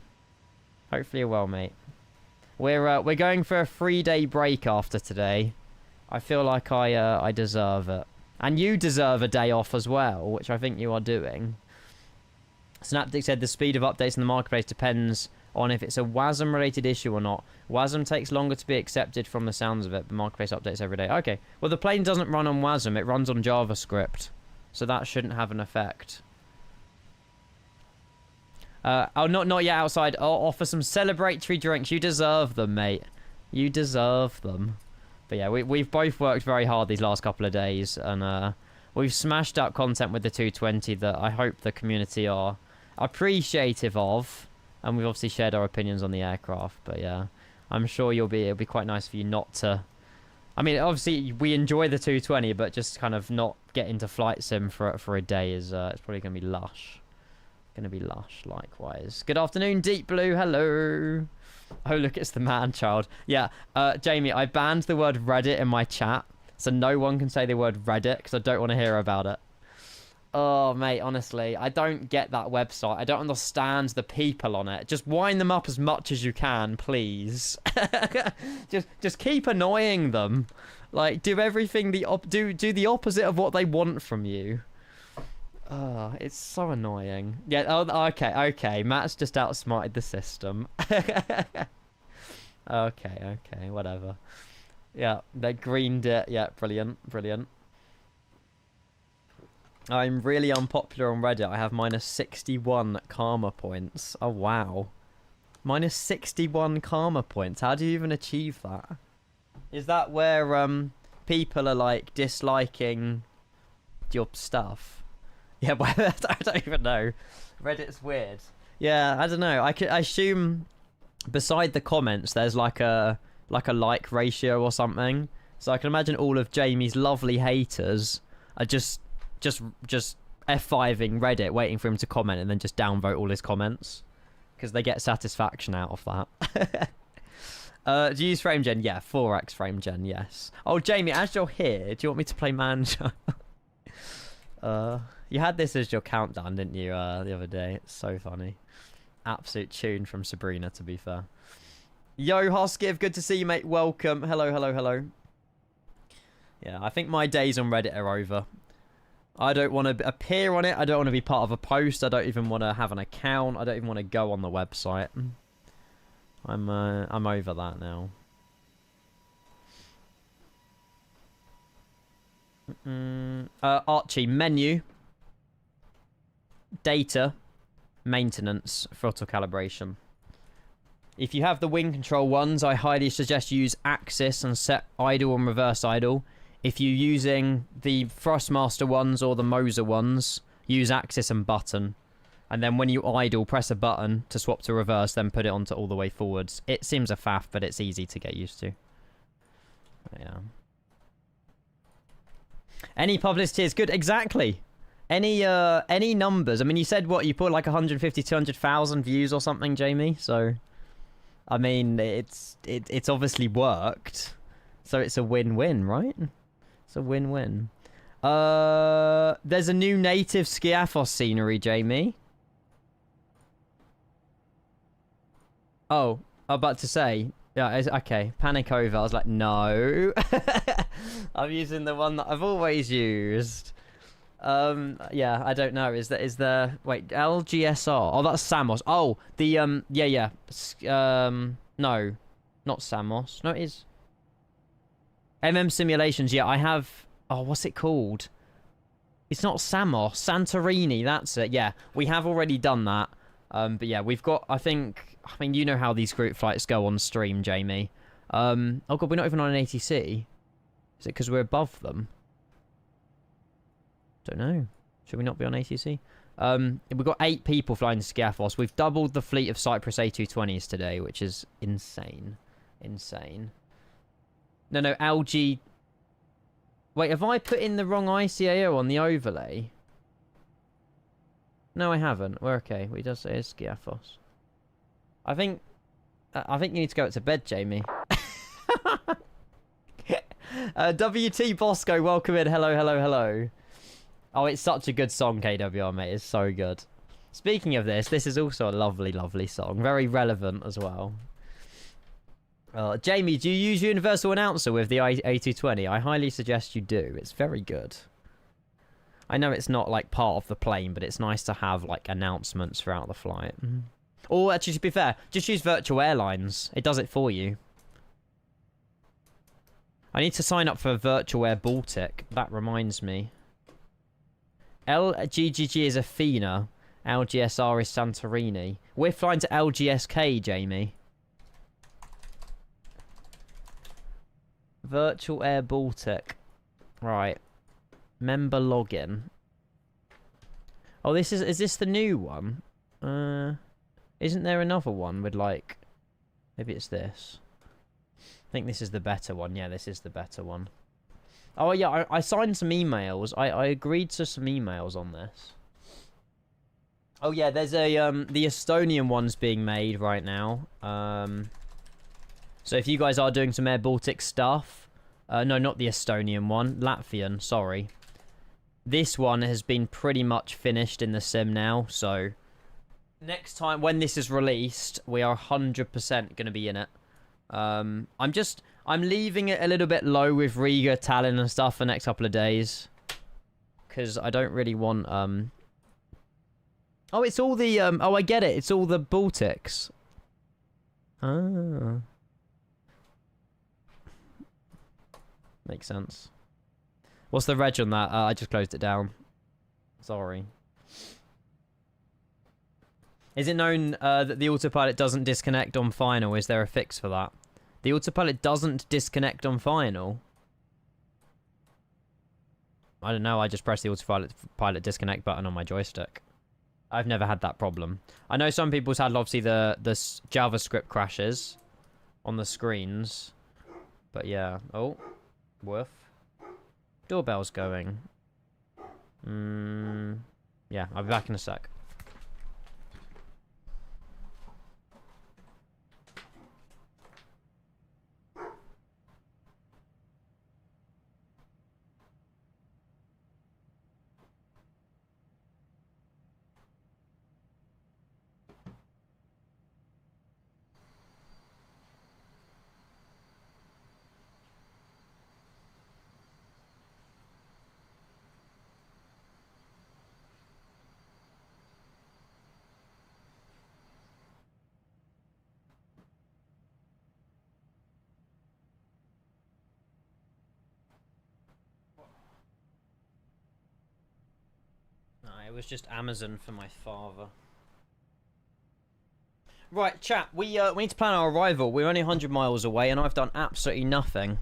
Hopefully you're well, mate. We're going for a 3-day break after today. I feel like I deserve it. And you deserve a day off as well, which I think you are doing. Synaptic said the speed of updates in the marketplace depends on if it's a WASM-related issue or not. WASM takes longer to be accepted from the sounds of it, but marketplace updates every day. Okay, well, the plane doesn't run on WASM. It runs on JavaScript. So that shouldn't have an effect. Oh, not yet outside. I'll offer some celebratory drinks. You deserve them, mate. You deserve them. But yeah, we've both worked very hard these last couple of days, and we've smashed out content with the 220 that I hope the community are appreciative of, and we've obviously shared our opinions on the aircraft. But yeah, I'm sure it'll be quite nice for you not to... I mean, obviously we enjoy the 220, but just kind of not get into flight sim for a day is it's probably gonna be lush. Gonna be lush likewise. Good afternoon, Deep Blue. Hello. Oh, look, it's the man child. Yeah, Jamie, I banned the word Reddit in my chat, so no one can say the word Reddit because I don't want to hear about it. Oh, mate, honestly, I don't get that website. I don't understand the people on it. Just wind them up as much as you can, please. just keep annoying them. Like, do everything do the opposite of what they want from you. Oh, it's so annoying. Yeah, oh, okay. Matt's just outsmarted the system. Okay, whatever. Yeah, they greened it. Yeah, brilliant. I'm really unpopular on Reddit. I have minus 61 karma points. Oh, wow. Minus 61 karma points. How do you even achieve that? Is that where people are, like, disliking your stuff? Yeah, well, I don't even know. Reddit's weird. Yeah, I don't know. I assume beside the comments, there's like a like ratio or something. So I can imagine all of Jamie's lovely haters are just F5ing Reddit, waiting for him to comment, and then just downvote all his comments because they get satisfaction out of that. Do you use frame gen? Yeah, 4x frame gen. Yes. Oh, Jamie, as you're here, do you want me to play Manjo? You had this as your countdown, didn't you, the other day? It's so funny. Absolute tune from Sabrina, to be fair. Yo, Hoskiv, good to see you, mate. Welcome. Hello, hello, hello. Yeah, I think my days on Reddit are over. I don't want to appear on it. I don't want to be part of a post. I don't even want to have an account. I don't even want to go on the website. I'm over that now. Archie, menu, data, maintenance, throttle calibration. If you have the wing control ones, I highly suggest you use axis and set idle and reverse idle. If you're using the Thrustmaster ones or the Moser ones, use axis and button. And then when you idle, press a button to swap to reverse, then put it onto all the way forwards. It seems a faff, but it's easy to get used to. Yeah. Any publicity is good. Exactly. Any numbers. I mean, you said what? You put like 150, 200,000 views or something, Jamie. So, I mean, it's obviously worked. So it's a win-win, right? It's a win-win. There's a new native Skiathos scenery, Jamie. Oh, I'm about to say. Yeah, okay. Panic over. I was like, no. I'm using the one that I've always used. Yeah, I don't know. Is there... Wait, LGSR. Oh, that's Samos. Oh, the, yeah. No. Not Samos. No, it is... Simulations, yeah, I have... Oh, what's it called? It's not Samos. Santorini, that's it. Yeah, we have already done that. But yeah, we've got, I think... I mean, you know how these group flights go on stream, Jamie. Oh god, we're not even on an ATC. Is it because we're above them? Don't know. Should we not be on ATC? We've got 8 people flying to Skiathos. We've doubled the fleet of Cyprus A220s today, which is insane. Insane. No, LG... Wait, have I put in the wrong ICAO on the overlay? No, I haven't. We're okay. We just say it's Skiathos. I think you need to go to bed, Jamie. WT Bosco, welcome in. Hello, hello, hello. Oh, it's such a good song, KWR, mate. It's so good. Speaking of this is also a lovely, lovely song. Very relevant as well. Jamie, do you use Universal Announcer with the A220? I highly suggest you do. It's very good. I know it's not, like, part of the plane, but it's nice to have, like, announcements throughout the flight. Or, actually, to be fair, just use Virtual Airlines. It does it for you. I need to sign up for Virtual Air Baltic. That reminds me. LGGG is Athena. LGSR is Santorini. We're flying to LGSK, Jamie. Virtual Air Baltic. Right. Member login. Oh, is this the new one? Isn't there another one with, like... Maybe it's this. I think this is the better one. Yeah, this is the better one. Oh, yeah, I signed some emails. I agreed to some emails on this. Oh, yeah, there's a, the Estonian one's being made right now. So if you guys are doing some Air Baltic stuff... no, not the Estonian one. Latvian, sorry. This one has been pretty much finished in the sim now, so... Next time, when this is released, we are 100% going to be in it. I'm leaving it a little bit low with Riga, Tallinn and stuff for the next couple of days. Because I don't really want, Oh, it's all the, oh, I get it. It's all the Baltics. Ah. Makes sense. What's the reg on that? I just closed it down. Sorry. Is it known that the autopilot doesn't disconnect on final? Is there a fix for that? The autopilot doesn't disconnect on final? I don't know. I just pressed the autopilot disconnect button on my joystick. I've never had that problem. I know some people's had, obviously, the JavaScript crashes on the screens. But yeah. Oh. Woof. Doorbell's going. Yeah, I'll be back in a sec. It was just Amazon for my father. Right, chat. We need to plan our arrival. We're only 100 miles away, and I've done absolutely nothing.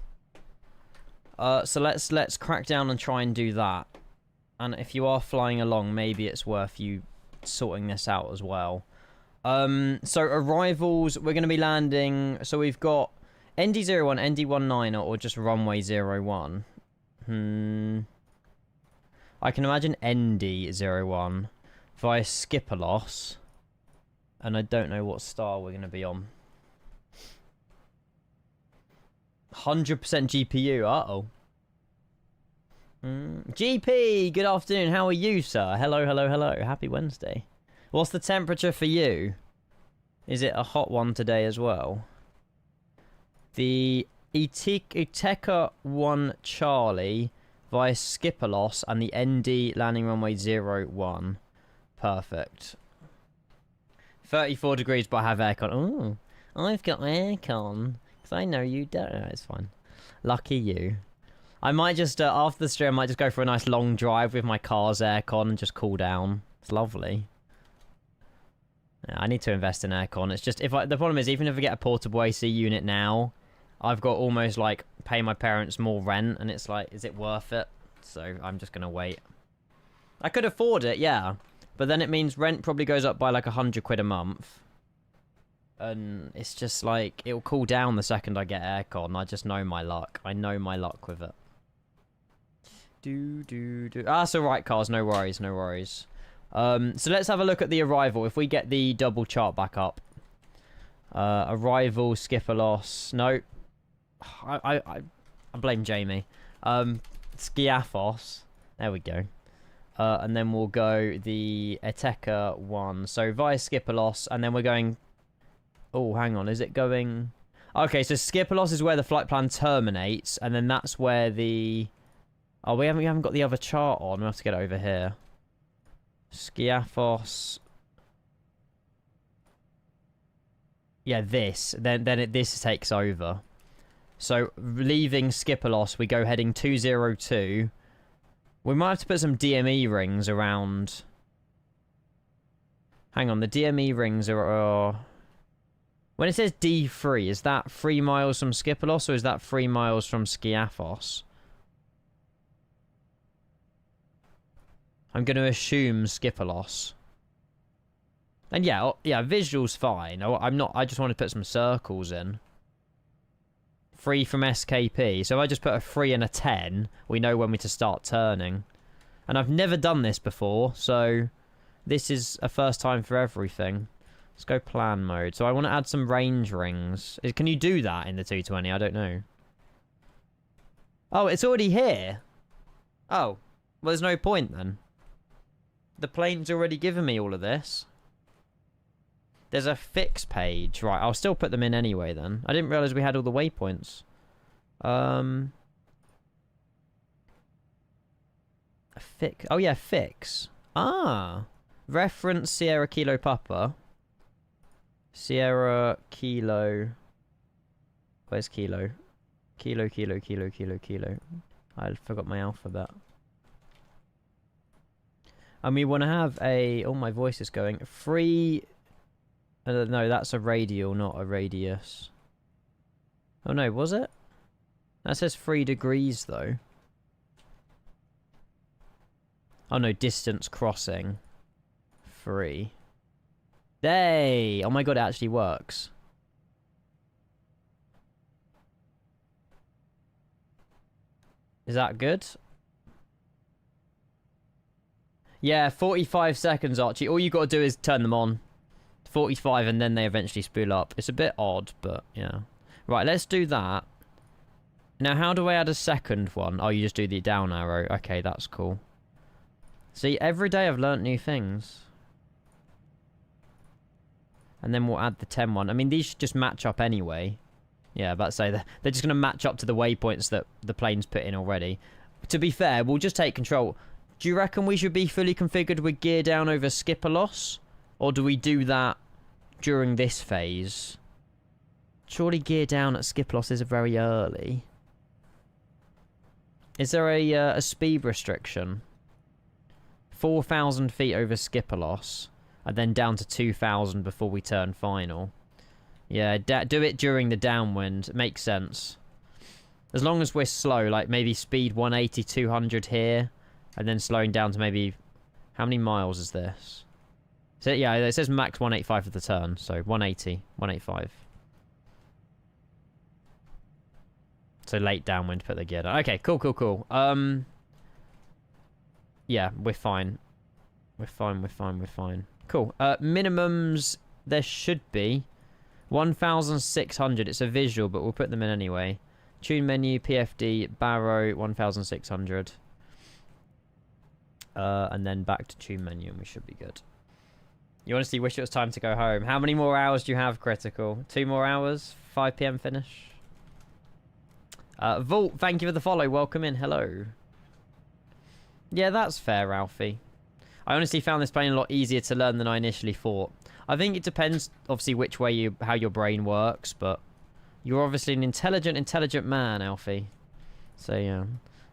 So let's crack down and try and do that. And if you are flying along, maybe it's worth you sorting this out as well. So arrivals, we're going to be landing. So we've got ND01, ND19, or just runway 01. I can imagine ND01 via Skiathos. And I don't know what star we're going to be on. 100% GPU. Uh-oh. GP, good afternoon. How are you, sir? Hello, hello, hello. Happy Wednesday. What's the temperature for you? Is it a hot one today as well? The Iteka 1 Charlie via Skiathos and the ND landing runway 01. Perfect. 34 degrees, but I have aircon. Ooh, I've got aircon. Because I know you don't. No, it's fine. Lucky you. I might just, after the stream, I might just go for a nice long drive with my car's aircon and just cool down. It's lovely. Yeah, I need to invest in aircon. It's just, the problem is, even if I get a portable AC unit now, I've got almost, like, pay my parents more rent, and it's like, is it worth it? So, I'm just going to wait. I could afford it, yeah. But then it means rent probably goes up by, like, 100 quid a month. And it's just, like, it'll cool down the second I get aircon. I just know my luck. I know my luck with it. Ah, it's alright, cars. No worries, no worries. So let's have a look at the arrival. If we get the double chart back up. Arrival, Skiathos. No. I blame Jamie. Skiathos. There we go. And then we'll go the Iteka 1. So via Skiathos, and then we're going... Oh, hang on. Is it going... Okay, so Skiathos is where the flight plan terminates, and then that's where the... Oh, we haven't got the other chart on. We have to get it over here. Skiathos. Yeah, this. Then this takes over. So, leaving Skiathos, we go heading 202. We might have to put some DME rings around... Hang on, the DME rings are... When it says D3, is that 3 miles from Skiathos, or is that 3 miles from Skiathos? I'm going to assume Skiathos. And yeah, visual's fine. I just want to put some circles in. 3 from SKP. So if I just put a 3 and a 10, we know when we're to start turning. And I've never done this before, so this is a first time for everything. Let's go plan mode. So I want to add some range rings. Can you do that in the 220? I don't know. Oh, it's already here. Oh, well, there's no point then. The plane's already given me all of this. There's a fix page. Right, I'll still put them in anyway then. I didn't realise we had all the waypoints. A fix. Oh yeah, fix. Ah. Reference Sierra Kilo Papa. Sierra Kilo. Where's Kilo? Kilo. I forgot my alphabet. And we want to have a... Oh, my voice is going. 3... no, that's a radial, not a radius. Oh, no, was it? That says 3 degrees, though. Oh, no, distance crossing. 3. Hey! Oh, my God, it actually works. Is that good? Yeah, 45 seconds, Archie. All you got to do is turn them on. 45 and then they eventually spool up. It's a bit odd, but yeah. Right, let's do that. Now, how do I add a second one? Oh, you just do the down arrow. Okay, that's cool. See, every day I've learnt new things. And then we'll add the 10 one. I mean, these should just match up anyway. Yeah, about to say that they're just going to match up to the waypoints that the plane's put in already. To be fair, we'll just take control. Do you reckon we should be fully configured with gear down over Skiathos? Or do we do that during this phase? Surely gear down at Skiathos is very early. Is there a speed restriction? 4,000 feet over Skiathos, and then down to 2,000 before we turn final. Yeah, do it during the downwind. Makes sense. As long as we're slow, like maybe speed 180, 200 here, and then slowing down to maybe... How many miles is this? So, yeah, it says max 185 for the turn, so 180, 185. So late downwind, put the gear down. Okay, cool. Yeah, we're fine. We're fine. Cool. Minimums, there should be 1,600. It's a visual, but we'll put them in anyway. Tune menu, PFD, Barrow, 1,600. And then back to tune menu, and we should be good. You honestly wish it was time to go home. How many more hours do you have, Critical? 2 more hours? 5 PM finish? Vault, thank you for the follow. Welcome in. Hello. Yeah, that's fair, Ralphie. I honestly found this plane a lot easier to learn than I initially thought. I think it depends, obviously, which way how your brain works, but you're obviously an intelligent man, Alfie. So, yeah.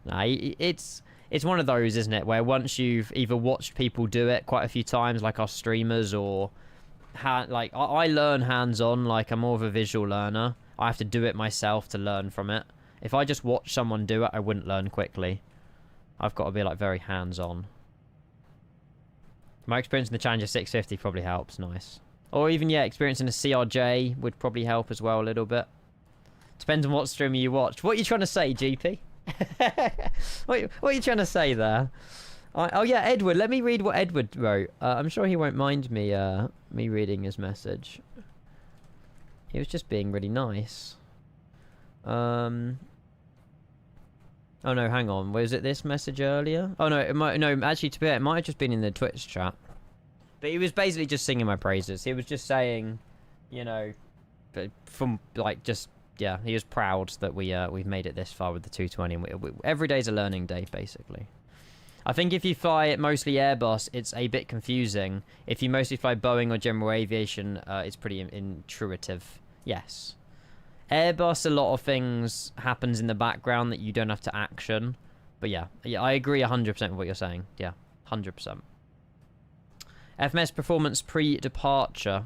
Nah, it's one of those, isn't it, where once you've either watched people do it quite a few times, like our streamers, or... I learn hands-on, like, I'm more of a visual learner. I have to do it myself to learn from it. If I just watch someone do it, I wouldn't learn quickly. I've got to be, like, very hands-on. My experience in the Challenger 650 probably helps. Nice. Or even, yeah, experience in a CRJ would probably help as well a little bit. Depends on what streamer you watched. What are you trying to say, GP? what are you trying to say there? Oh, yeah, Edward. Let me read what Edward wrote. I'm sure he won't mind me reading his message. He was just being really nice. Oh no, hang on. Was it this message earlier? Oh no, actually to be fair, it might have just been in the Twitch chat. But he was basically just singing my praises. He was just saying, you know, from like just yeah, he was proud that we've made it this far with the 220. Every day's a learning day, basically. I think if you fly mostly Airbus, it's a bit confusing. If you mostly fly Boeing or general aviation, it's pretty intuitive. Yes. Airbus, a lot of things happens in the background that you don't have to action. But yeah, I agree 100% with what you're saying. Yeah, 100%. FMS performance pre-departure.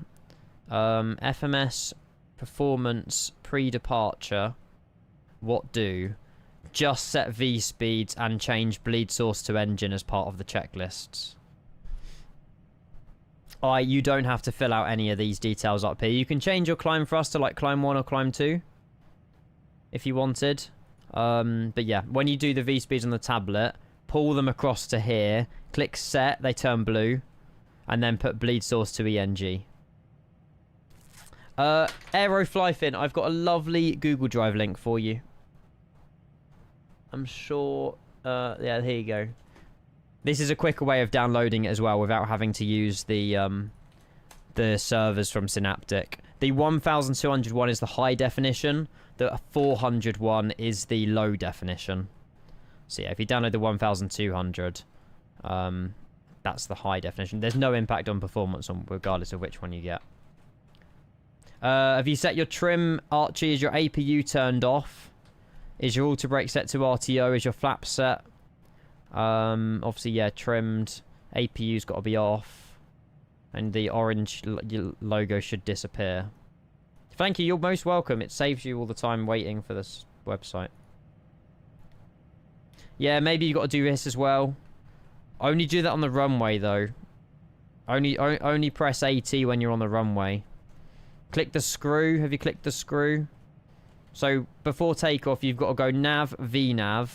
FMS performance pre-departure. What do? Just set V speeds and change bleed source to engine as part of the checklists. You don't have to fill out any of these details up here. You can change your climb thrust to like climb 1 or climb 2 if you wanted. But yeah, when you do the V speeds on the tablet, pull them across to here, click set, they turn blue, and then put bleed source to ENG. Aeroflyfin, I've got a lovely Google Drive link for you. I'm sure... yeah, here you go. This is a quicker way of downloading it as well without having to use the servers from Synaptic. The 1201 is the high definition. The 401 is the low definition. So yeah, if you download the 1200, that's the high definition. There's no impact on performance regardless of which one you get. Have you set your trim, Archie? Is your APU turned off? Is your auto brake set to RTO? Is your flap set? Obviously, yeah, trimmed. APU's got to be off. And the orange logo should disappear. Thank you, you're most welcome. It saves you all the time waiting for this website. Yeah, maybe you got to do this as well. Only do that on the runway, though. Only press AT when you're on the runway. Click the screw. Have you clicked the screw? So, before takeoff, you've got to go nav, VNav,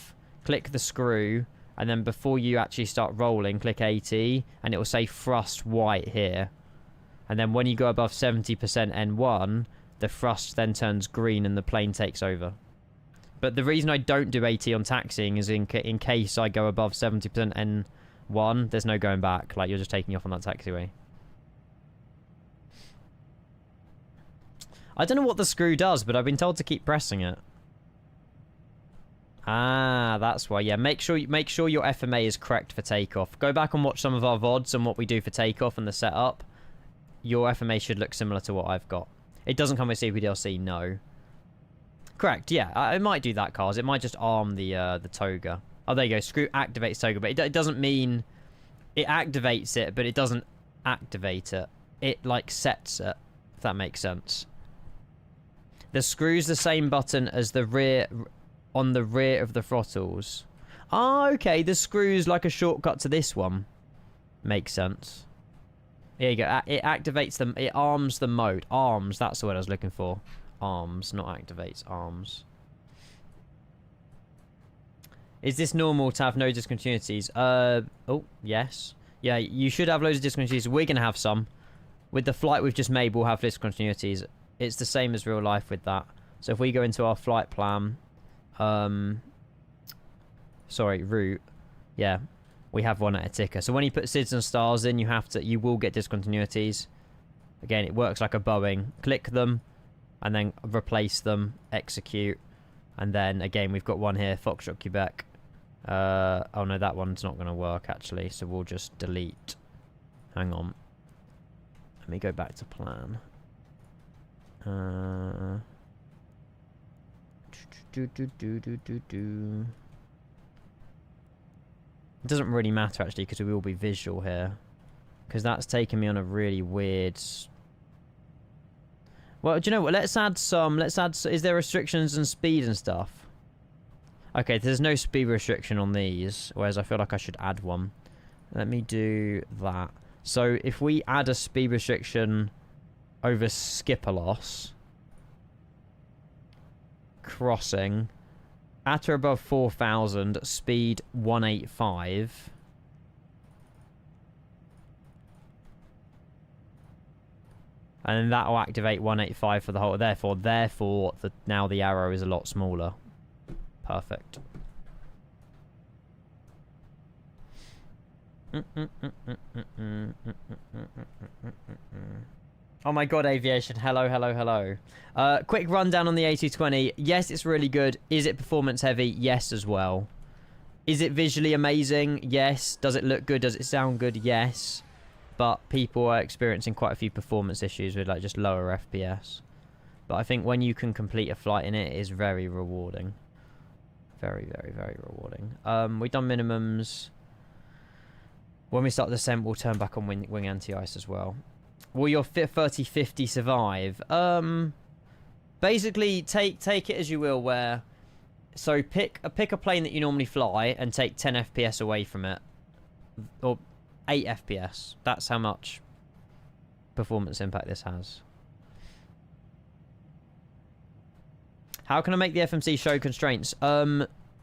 click the screw, and then before you actually start rolling, click AT, and it will say thrust white here. And then when you go above 70% N1, the thrust then turns green and the plane takes over. But the reason I don't do AT on taxiing is in case I go above 70% N1, there's no going back. Like, you're just taking off on that taxiway. I don't know what the screw does, but I've been told to keep pressing it. Ah, that's why. Yeah, make sure your FMA is correct for takeoff. Go back and watch some of our VODs on what we do for takeoff and the setup. Your FMA should look similar to what I've got. It doesn't come with CPDLC, no. Correct, yeah. It might do that, Cars. It might just arm the toga. Oh, there you go. Screw activates toga, but it doesn't mean it activates it, but it doesn't activate it. It like sets it, if that makes sense. The screw's the same button as the rear, on the rear of the throttles. Ah, okay, the screw's like a shortcut to this one. Makes sense. Here you go. It activates them. It arms the mode. Arms, that's the word I was looking for. Arms, not activates. Arms. Is this normal to have no discontinuities? Oh, yes. Yeah, you should have loads of discontinuities. We're going to have some. With the flight we've just made, we'll have discontinuities. It's the same as real life with that. So if we go into our flight plan, sorry, route, yeah, we have one at a ticker. So when you put SIDS and stars in, you will get discontinuities. Again, it works like a Boeing. Click them, and then replace them, execute, and then again we've got one here, Foxtrot Quebec. Oh no, that one's not going to work actually, so we'll just delete. Hang on. Let me go back to plan. It doesn't really matter actually, because we will be visual here. Because that's taking me on a really weird... Well, do you know what? Let's add some... Is there restrictions and speed and stuff? Okay, there's no speed restriction on these, whereas I feel like I should add one. Let me do that. So if we add a speed restriction over Skiathos, crossing, at or above 4,000, speed 185. And then that will activate 185 for the whole. Therefore, now the arrow is a lot smaller. Perfect. Oh my god, aviation. Hello, hello, hello. Quick rundown on the A220. Yes, it's really good. Is it performance heavy? Yes, as well. Is it visually amazing? Yes. Does it look good? Does it sound good? Yes. But people are experiencing quite a few performance issues with like just lower FPS. But I think when you can complete a flight in it, it is very rewarding. Very, very, very rewarding. We've done minimums. When we start the descent, we'll turn back on wing anti-ice as well. Will your 3050 survive? Basically, take it as you will. Where, so pick a plane that you normally fly and take 10 FPS away from it, or 8 FPS. That's how much performance impact this has. How can I make the FMC show constraints?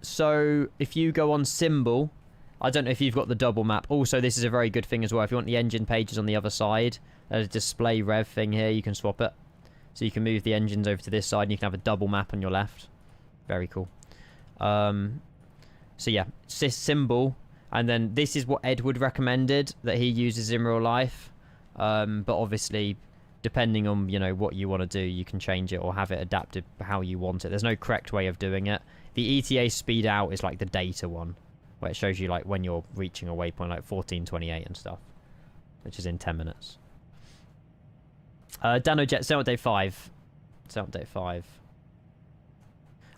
So if you go on symbol, I don't know if you've got the double map. Also, this is a very good thing as well. If you want the engine pages on the other side, there's a display rev thing here. You can swap it. So you can move the engines over to this side and you can have a double map on your left. Very cool. So yeah, symbol. And then this is what Edward recommended that he uses in real life. But obviously, depending on, you know, what you want to do, you can change it or have it adapted how you want it. There's no correct way of doing it. The ETA speed out is like the data one, where it shows you like when you're reaching a waypoint, like 1428 and stuff, which is in 10 minutes. DanoJet, set update 5. Set update 5.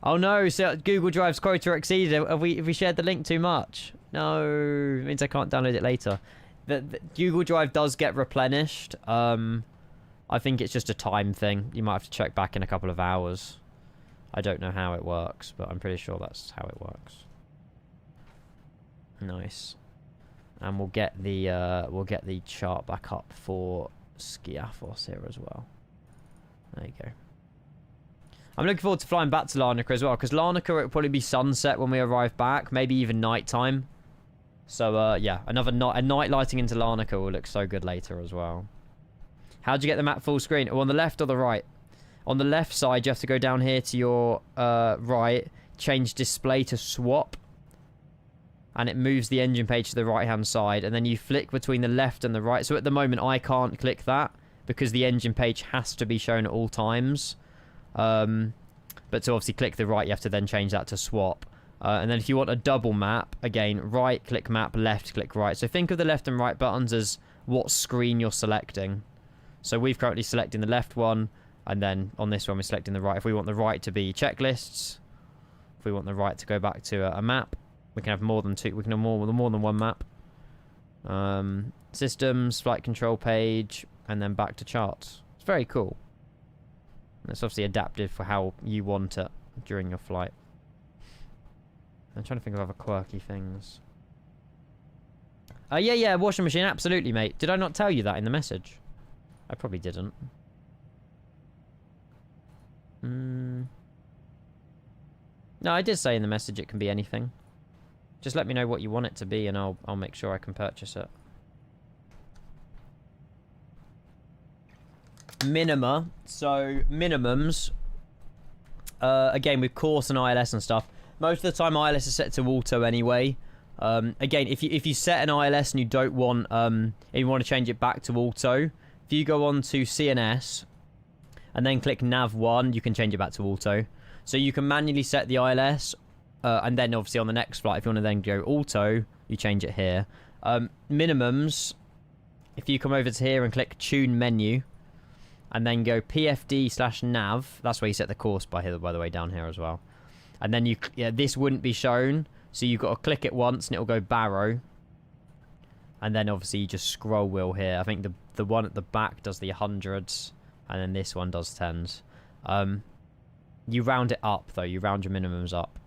Oh no, so Google Drive's quota exceeded. Have we shared the link too much? No, it means I can't download it later. The Google Drive does get replenished. I think it's just a time thing. You might have to check back in a couple of hours. I don't know how it works, but I'm pretty sure that's how it works. Nice. And we'll get the chart back up for Skiathos here as well. There you go. I'm looking forward to flying back to Larnaca as well, because Larnaca, it will probably be sunset when we arrive back, maybe even nighttime. So yeah, a night lighting into Larnaca will look so good later as well. How'd you get the map full screen? Oh, on the left or the right? On the left side, you have to go down here to your right, change display to swap, and it moves the engine page to the right-hand side, and then you flick between the left and the right. So at the moment, I can't click that because the engine page has to be shown at all times. But to obviously click the right, you have to then change that to swap. And then if you want a double map, again, right, click map, left, click right. So think of the left and right buttons as what screen you're selecting. So we've currently selecting the left one, and then on this one we're selecting the right. If we want the right to be checklists, if we want the right to go back to a map, we can have more than two. We can have more than one map. Systems, flight control page, and then back to charts. It's very cool. It's obviously adaptive for how you want it during your flight. I'm trying to think of other quirky things. Yeah, washing machine, absolutely, mate. Did I not tell you that in the message? I probably didn't. No, I did say in the message it can be anything. Just let me know what you want it to be and I'll make sure I can purchase it. Minima. So, minimums. Again, with course and ILS and stuff. Most of the time, ILS is set to auto anyway. Again, if you set an ILS and you don't want, and you want to change it back to auto, if you go on to CNS and then click Nav 1, you can change it back to auto. So you can manually set the ILS, and then obviously on the next flight, if you want to then go auto, you change it here. Minimums, if you come over to here and click Tune Menu, and then go PFD/nav, that's where you set the course by the way, down here as well. And then this wouldn't be shown, so you've got to click it once and it'll go Barrow. And then obviously you just scroll wheel here. I think the one at the back does the 100s, and then this one does 10s. You round it up though, you round your minimums up.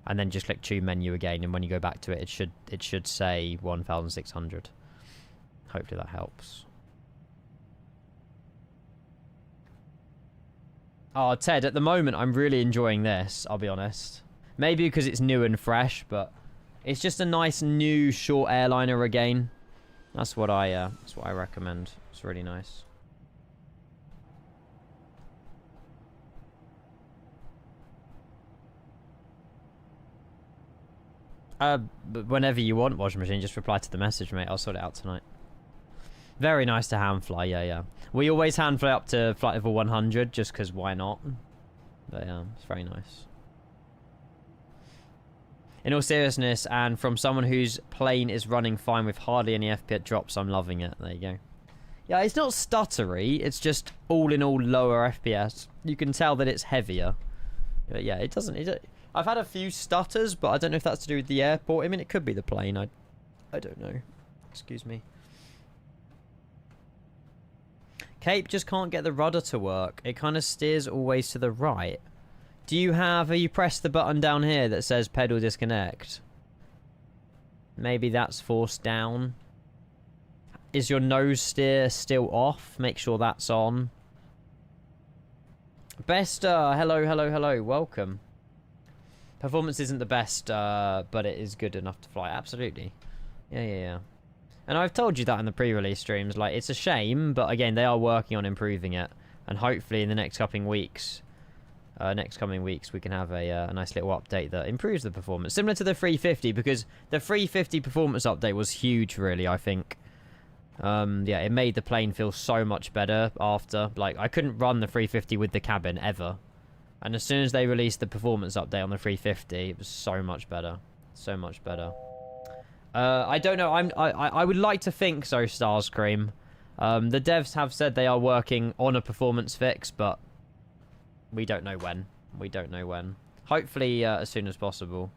And then just click Tune Menu again, and when you go back to it, it should say 1,600. Hopefully that helps. Oh, Ted, at the moment, I'm really enjoying this, I'll be honest. Maybe because it's new and fresh, but it's just a nice new short airliner again. That's what I recommend. It's really nice. But whenever you want, washing machine, just reply to the message, mate. I'll sort it out tonight. Very nice to hand fly, yeah. We always hand fly up to flight level 100, just because why not? But yeah, it's very nice. In all seriousness, and from someone whose plane is running fine with hardly any FPS drops, I'm loving it. There you go. Yeah, it's not stuttery, it's just all in all lower FPS. You can tell that it's heavier. But yeah, it doesn't... I've had a few stutters, but I don't know if that's to do with the airport. I mean, it could be the plane. I don't know. Excuse me. Cape just can't get the rudder to work. It kind of steers always to the right. Have you pressed the button down here that says pedal disconnect? Maybe that's forced down. Is your nose steer still off? Make sure that's on. Bester, hello, welcome. Performance isn't the best, but it is good enough to fly. Absolutely. Yeah. And I've told you that in the pre-release streams. Like, it's a shame, but again, they are working on improving it. And hopefully in the next coming weeks, we can have a nice little update that improves the performance. Similar to the 350, because the 350 performance update was huge, really, I think. Yeah, it made the plane feel so much better after. Like, I couldn't run the 350 with the cabin, ever. And as soon as they released the performance update on the 350, it was so much better. So much better. I don't know. I would like to think so, Starscream. The devs have said they are working on a performance fix, but we don't know when. Hopefully, as soon as possible.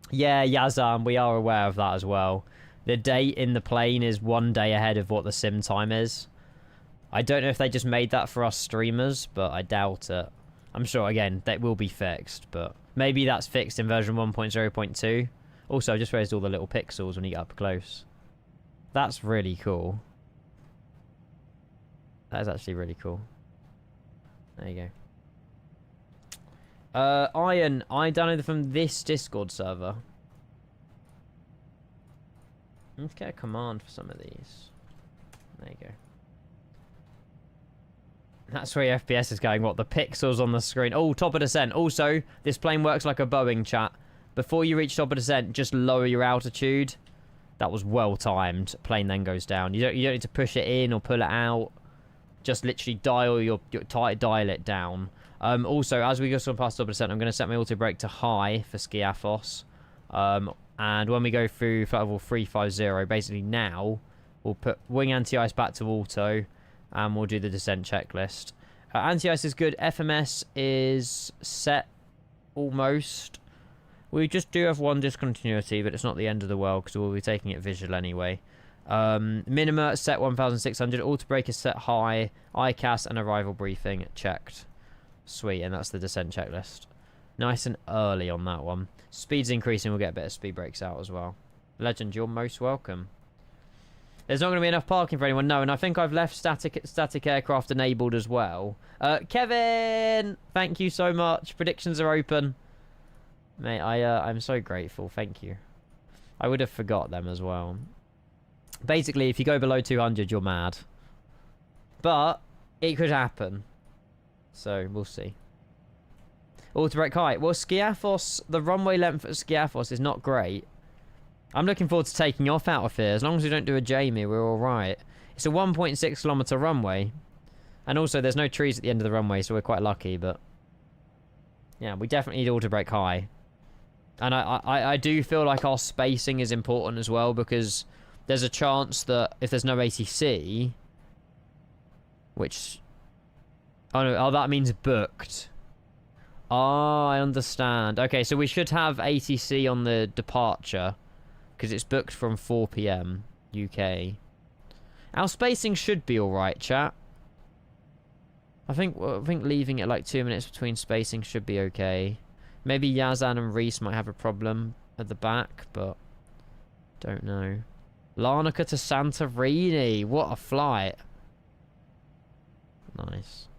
Yeah, Yazam, we are aware of that as well. The date in the plane is 1 day ahead of what the sim time is. I don't know if they just made that for us streamers, but I doubt it. I'm sure, again, that will be fixed, but maybe that's fixed in version 1.0.2. Also, I just raised all the little pixels when you get up close. That's really cool. That is actually really cool. There you go. Iron, I downloaded from this Discord server. Let's get a command for some of these. There you go. That's where your FPS is going. What, the pixels on the screen? Oh, top of descent. Also, this plane works like a Boeing, chat. Before you reach top of descent, just lower your altitude. That was well timed. Plane then goes down. You don't need to push it in or pull it out. Just literally dial it down. Also, as we go past top of descent, I'm going to set my auto brake to high for Skiathos. And when we go through flight level 350, basically now, we'll put wing anti-ice back to auto. And we'll do the descent checklist. Anti-ice is good. FMS is set almost. We just do have one discontinuity, but it's not the end of the world because we'll be taking it visual anyway. Minima set 1,600. Auto brake is set high. ICAS and arrival briefing checked. Sweet, and that's the descent checklist. Nice and early on that one. Speed's increasing. We'll get a bit of speed brakes out as well. Legend, you're most welcome. There's not going to be enough parking for anyone. No, and I think I've left static aircraft enabled as well. Kevin, thank you so much. Predictions are open. Mate, I'm so grateful. Thank you. I would have forgot them as well. Basically, if you go below 200, you're mad. But it could happen. So, we'll see. Auto-brake high. Well, Skiathos, the runway length at Skiathos is not great. I'm looking forward to taking off out of here. As long as we don't do a Jamie, we're alright. It's a 1.6 kilometre runway. And also, there's no trees at the end of the runway, so we're quite lucky, but... yeah, we definitely need auto-brake high. And I do feel like our spacing is important as well, because there's a chance that if there's no ATC... which... oh, no. Oh, that means booked. Oh, I understand. Okay, so we should have ATC on the departure. Because it's booked from 4 PM UK. Our spacing should be alright, chat. I think leaving it like 2 minutes between spacing should be okay. Maybe Yazan and Reese might have a problem at the back, but... don't know. Larnaca to Santorini. What a flight. Nice.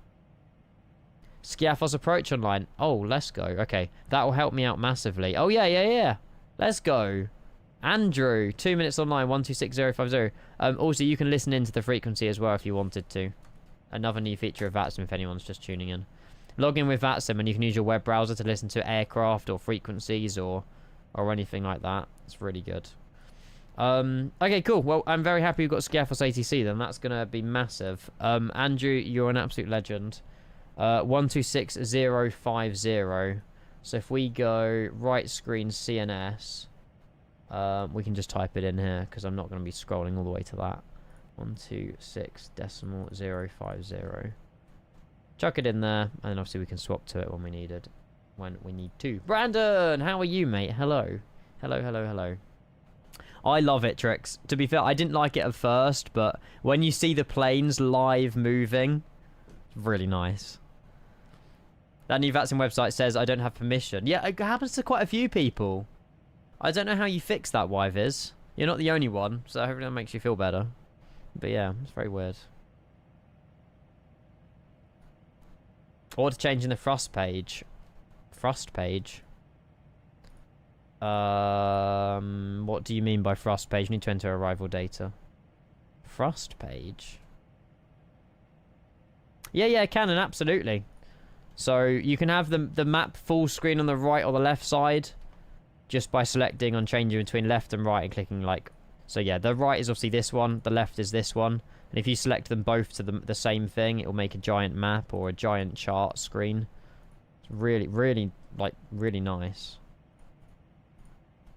Skiathos approach online. Oh, let's go. Okay, that will help me out massively. Oh, yeah. Let's go. Andrew, 2 minutes online, 126050. Also, you can listen into the frequency as well if you wanted to. Another new feature of VATSIM if anyone's just tuning in. Log in with VATSIM and you can use your web browser to listen to aircraft or frequencies or anything like that. It's really good. Okay, cool. Well, I'm very happy we've got Skiathos ATC then. That's going to be massive. Andrew, you're an absolute legend. 126050. So if we go right screen CNS, we can just type it in here because I'm not going to be scrolling all the way to that. 126.050. Chuck it in there, and then obviously we can swap to it when we need to. Brandon, how are you, mate? Hello. Hello. I love it, Trix. To be fair, I didn't like it at first, but when you see the planes live moving, it's really nice. That new VATSIM website says I don't have permission. Yeah, it happens to quite a few people. I don't know how you fix that, Yviz. You're not the only one, so hopefully that makes you feel better. But yeah, it's very weird. Or to change in the thrust page. Thrust page? What do you mean by thrust page? You need to enter arrival data. Thrust page? Yeah, Canon, absolutely. So you can have the map full screen on the right or the left side just by selecting on changing between left and right and clicking like... so yeah, the right is obviously this one, the left is this one. And if you select them both to the same thing, it will make a giant map or a giant chart screen. It's really nice.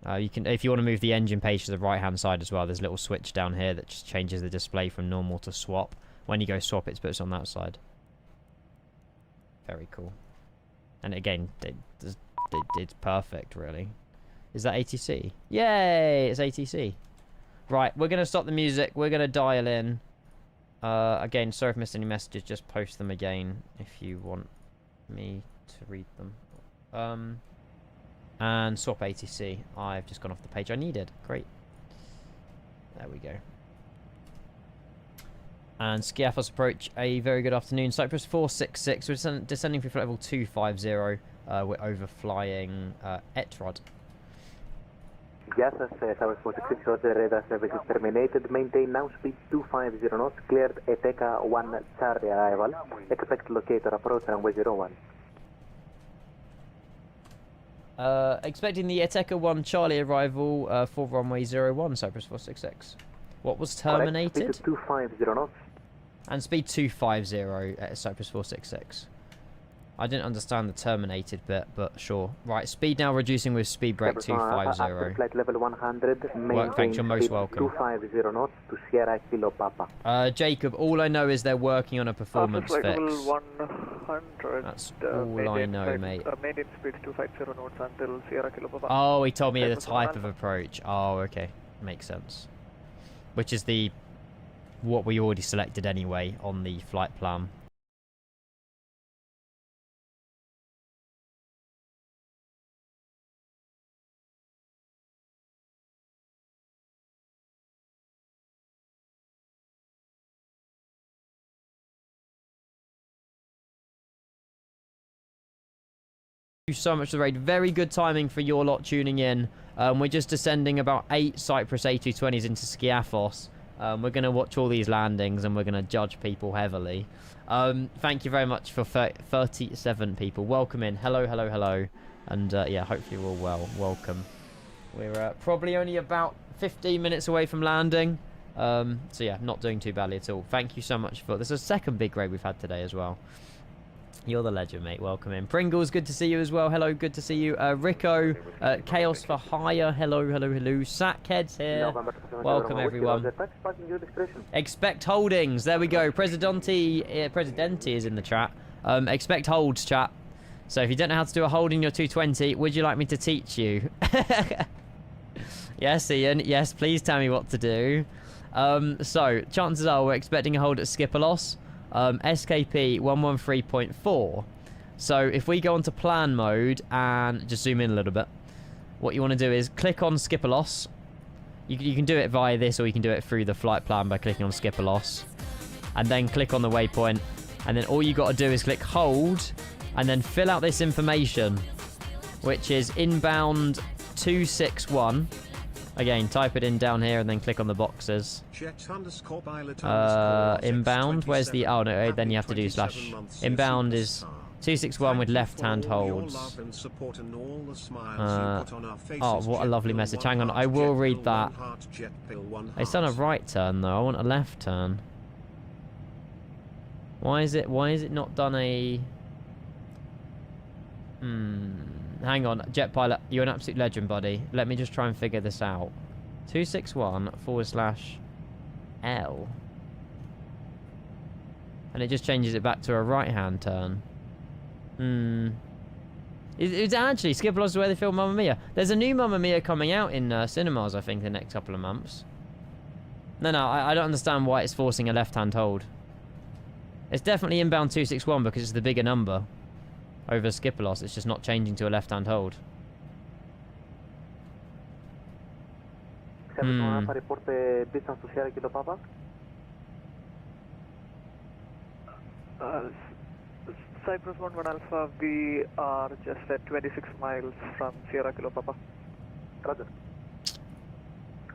You can, if you want to move the engine page to the right hand side as well, there's a little switch down here that just changes the display from normal to swap. When you go swap, it puts on that side. Very cool. And again, it's perfect, really. Is that ATC? Yay! It's ATC. Right, we're going to stop the music. We're going to dial in. Again, sorry if I missed any messages. Just post them again if you want me to read them. And swap ATC. I've just gone off the page I needed. Great. There we go. And Skiathos approach. A very good afternoon. Cyprus 466. We're descending through flight level 250. We're overflying Etrod. Γεια σας, Cyprus 466, Roger, radar service is terminated. Maintain now speed 250 knots, cleared ETECA 1 Charlie arrival. Expect locator approach runway 01. Expecting the ETECA 1 Charlie arrival for runway 01, Cyprus 466. What was terminated? Correct, speed 250 knots. And speed 250 at Cyprus 466. I didn't understand the terminated bit, but sure. Right, speed now reducing with speed brake 250. Flight level 100, Work, thanks, you're most welcome. 250 knots to Sierra Kilo Papa. Jacob, all I know is they're working on a performance Flight fix. level 100. That's all I know, mate. Maintain speed 250 knots until Sierra Kilo Papa. Oh, he told me the type of approach. Oh, okay. Makes sense. Which is what we already selected anyway on the flight plan. Thank you so much for the raid. Very good timing for your lot tuning in. We're just descending about 8 Cyprus A220s into Skiathos. We're going to watch all these landings and we're going to judge people heavily. Thank you very much for 37 people. Welcome in. Hello, hello, hello. And yeah, hopefully we're all well. Welcome. We're probably only about 15 minutes away from landing. So yeah, not doing too badly at all. Thank you so much for... This is the second big raid we've had today as well. You're the legend, mate. Welcome in. Pringles, good to see you as well. Hello, good to see you. Rico, Chaos for Hire. Hello, hello, hello. Sackheads here. Welcome, everyone. Expect holdings. There we go. Presidente is in the chat. Expect holds, chat. So if you don't know how to do a hold in your 220, would you like me to teach you? Yes, Ian. Yes, please tell me what to do. So chances are we're expecting a hold at Skiathos. SKP 113.4. So if we go onto plan mode and just zoom in a little bit, what you want to do is click on Skiathos. You can do it via this, or you can do it through the flight plan by clicking on Skiathos, and then click on the waypoint, and then all you got to do is click hold and then fill out this information, which is inbound 261. Again, type it in down here and then click on the boxes. Inbound, where's the... Oh, no, then you have to do slash. Inbound is 261 with left-hand holds. Oh, what a lovely message. Hang on, I will read that. It's done a right turn, though. I want a left turn. Why is it not done a... Hang on, Jet Pilot, you're an absolute legend, buddy. Let me just try and figure this out. 261/L. And it just changes it back to a right-hand turn. It's actually, Skiathos is where they film Mamma Mia. There's a new Mamma Mia coming out in cinemas, I think, the next couple of months. No, I don't understand why it's forcing a left-hand hold. It's definitely inbound 261 because it's the bigger number. Over Skiathos, it's just not changing to a left-hand hold. Report the distance to Sierra Kilo Papa. Cyprus 11 Alpha, we are just at 26 miles from Sierra Kilo Papa. Roger.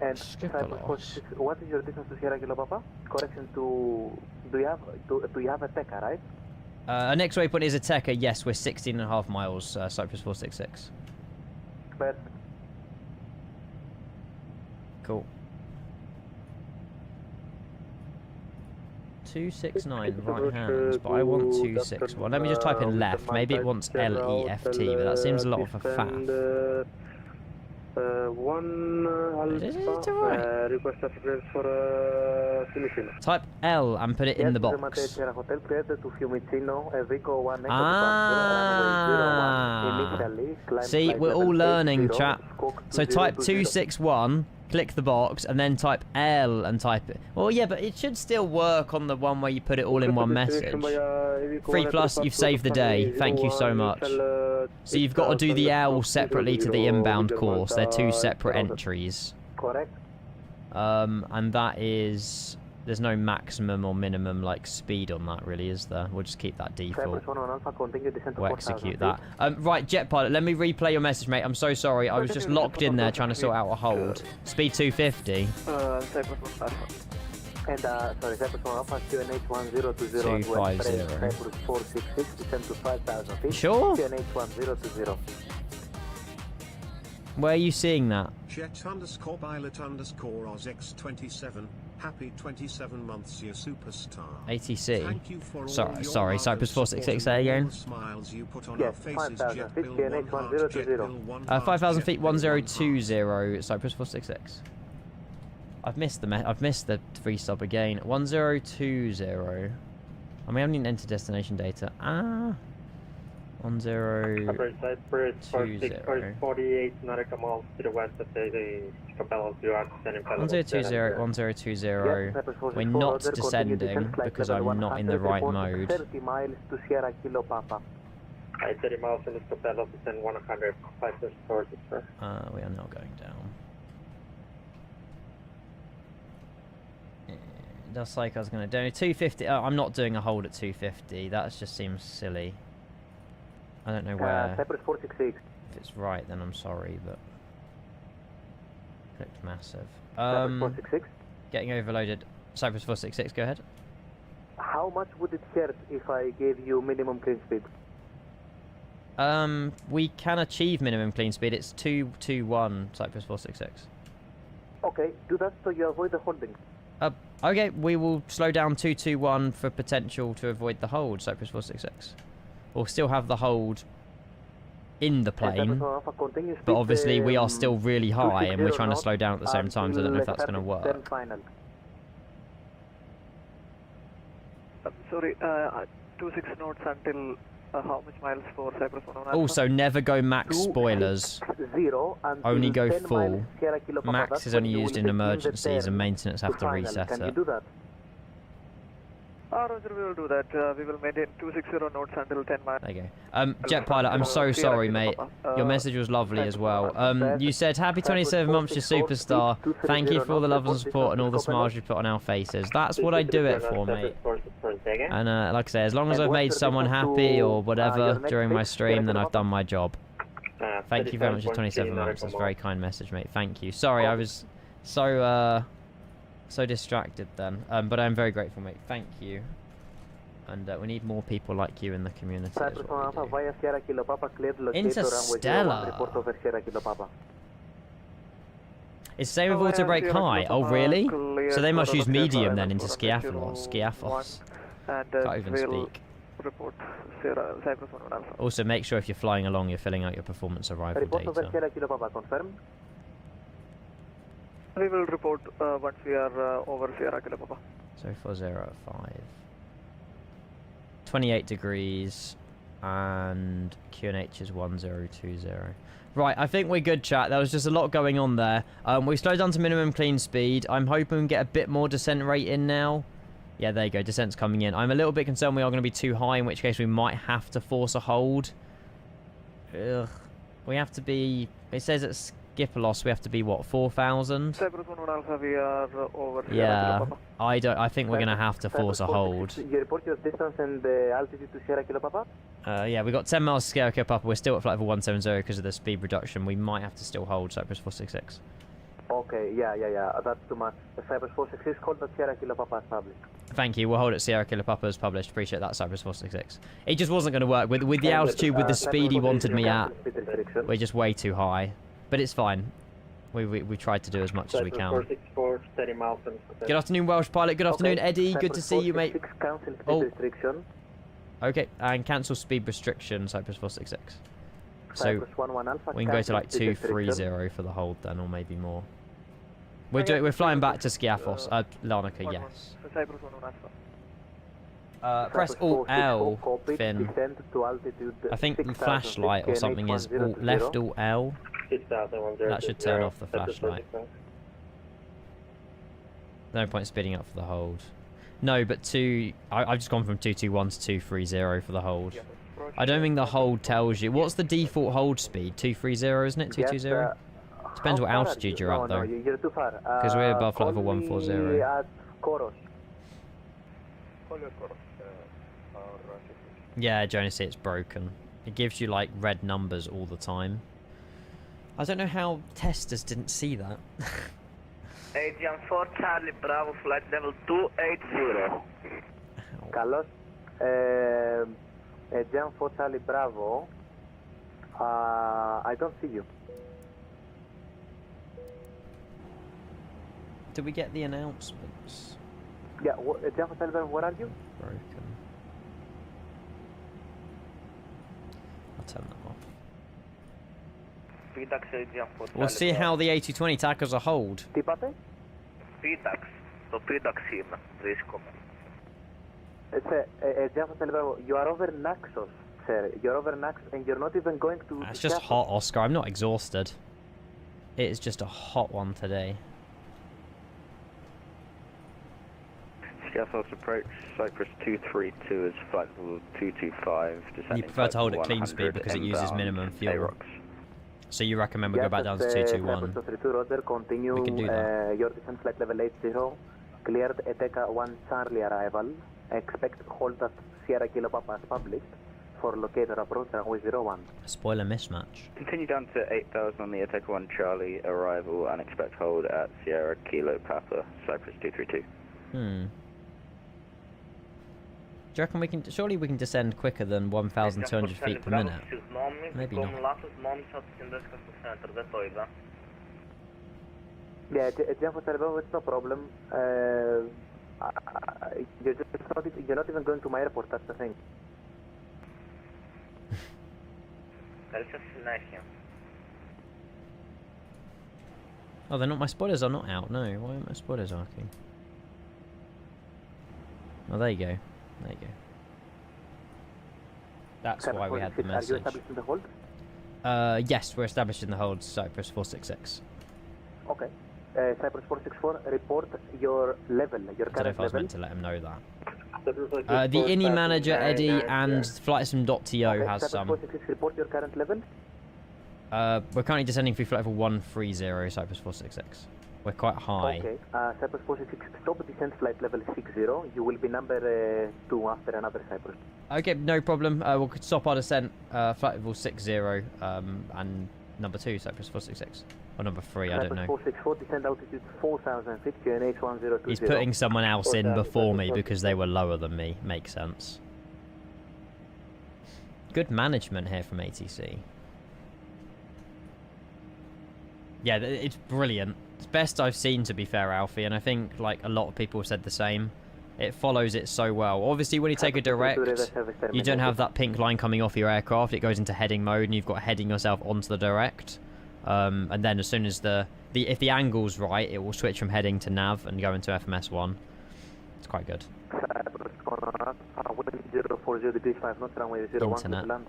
And Cyprus 46, what is your distance to Sierra Kilo Papa? Correction to... Do you have a TECA, right? Our next waypoint is a Tekka. Yes, we're 16.5 miles, Cyprus 466. But... Cool. 269 right hands, but I want 261. Let me just type in left. Maybe it wants LEFT, but that seems a lot of a faff. Type L and put it in the box. See, we're all learning, chat. So type 261, click the box, and then type L and type it. Well, yeah, but it should still work on the one where you put it all in one message. 3+, you've saved the day. Thank you so much. So you've got to do the L separately to the inbound course. They're two separate entries. Correct. And that is... There's no maximum or minimum, like, speed on that, really, is there? We'll just keep that default. We'll execute that. Right, Jet Pilot, let me replay your message, mate. I'm so sorry. I was just locked in there trying to sort out a hold. Speed 250. And, sorry, Cyprus 1 Alpha, QNH 1020. 250. Cyprus 466, descend to 5,000 feet. Sure? QNH 1020. Where are you seeing that? Jet_pilot_Oz X27. Happy 27 months, your superstar. ATC. Thank you for Sorry, Cyprus 466, say again. Smiles you put on Yes, our faces, 5,000 feet, QNH 1020. 5,000 feet 1020, Cyprus 466. I've missed the free stop again. 1020. I mean, I haven't even entered destination data. 1020. Cyprus 48 nautical miles to the west of the Capellas. You are descending. 1020, 1020. We're not descending because I'm not in the right mode. 30 miles to Sierra Kilo Papa. 30 miles in the Capellas, descend 100. 5 towards it, sir. We are now going down. Just like I was going to do. 250. Oh, I'm not doing a hold at 250. That just seems silly. I don't know where. Cyprus 466. If it's right, then I'm sorry, but clicked massive. Cyprus 466. Getting overloaded. Cyprus 466. Go ahead. How much would it hurt if I gave you minimum clean speed? We can achieve minimum clean speed. It's 221 Cyprus 466. Okay, do that so you avoid the holding. Okay, we will slow down 221 for potential to avoid the hold, Cyprus 466. We'll still have the hold in the plane, but obviously we are still really high and we're trying to slow down at the same time, so I don't know if that's going to work. Sorry, 26 knots until how much miles for Cyprus 11 Alpha? Also, never go max spoilers. Only go full. Max is only used in emergencies and maintenance have to reset it. Can you do that? Roger, we will do that. We will maintain 260 knots until 10 miles. There you go. Jet Pilot, I'm so sorry, mate. Your message was lovely as well. You said, happy 27 months, your superstar. Thank you for all the love and support and all the smiles you put on our faces. That's what I do it for, mate. And like I say, as long as I've made someone happy or whatever during my stream, then I've done my job. Thank you very much for 27 months. That's a very kind message, mate. Thank you. Sorry, I was so distracted then, but I'm very grateful, mate. Thank you. And we need more people like you in the community. Interstellar. It's same with auto brake high. Oh really? So they must use medium then into Skiathos. Can't even speak. Also make sure if you're flying along you're filling out your performance arrival data. We will report once we are over Sierra Kilo Papa. So 405. 28 degrees and QNH is 1020. Right, I think we're good, chat. There was just a lot going on there. We slowed down to minimum clean speed. I'm hoping we can get a bit more descent rate in now. Yeah, there you go. Descent's coming in. I'm a little bit concerned we are going to be too high, in which case we might have to force a hold. Ugh. We have to be... It says it's... Skiathos, we have to be what, 4,000? Yeah, I think we're gonna have to force a hold. You report your distance and the altitude to Sierra Kilo Papa? Yeah, we got 10 miles to Sierra Kilo Papa. We're still at flight level 170 because of the speed reduction. We might have to still hold Cyprus 466. Okay, yeah, that's too much. The Cyprus 466 hold at Sierra Kilo Papa is published. Thank you. We'll hold at Sierra Kilo Papa as published. Appreciate that, Cyprus 466. It just wasn't going to work with the altitude, with the speed he wanted me at. We're just way too high. But it's fine. We tried to do as much as we can. Good afternoon, Welsh pilot. Good afternoon, Eddie. Good to see you, mate. Oh. Okay, and cancel speed restriction, Cyprus 466. So we can go to like 230 for the hold then, or maybe more. We're flying back to Skiathos, Larnaca, yes. Press Alt L, Finn. I think the flashlight or something is left Alt L. That should turn off the flashlight. No point speeding up for the hold. No, but I've just gone from 221 to 230 for the hold. I don't think the hold tells you. What's the default hold speed? 230, isn't it? 220? Depends what altitude you're at, though. Because we're above flight level 140. Yeah, Jonas, it's broken. It gives you like red numbers all the time. I don't know how testers didn't see that. Agent 4 Charlie Bravo, flight level 280. Carlos, Agent 4 Charlie Bravo, I don't see you. Did we get the announcements? Yeah, Java server, where are you? Broken. I'll turn that off. We'll see how the A220 tackles a hold. Τι είπατε? Pitax. Το Pitax είμαι. Βρίσκομαι. Java server, you are over Naxos, sir. You're over Naxos and you're not even going to... It's just hot, Oscar. I'm not exhausted. It is just a hot one today. Skiathos approach, Cyprus 232 is flight level 225. You prefer to hold at clean speed because it uses minimum fuel. So you recommend we go back down to 221. Roger, continue, We can do that. Your descent flight level 80. Cleared Eteka 1 Charlie arrival. Expect hold at Sierra Kilo Papa as published. For locator approach runway 01. Spoiler mismatch. Continue down to 8000 on the Eteka 1 Charlie arrival and expect hold at Sierra Kilo Papa, Cyprus 232. Do you reckon we can... Surely we can descend quicker than 1,200 feet per minute? Maybe not. Yeah, Java server, it's no problem. You're not even going to my airport, that's the thing. Oh, they're not... My spoilers are not out, no. Why aren't my spoilers arcing? Oh, there you go. There you go. That's why we had the message. Are you established in the hold? Yes, we're established in the hold, Cyprus 466. Okay. Cyprus 464, report your level, your I don't know if current I was level. meant to let him know that. The INI manager, Eddie, and FlightSim.to has some. Cyprus 466, report your current level. We're currently descending through flight level 130, Cyprus 466. We're quite high. Okay. Cyprus 466, stop descent flight level 60. You will be number 2 after another Cyprus. Okay, no problem. We'll stop our descent, flight level 60, and number 2, Cyprus 466. Or number 3, I don't know. Cyprus 464, descent altitude 4,000 feet, QNH 1020. He's putting someone else in before me because they were lower than me. Makes sense. Good management here from ATC. Yeah, it's brilliant. It's best I've seen, to be fair, Alfie, and I think like a lot of people have said the same. It follows it so well. Obviously, when you take a direct, you don't have that pink line coming off your aircraft. It goes into heading mode, and you've got heading yourself onto the direct. And then as soon as if the angle's right, it will switch from heading to nav and go into FMS1. It's quite good. Internet.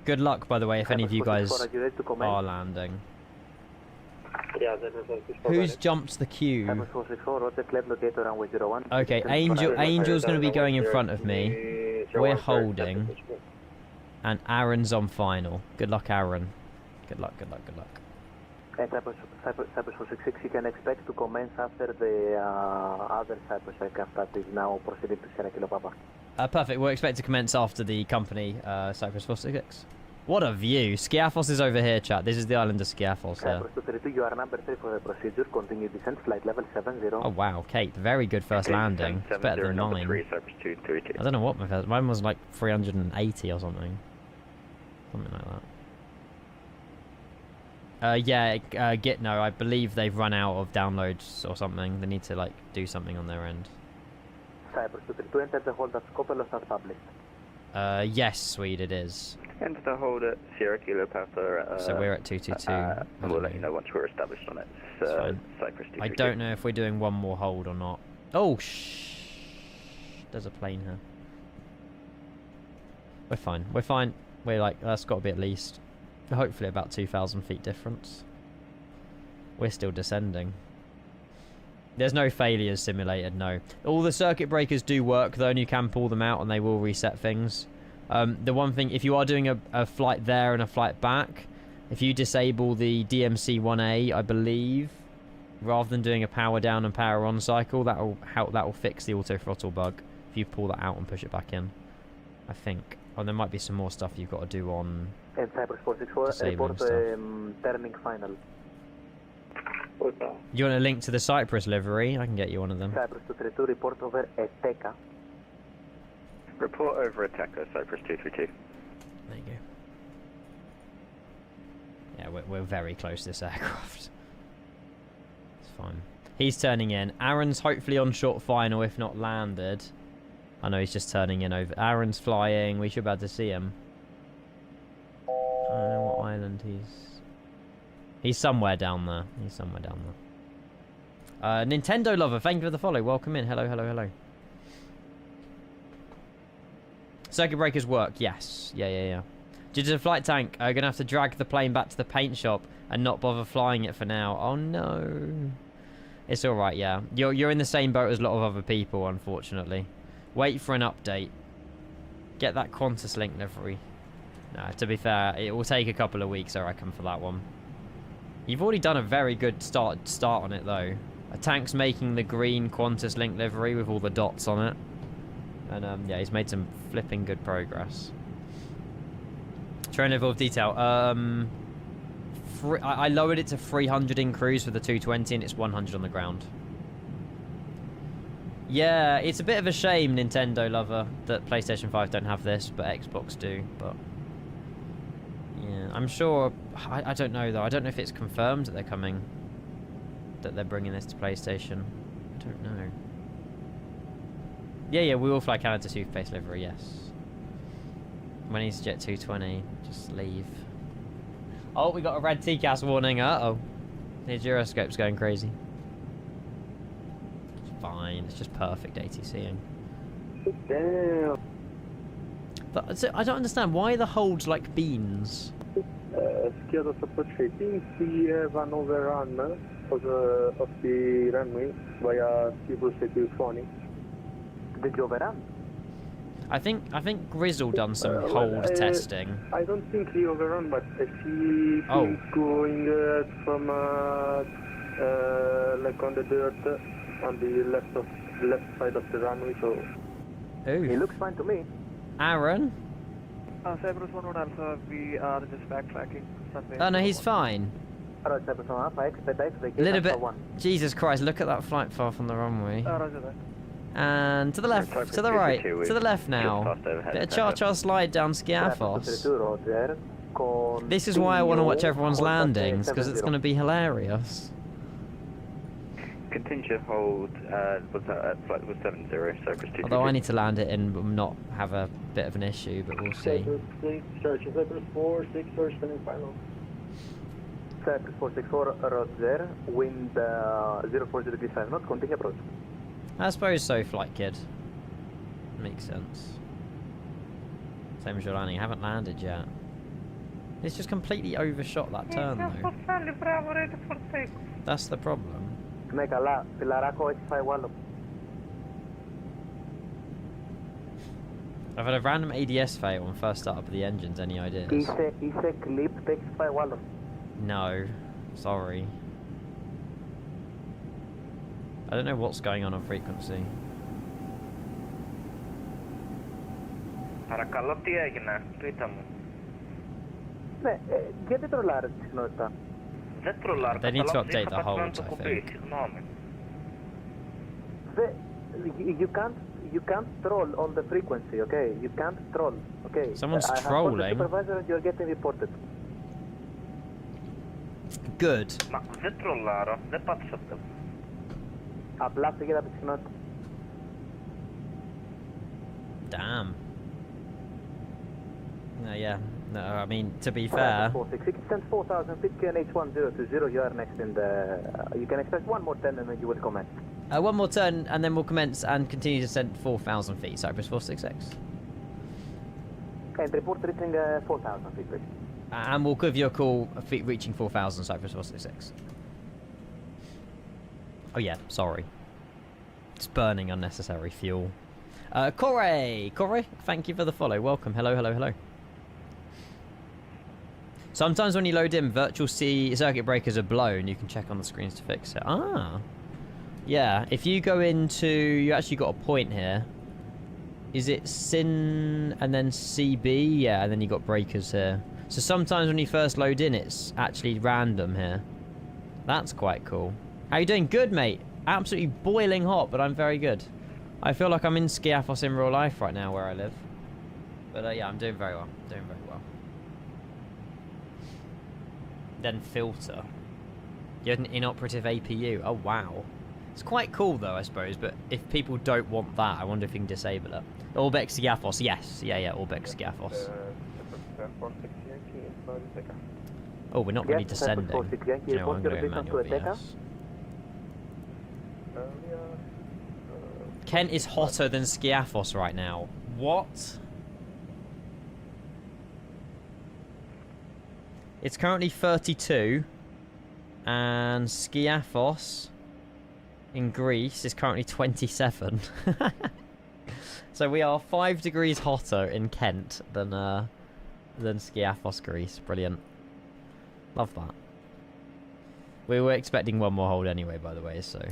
Good luck, by the way, if any of you guys are landing. Who's jumped the queue? Okay, Angel's going to be going in front of me. We're holding. And Aaron's on final. Good luck, Aaron. Good luck, good luck, good luck. Cyprus 466, you can expect to commence after the other Cyprus aircraft that is now proceeding to Sierra Kilo Papa. Perfect. We'll expect to commence after the company, Cyprus 466. What a view. Skiathos is over here, chat. This is the island of Skiathos here. Cyprus 232, you are number 3 for the procedure. Continue descent, flight level 70. Oh, wow. Kate, very good first landing. It's better than mine. I don't know what my first... Mine was like 380 or something. Something like that. Yeah, Gitno, I believe they've run out of downloads or something. They need to, like, do something on their end. Cyprus 232, enter the hold at Skopelos as published. Yes, Swede, it is. Enter the hold at Sierra Kilo Papa. So we're at 222. And we'll let you know once we're established on it. Cyprus 232. I don't know if we're doing one more hold or not. Oh, there's a plane here. We're fine. We're fine. We're like, that's got to be at least, hopefully about 2,000 feet difference. We're still descending. There's no failures simulated, no. All the circuit breakers do work though, and you can pull them out and they will reset things. The one thing, if you are doing a flight there and a flight back, if you disable the DMC-1A, I believe, rather than doing a power down and power on cycle, that will fix the auto throttle bug if you pull that out and push it back in, I think. Oh, there might be some more stuff you've got to do on and Cyprus 464, report turning final. You want a link to the Cyprus livery? I can get you one of them. Cyprus 232, report over Eteka. Report over Eteka, Cyprus 232. There you go. Yeah, Yeah, we're very close to this aircraft. It's fine. He's turning in. Aaron's hopefully on short final, if not landed. I know he's just turning in over. Aaron's flying. We should be able to see him. I don't know what island he's... He's somewhere down there. He's somewhere down there. Nintendo lover, thank you for the follow. Welcome in. Hello, hello, hello. Circuit breakers work. Yes. Yeah. Due to the flight tank, I'm going to have to drag the plane back to the paint shop and not bother flying it for now. Oh, no. It's alright, yeah. You're in the same boat as a lot of other people, unfortunately. Wait for an update. Get that Qantas Link livery. No, to be fair, it will take a couple of weeks, I reckon, for that one. You've already done a very good start on it, though. A tank's making the green Qantas Link livery with all the dots on it. And, yeah, he's made some flipping good progress. Train level of detail. I lowered it to 300 in cruise for the 220, and it's 100 on the ground. Yeah, it's a bit of a shame, Nintendo lover, that PlayStation 5 don't have this, but Xbox do. But yeah, I'm sure. I don't know though. I don't know if it's confirmed that they're coming, that they're bringing this to PlayStation. I don't know. Yeah, we will fly Canada toothpaste livery. Yes. When he's Jet 220, just leave. Oh, we got a red TCAS warning. Uh-oh. The gyroscope's going crazy. It's fine. It's just perfect ATCing. Damn. But, so, I don't understand. Why are the holds like beans? Skiathos approach 18. We have an overrun of the runway via Cyprus A220. Did you overrun? I think Grizzle done some hold testing. I don't think he overrun, but I see him going from like on the dirt on the left side of the runway. So he looks fine to me. Aaron? Cyprus 11 Alpha, we are just backtracking. Oh no, he's fine. Alright, Cyprus 1 Alpha, expedite the little bit. Jesus Christ! Look at that flight far from the runway. Roger that. And to the left, to the right, to the left now. Bit of cha-cha slide down Skiathos. This is why I want to watch everyone's landings, because it's going to be hilarious. Contingent hold was at flight was 70, Cyprus 2. Although I need to land it and not have a bit of an issue, but we'll see. Cyprus 464 spinning final. Cyprus 464, roger. Wind 040 degrees 5 knots, continue approach. I suppose so, flight kid. Makes sense. Same as your landing. I haven't landed yet. It's just completely overshot that turn, though. That's the problem. Ναι, καλά. Στη Larnaca έχει φάει wallow. I've had a random ADS fail on first start up of the engines. Any ideas? Είσαι clip, έχεις φάει wallow. No. Sorry. I don't know what's going on frequency. Παρακαλώ, τι έγινε, πείτε μου. Ναι, γιατί τρολάρες τη συχνότητα? Δεν τρολάρω. They need to update the holds, I think. Συγγνώμη. You can't troll on the frequency, okay? You can't troll, okay? Someone's trolling. Supervisor, you're getting reported. Good. Μα δεν τρολάρω, δεν πάτησα. Απλά φύγε από τη συχνότητα. Damn. No, yeah. No, I mean, to be fair... 466, send 4,000 feet, QNH1020, you are next in the... you can expect one more turn and then you will commence. One more turn and then we'll commence and continue to send 4,000 feet, Cyprus 466. And report reaching 4,000 feet, please. And we'll give you a call, feet reaching 4,000, Cyprus 466. Oh yeah, sorry. It's burning unnecessary fuel. Corey, thank you for the follow. Welcome. Hello, hello, hello. Sometimes when you load in, virtual C circuit breakers are blown. You can check on the screens to fix it. Ah. Yeah, if you go into... You actually got a point here. Is it SYN and then CB? Yeah, and then you got breakers here. So sometimes when you first load in, it's actually random here. That's quite cool. How you doing? Good, mate. Absolutely boiling hot, but I'm very good. I feel like I'm in Skiathos in real life right now where I live. But yeah, I'm doing very well. Doing very well. then filter. You had an inoperative APU. Oh wow. It's quite cool though, I suppose, but if people don't want that, I wonder if you can disable it. Orbex Skiathos, yes. Yeah, Orbex Skiathos. Oh, we're not really descending. You know, I'm going manual VS. Kent is hotter than Skiathos right now. What? It's currently 32, and Skiathos in Greece is currently 27. So we are 5 degrees hotter in Kent than Skiathos, Greece. Brilliant. Love that. We were expecting one more hold anyway, by the way, so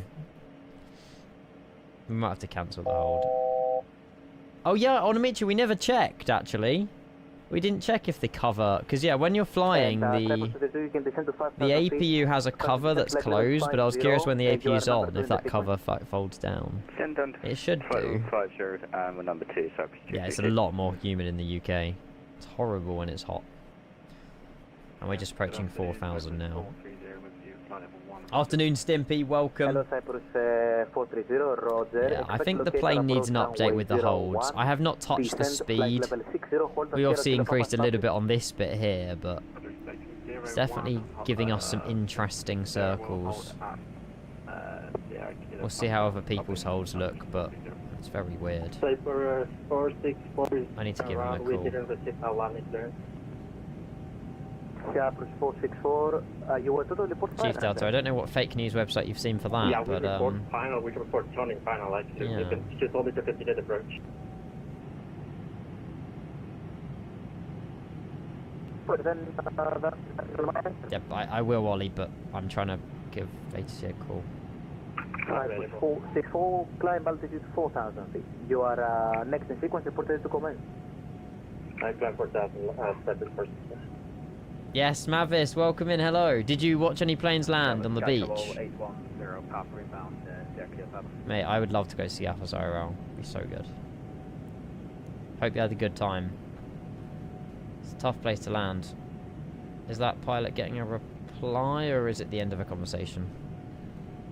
we might have to cancel the hold. Oh yeah, Onamichi, we never checked actually. We didn't check if the cover, because yeah, when you're flying, the APU has a cover that's closed, but I was curious when the APU's on, if that cover folds down. It should do. And number 2, Cyprus. Yeah, it's a lot more humid in the UK. It's horrible when it's hot. And we're just approaching 4,000 now. Afternoon, Stimpy. Welcome. Hello, Cyprus 430, Roger. Yeah, I think the plane needs an update with the holds. I have not touched the speed. We obviously increased a little bit on this bit here, but it's definitely giving us some interesting circles. We'll see how other people's holds look, but it's very weird. I need to give him a call. You were totally Chief Delta, I don't know what fake news website you've seen for that, yeah, but final, we can report turning final, like, yeah. You can just only to 50-minute approach. Yep, I will, Ollie, but I'm trying to give ATC a call. 464, climb altitude 4,000 feet. You are next in sequence, reported to commence. I climb 4,000, started first. Yes, Mavis, welcome in, hello. Did you watch any planes land on the beach? Mate, I would love to go see Skiathos IRL. It'd be so good. Hope you had a good time. It's a tough place to land. Is that pilot getting a reply, or is it the end of a conversation?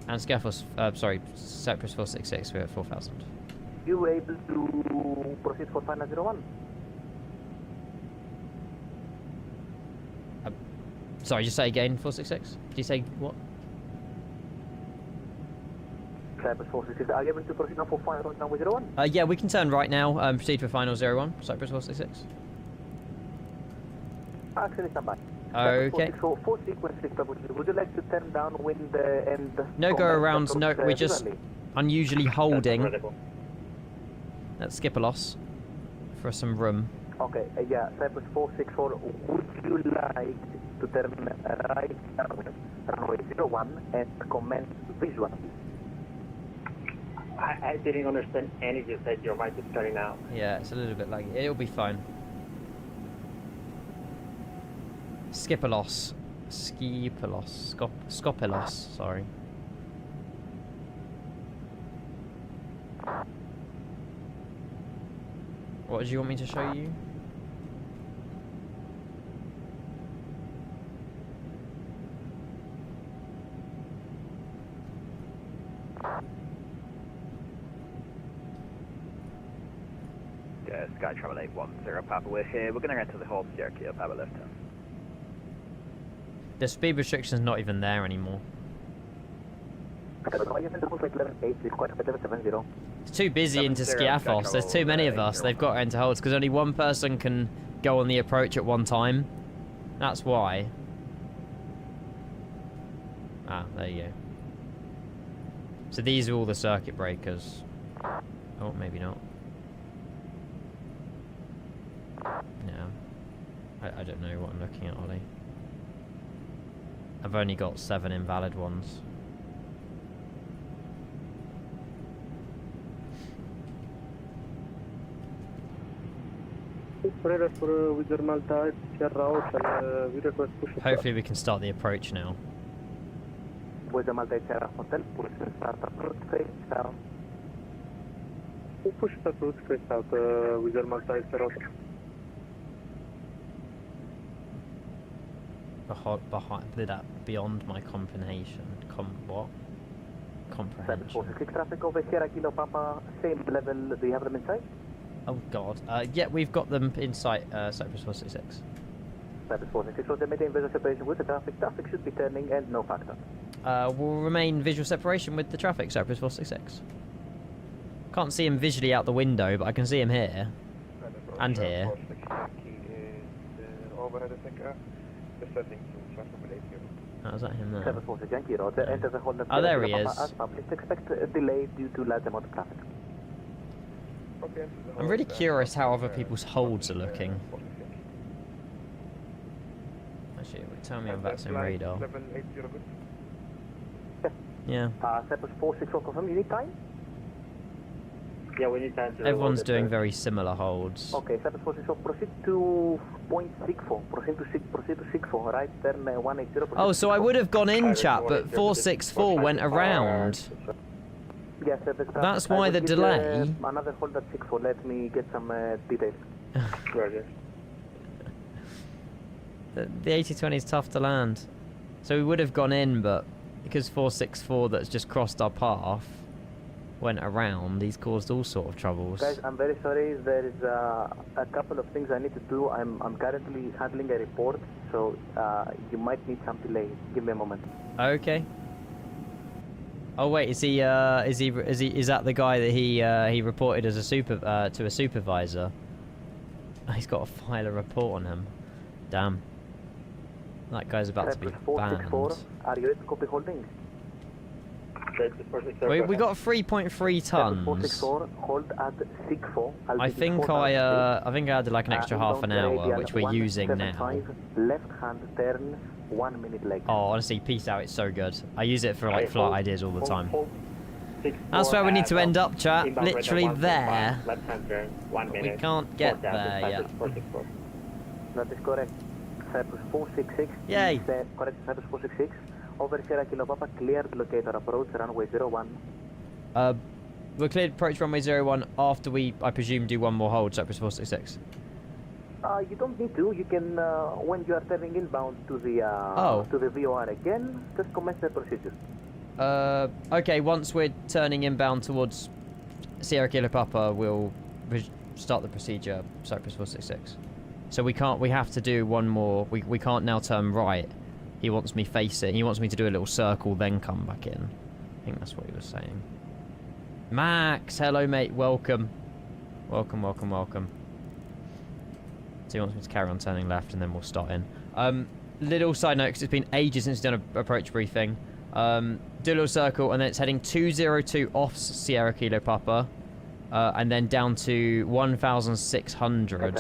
And Skiathos, sorry, Cyprus 466, we're at 4,000. You were able to proceed for final 01? Sorry, just say again, 466? Did you say what? Cyprus 466, are you able to proceed now for final now with 01? Yeah, we can turn right now, proceed for final 01, Cyprus 466. Actually, stand by. Okay. For sequence 6, would you like to turn down wind and... No go arounds, no, we're just unusually holding. Let's skip a loss for some room. Okay, yeah, Cyprus 464, would you like to turn right runway 01 and commence visual? I didn't understand any of you said your mic is cutting out. Yeah, it's a little bit laggy. It'll be fine. Skip a loss. Skipelos. Scopelos, sorry. What did you want me to show you? Sky Travel 810 Papa, we're here. We're going to enter the hold Sierra Kilo Papa left turn. The speed restriction's not even there anymore. It's too busy into Skiathos. There's too many of us. They've got to enter holds because only one person can go on the approach at one time. That's why. Ah, there you go. So these are all the circuit breakers. Oh, maybe not. No. I don't know what I'm looking at, Ollie. I've only got 7 invalid ones. Hopefully we can start the approach now. With the Malta Sierra Hotel, push start approach face down. Push approach face out with the Malta Sierra Hotel. beyond my comprehension. What? Comprehension. 466 traffic over Sierra Kilo Papa, same level. Do you have them in sight? Oh God. Yeah, we've got them in sight. Cyprus 466. Cyprus 466. So they maintain visual separation with the traffic. Traffic should be turning and no factor. We'll remain visual separation with the traffic. Cyprus 466. Can't see him visually out the window, but I can see him here and here. Overhead, I think. Descending to Oh, is that him there? 746 Yankee Roger. Enter the hold of Oh, there he Papa is. as published. Expect a delay due to large amount of traffic. I'm really curious how other people's holds are looking. Actually, tell me about some radar. Yeah. Cyprus 464 confirm. You need time? Yeah, we need time to... Everyone's doing very similar holds. Okay, Cyprus 464. Proceed to .64. Proceed to 64. Right turn 180. Oh, so I would have gone in, chat, but 464 went around. Yes, that's why the delay. Another hold at 64. Let me get some details. The A220 is tough to land. So we would have gone in, but because 464 that's just crossed our path went around, these caused all sort of troubles. Guys, I'm very sorry. There is a couple of things I need to do. I'm currently handling a report, so you might need some delay. Give me a moment. Okay. Oh wait, is that the guy that he reported as a to a supervisor? He's got to file a report on him. Damn. That guy's about to be banned. Are you ready to copy holding? We got 3.3 tons. 464, hold at 64. I think I had like an extra half an hour, which we're using now. Left hand turn, 1 minute late. Oh, honestly, peace out. It's so good. I use it for like flight ideas all the time. That's where we need to end up, chat. Literally there. Left hand turn, 1 minute. We can't get there yet. That is correct. Cyprus 466. Yay. Correct, Cyprus 466. Over Sierra Kilo Papa, cleared locator approach runway 01. We're cleared approach runway 01 after we, I presume, do one more hold, Cyprus 466. You don't need to. You can, when you are turning inbound to the VOR again, just commence the procedure. Okay, once we're turning inbound towards Sierra Kilo Papa, we'll start the procedure, Cyprus 466. So we have to do one more, we can't now turn right. He wants me facing, he wants me to do a little circle, then come back in. I think that's what he was saying. Max, hello mate, welcome. Welcome. So he wants me to carry on turning left and then we'll start in. Little side note, because it's been ages since we've done an approach briefing. Do a little circle and then it's heading 202 off Sierra Kilo Papa. And then down to 1,600.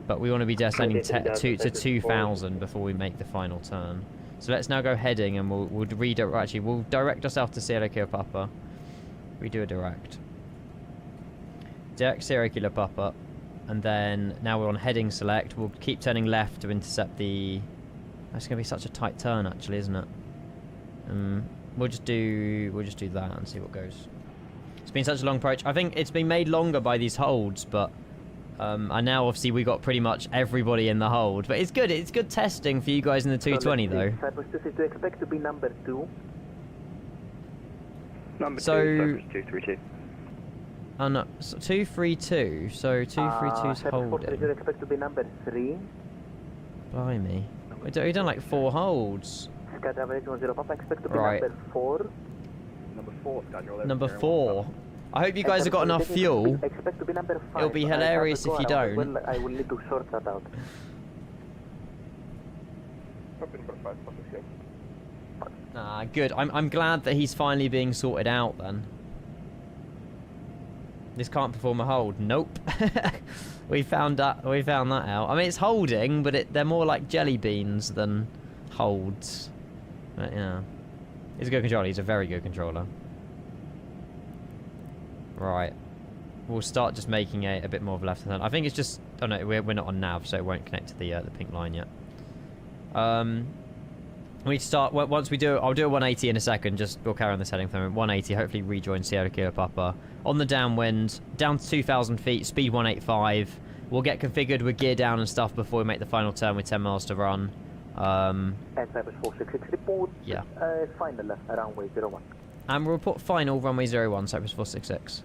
But we want to be descending to 2,000 before we make the final turn. So let's now go heading and we'll direct ourselves to Sierra Kilo Papa. We do a direct. Direct Sierra Kilo Papa. And then now we're on heading select. We'll keep turning left to intercept the... That's going to be such a tight turn actually, isn't it? We'll just do that and see what goes. It's been such a long approach. I think it's been made longer by these holds, but and now obviously we got pretty much everybody in the hold. But it's good. It's good testing for you guys in the 220 though. Cyprus 2 expect to be number 2. Number 2, Cyprus 232. Oh no, so 232. So 232's holding. You expect to be number 3. Blimey, we've done like 4 holds. Expect to be right. Number 4. Number 4. I hope you guys have got enough fuel. Expect to be number 5. It'll be hilarious if you don't. I will need to sort that out. Ah, good. I'm glad that he's finally being sorted out then. This can't perform a hold. Nope. we found that out. I mean, it's holding, but they're more like jelly beans than holds. But yeah. He's a good controller. He's a very good controller. Right. We'll start just making a bit more of a left turn. I think it's just... Oh no, we're not on nav, so it won't connect to the pink line yet. We need to start... Once we do... I'll do a 180 in a second. We'll carry on this heading from 180. Hopefully rejoin Sierra Kilo Papa. On the downwind. Down to 2,000 feet. Speed 185. We'll get configured with gear down and stuff before we make the final turn with 10 miles to run. And Cyprus 466 report. Yeah. Final runway 01. And we'll report final runway 01, Cyprus 466.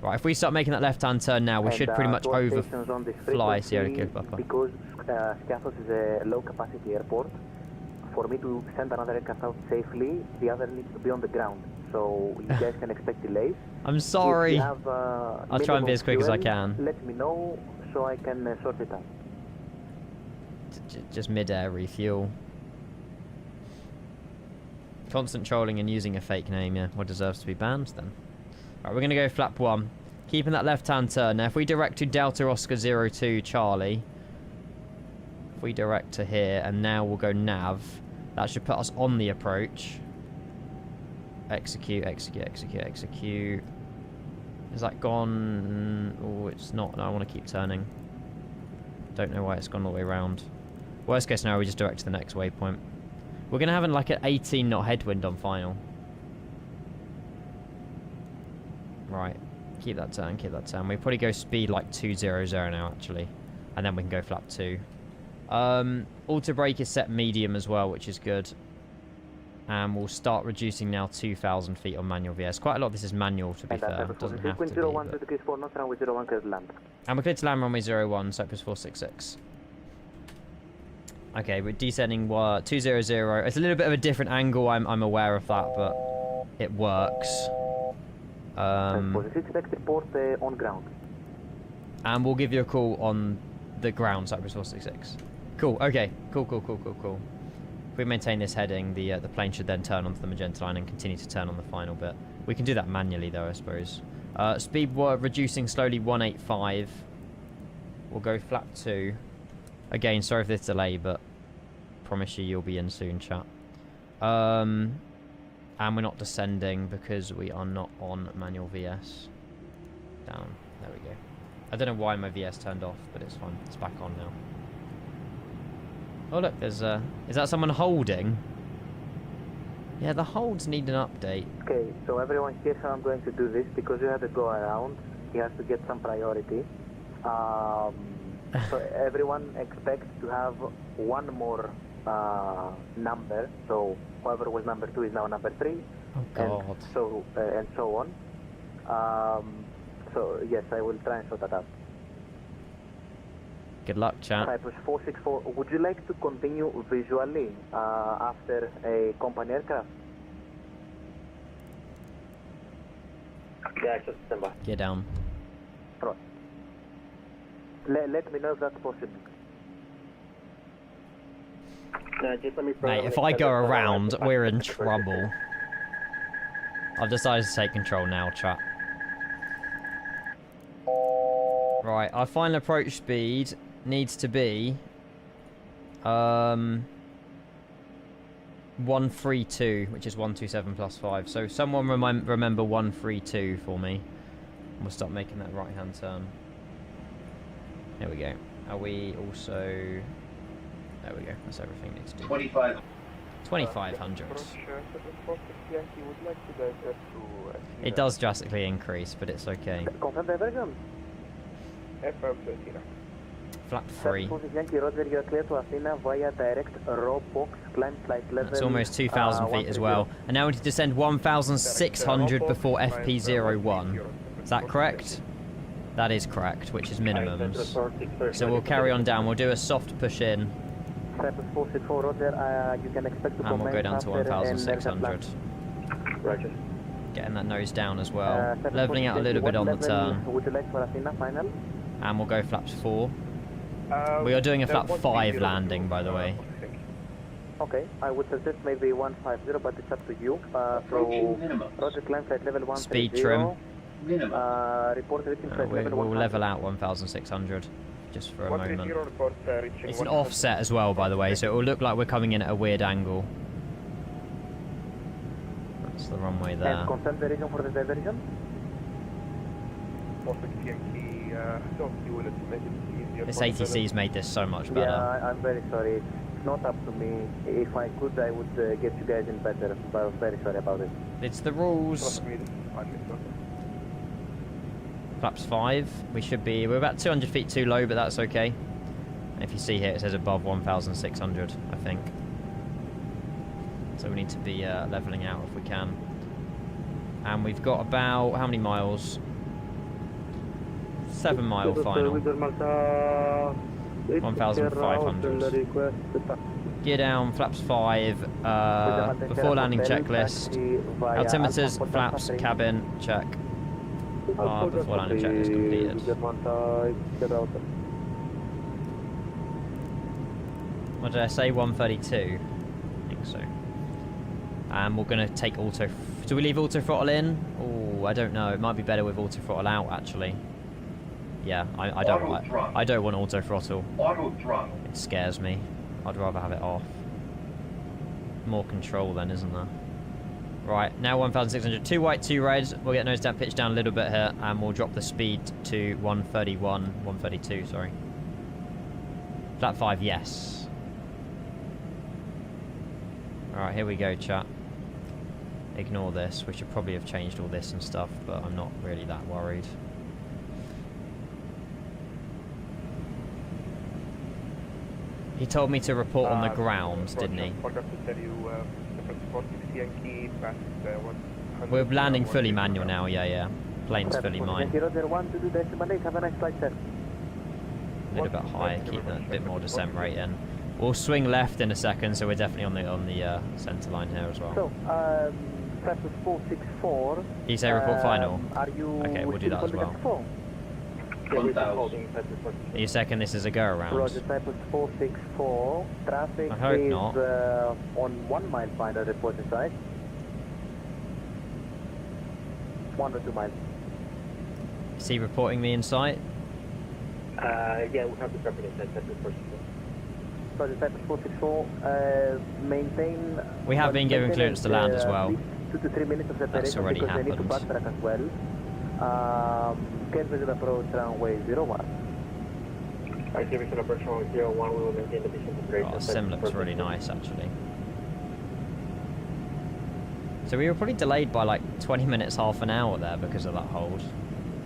Right, if we start making that left-hand turn now, we should pretty much overfly Sierra Kilo Papa. Because Skiathos is a low-capacity airport, for me to send another aircraft out safely, the other needs to be on the ground. So you guys can expect delays. I'm sorry. Have, I'll try and be as quick as I can. Let me know so I can sort it out. Just mid-air refuel. Constant trolling and using a fake name, yeah. What deserves to be banned then? Right, we're going to go flap 1. Keeping that left-hand turn. Now, if we direct to Delta Oscar 02 Charlie, if we direct to here, and now we'll go nav, that should put us on the approach. Execute, execute, execute, execute. Is that gone? Oh, it's not. No, I want to keep turning. Don't know why it's gone all the way around. Worst case scenario, we just direct to the next waypoint. We're going to have like an 18 knot headwind on final. Right. Keep that turn, keep that turn. We probably go speed like 200 now, actually. And then we can go flap 2. Auto brake is set medium as well, which is good. And we'll start reducing now 2,000 feet on manual VS. Quite a lot of this is manual, to be fair. It doesn't have to be. But... And we're clear to land runway 01, Cyprus 466. Okay, we're descending 200. It's a little bit of a different angle, I'm aware of that, but it works. On ground. And we'll give you a call on the ground, Cyprus 466. Cool, okay. Cool. If we maintain this heading, the plane should then turn onto the magenta line and continue to turn on the final bit. We can do that manually though, I suppose. Speed reducing slowly 185. We'll go flap 2. Again, sorry for this delay, but promise you'll be in soon, chat. And we're not descending because we are not on manual VS. Down. There we go. I don't know why my VS turned off, but it's fine. It's back on now. Oh look, there's is that someone holding? Yeah, the holds need an update. Okay, so everyone here's how I'm going to do this. Because you have to go around, he has to get some priority. So everyone expects to have one more number. So whoever was number 2 is now number 3. Oh God. And so on. So yes, I will try and sort that out. Good luck, chat. Cyprus 464. Would you like to continue visually after a company aircraft? Yeah, just stand by. Get down. Right. Let me know if that's possible. Just let me Mate, if I go around, we're in trouble. I've decided to take control now, chat. Right, our final approach speed needs to be 132, which is 127 plus 5. So someone remember 132 for me. And we'll start making that right hand turn. Here we go. Are we also... There we go. That's everything needs to do. 2,500. It does drastically increase, but it's okay. Confirm diversion. Flap 3. You're clear to Athena via direct row box, climb flight level. That's almost 2,000 feet as well. And now we need to descend 1,600 before FP01. Is that correct? That is correct, which is minimums. So we'll carry on down. We'll do a soft push in. Cyprus 464, Roger. You can expect to and we'll go down to 1,600. Roger. Getting that nose down as well. Leveling out a little bit on the turn. Would you like for Athena final? And we'll go flaps 4. We are doing a flap 5 landing, by the way. Okay, I would suggest maybe 150, but it's up to you. So, Roger, climb flight level 130. Speed trim. Report reaching flight level 100. We'll level out 1,600 just for a moment. It's an offset as well, by the way, so it will look like we're coming in at a weird angle. That's the runway there. And confirm the reason for the diversion? This ATC's made this so much better. Yeah, I'm very sorry. It's not up to me. If I could, I would get you guys in better, but I'm very sorry about it. It's the rules. Flaps 5. We're about 200 feet too low, but that's okay. And if you see here, it says above 1,600, I think. So we need to be leveling out if we can. And we've got about, how many miles? 7 mile final. 1,500. Gear down, flaps 5. Before landing checklist. Altimeters, flaps, cabin, check. Before landing checklist completed. What did I say? 132? I think so. And we're going to take auto... Do we leave auto throttle in? Oh, I don't know. It might be better with auto throttle out, actually. Yeah, I don't want auto throttle. Auto throttle. It scares me. I'd rather have it off. More control then, isn't there? Right, now 1,600. 2 white, 2 red. We'll get nose down, pitch down a little bit here, and we'll drop the speed to 132, sorry. Flat 5, yes. Alright, here we go, chat. Ignore this. We should probably have changed all this and stuff, but I'm not really that worried. He told me to report on the ground, didn't he? We're landing fully manual now, yeah. Plane's fully mine. A little bit high, keep a bit more descent rate in. We'll swing left in a second, so we're definitely on the centre line here as well. So, Cyprus 464. You say report final? Are you okay, we'll do that as well. Are you second this is a go around? Roger, Cyprus 464. Traffic I hope is not. On 1 mile final report inside. 1 or 2 miles. Is he reporting me in sight? Yeah, we'll have the traffic inside Cyprus 464. Roger, Cyprus 464. Maintain... We have been given clearance to land as well. 2 to 3 minutes of separation. That's already because happened. They need to backtrack as well. Scheduled approach runway 01. Activation approach runway 01, we will maintain the descent operation. Oh, sim looks really nice, actually. So we were probably delayed by like 20 minutes, half an hour there because of that hold.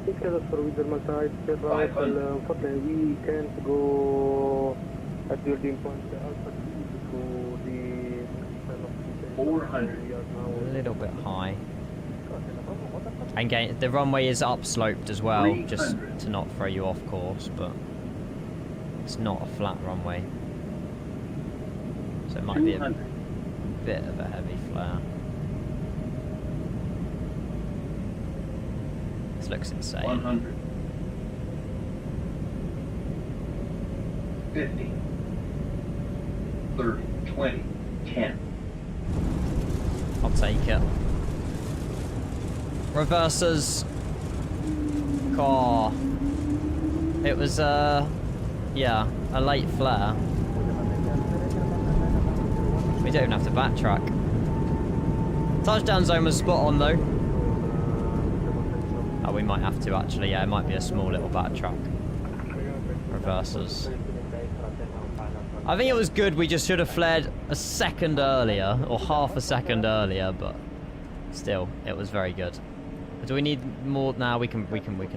Unfortunately, we can't go at your team point Alpha to the 400. A little bit high. And again, the runway is upsloped as well, just to not throw you off course, but it's not a flat runway. So it might be a bit of a heavy flare. This looks insane. 100. 50. 30. 20. 10. I'll take it. Reversers. Car. It was, yeah, a late flare. We don't even have to backtrack. Touchdown zone was spot on though. Oh, we might have to actually, yeah, it might be a small little backtrack. Reversers. I think it was good, we just should have flared a second earlier, or half a second earlier, but still, it was very good. Do we need more? Now we can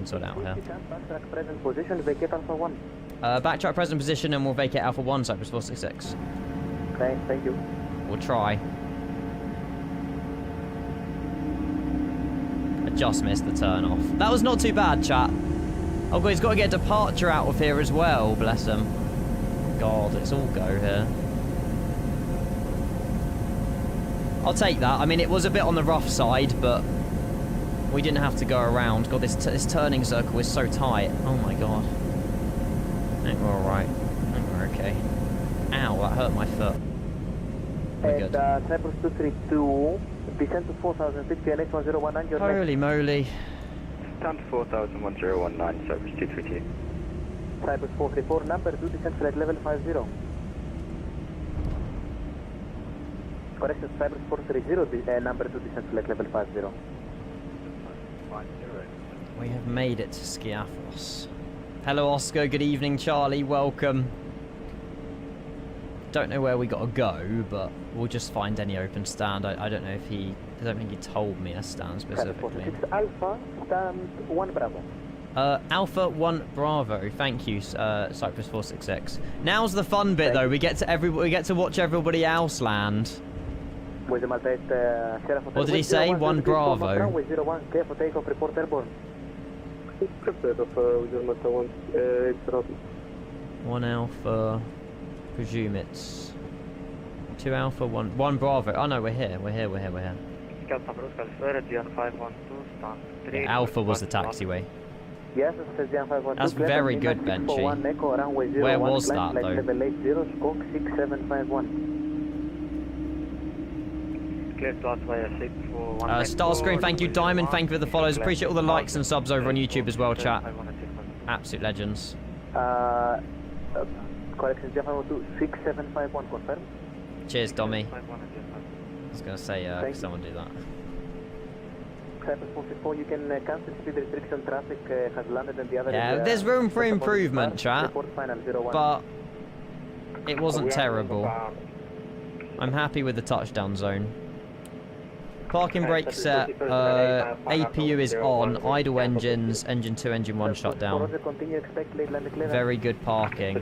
sort it out here. Backtrack present position, vacate Alpha 1. Backtrack present position and we'll vacate Alpha 1, Cyprus 466. Okay, thank you. We'll try. I just missed the turn off. That was not too bad, chat. Oh god, he's got to get a departure out of here as well, bless him. God, it's all go here. I'll take that. I mean, it was a bit on the rough side, but we didn't have to go around. God, this turning circle is so tight. Oh my god. I think we're alright. I think we're okay. Ow, that hurt my foot. We're good. Cyprus 232, descent to 4050, NH1019, your Holy moly. Stand 401019, Cyprus 232. Cyprus 434, number 2, descent flight level 50. Correction, Cyprus 430, number 2, descent flight level 50. We have made it to Skiathos. Hello Oscar, good evening Charlie, welcome. Don't know where we gotta go, but we'll just find any open stand. I don't know if I don't think he told me a stand specifically. 46 Alpha, stand 1 Bravo. Alpha 1 Bravo. Thank you, Cyprus 466. Now's the fun bit though. We get to watch everybody else land. What did he say? 1 Bravo. 1 Alpha. Presume it's 2 Alpha, 1 Bravo. Oh no, we're here. Yeah, Alpha was the taxiway. Yes, that's very good, Benchy. Where was that though? Starscreen, thank you. Diamond, thank you for the follows. Appreciate all the likes and subs over on YouTube as well, chat. Absolute legends. Correction, 6751 confirm. Cheers, Dommy. I was going to say, someone do that. Cyprus 464, you can cancel speed restriction. Traffic has landed and the other yeah, there's room for improvement, chat. But it wasn't terrible. I'm happy with the touchdown zone. Parking brake set, APU is on, idle engines, engine 2, engine 1 shut down. Very good parking.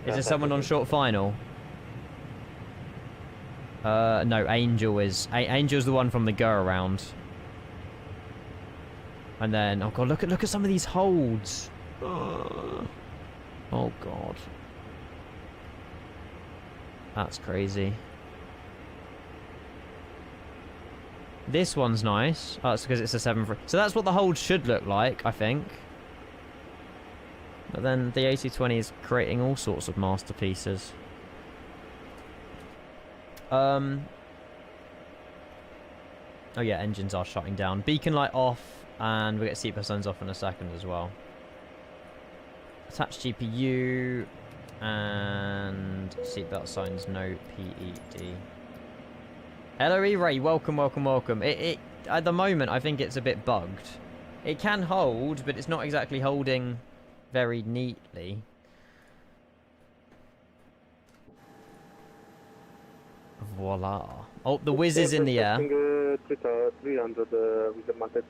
Is there someone on short final? No, Angel is. Angel's the one from the go around. And then, oh god, look at some of these holds. Oh god. That's crazy. This one's nice. Oh, it's because it's a 7-3. So that's what the hold should look like, I think. But then the A220 is creating all sorts of masterpieces. Oh yeah, engines are shutting down. Beacon light off, and we get seatbelt signs off in a second as well. Attached GPU, and seatbelt signs no PED. Hello E-Ray, welcome. It at the moment I think it's a bit bugged. It can hold, but it's not exactly holding very neatly. Voila. Oh, the whiz is in the air. 300 with the Maltese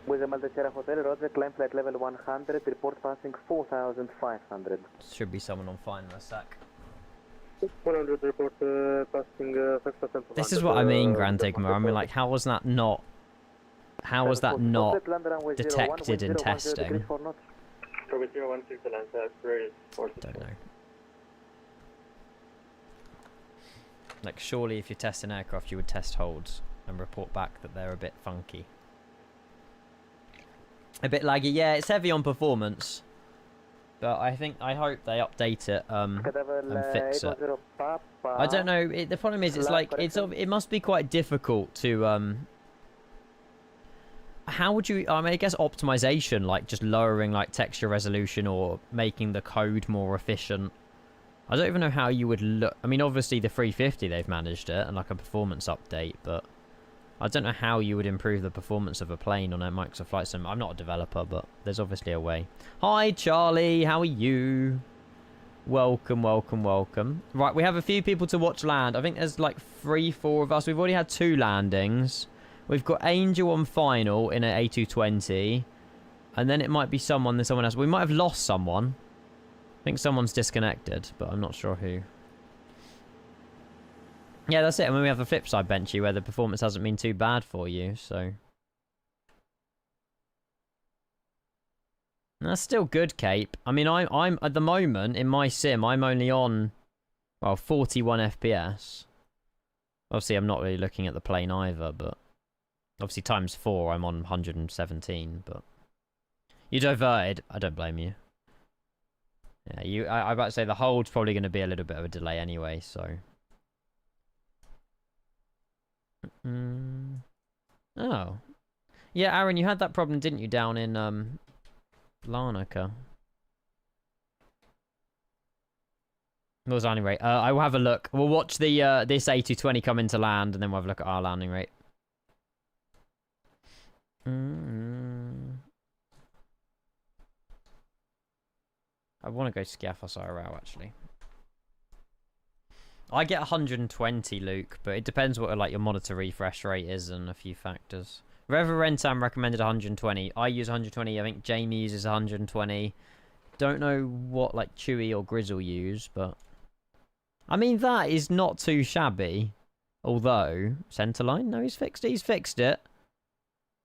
With the Maltese Hotel, Roger, climb flight level 100, report passing 4,500. Should be someone on fine in a sec. 100 report passing 5,000. This is what I mean, Grand Enigma. I mean, like, how was that not detected in testing? Don't know. Like, surely if you test an aircraft, you would test holds and report back that they're a bit funky. A bit laggy. Yeah, it's heavy on performance. But I hope they update it and fix it. I don't know. The problem is, it's like it must be quite difficult to how would you? I mean, I guess optimization, like just lowering like texture resolution or making the code more efficient. I don't even know how you would look. I mean, obviously the 350 they've managed it and like a performance update, but I don't know how you would improve the performance of a plane on a Microsoft Flight Sim. I'm not a developer, but there's obviously a way. Hi, Charlie. How are you? Welcome. Right, we have a few people to watch land. I think there's like 3-4 of us. We've already had 2 landings. We've got Angel on final in an A220. And then it might be someone else. We might have lost someone. I think someone's disconnected, but I'm not sure who. Yeah, that's it. And then we have the flip side, Benchy, where the performance hasn't been too bad for you, so... That's still good, Cape. I mean, I'm at the moment, in my sim, I'm only on, well, 41 FPS. Obviously, I'm not really looking at the plane either, but... Obviously, times 4, I'm on 117, but... You diverted. I don't blame you. Yeah, I'm about to say the hold's probably going to be a little bit of a delay anyway, so... Oh. Yeah, Aaron, you had that problem, didn't you, down in Larnaca? What was landing rate? I will have a look. We'll watch the this A220 come into land, and then we'll have a look at our landing rate. I want to go Skiathos IRL, actually. I get 120, Luke, but it depends what like your monitor refresh rate is and a few factors. Rentam recommended 120. I use 120. I think Jamie uses 120. Don't know what like Chewy or Grizzle use, but I mean that is not too shabby. Although centerline, no, he's fixed it. He's fixed it.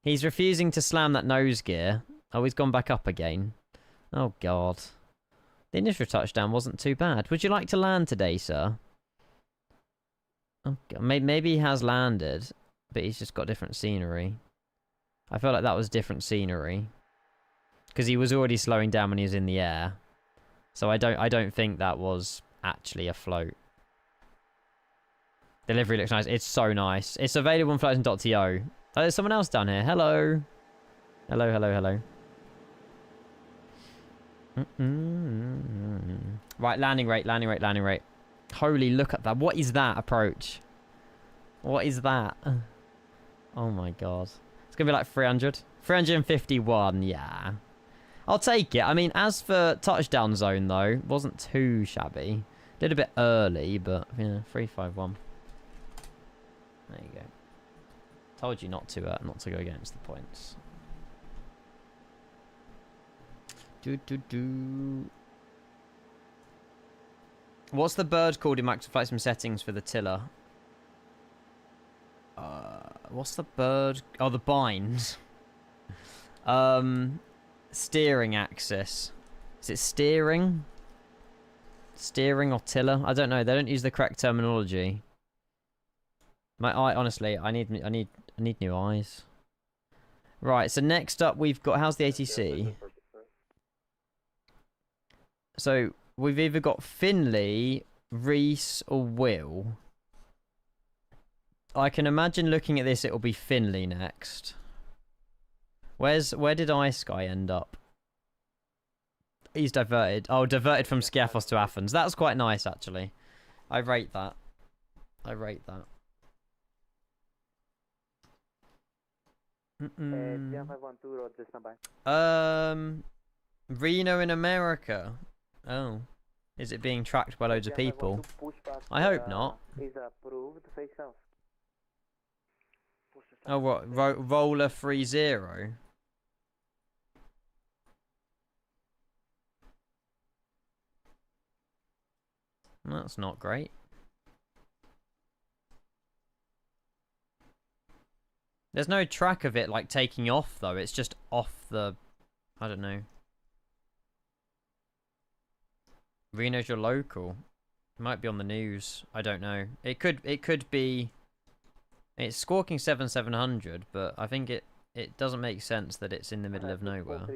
He's refusing to slam that nose gear. Oh, he's gone back up again. Oh God. The initial touchdown wasn't too bad. Would you like to land today, sir? Oh, God. Maybe he has landed, but he's just got different scenery. I feel like that was different scenery. Because he was already slowing down when he was in the air. So I don't think that was actually a float. Delivery looks nice. It's so nice. It's available on floating.to. Oh, there's someone else down here. Hello. Hello, hello, hello. Right, landing rate, landing rate, landing rate. Holy, look at that. What is that approach? What is that? Oh my God. It's going to be like 300. 351, yeah. I'll take it. I mean, as for touchdown zone, though, wasn't too shabby. Did a bit early, but, yeah, 351. There you go. Told you not to go against the points. What's the bird called in Microsoft Flight Sim settings for the tiller? What's the bird? Oh, the bind. Steering axis. Is it steering? Steering or tiller? I don't know. They don't use the correct terminology. My eye, honestly, I need new eyes. Right, so next up we've got, how's the ATC? So we've either got Finley, Reese, or Will. I can imagine looking at this, it'll be Finley next. Where did iSky end up? He's diverted. Oh, diverted from Skiathos to Athens. That's quite nice, actually. I rate that. I rate that. Reno in America. Oh. Is it being tracked by loads of people? I hope not. Oh, what? Roller 30? That's not great. There's no track of it, like, taking off, though. It's just off the... I don't know. Reno's your local. It might be on the news. I don't know. It could be... It's squawking 700, but I think it doesn't make sense that it's in the middle of nowhere.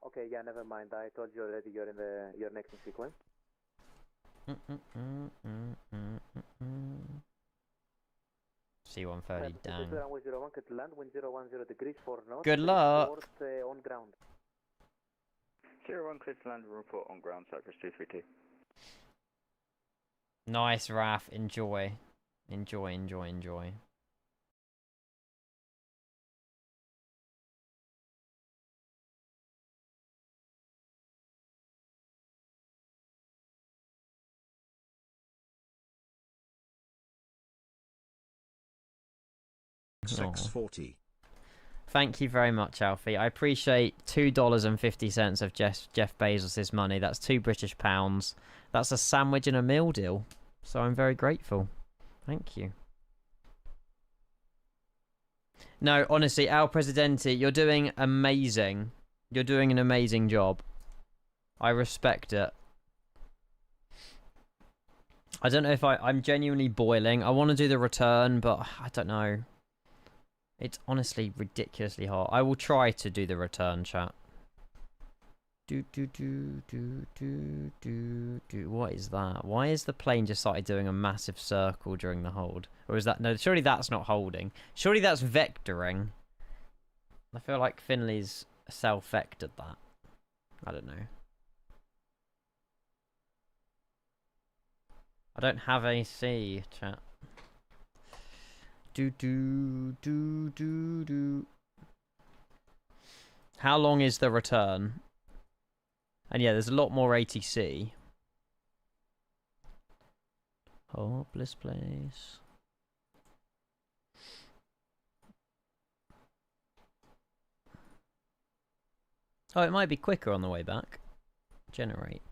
Okay, yeah, never mind. I told you already you're next in sequence. C-130, dang. 01 to land, wind 010 degrees, 4 knots. Good luck. Report, on ground. 01 clear to land, report on ground, Cyprus 232. Nice, Raf. Enjoy. Enjoy, enjoy, enjoy. $6.40. Thank you very much, Alfie. I appreciate $2.50 of Jeff Bezos' money. That's £2 British. That's a sandwich and a meal deal. So I'm very grateful. Thank you. No, honestly, Al Presidente, you're doing amazing. You're doing an amazing job. I respect it. I don't know if I'm genuinely boiling. I want to do the return, but I don't know. It's honestly ridiculously hot. I will try to do the return, chat. What is that? Why is the plane just started doing a massive circle during the hold? Or is that... No, surely that's not holding. Surely that's vectoring. I feel like Finley's self-vectored that. I don't know. I don't have AC, chat. How long is the return? And yeah, there's a lot more ATC. Hopeless place. Oh, it might be quicker on the way back. Generate.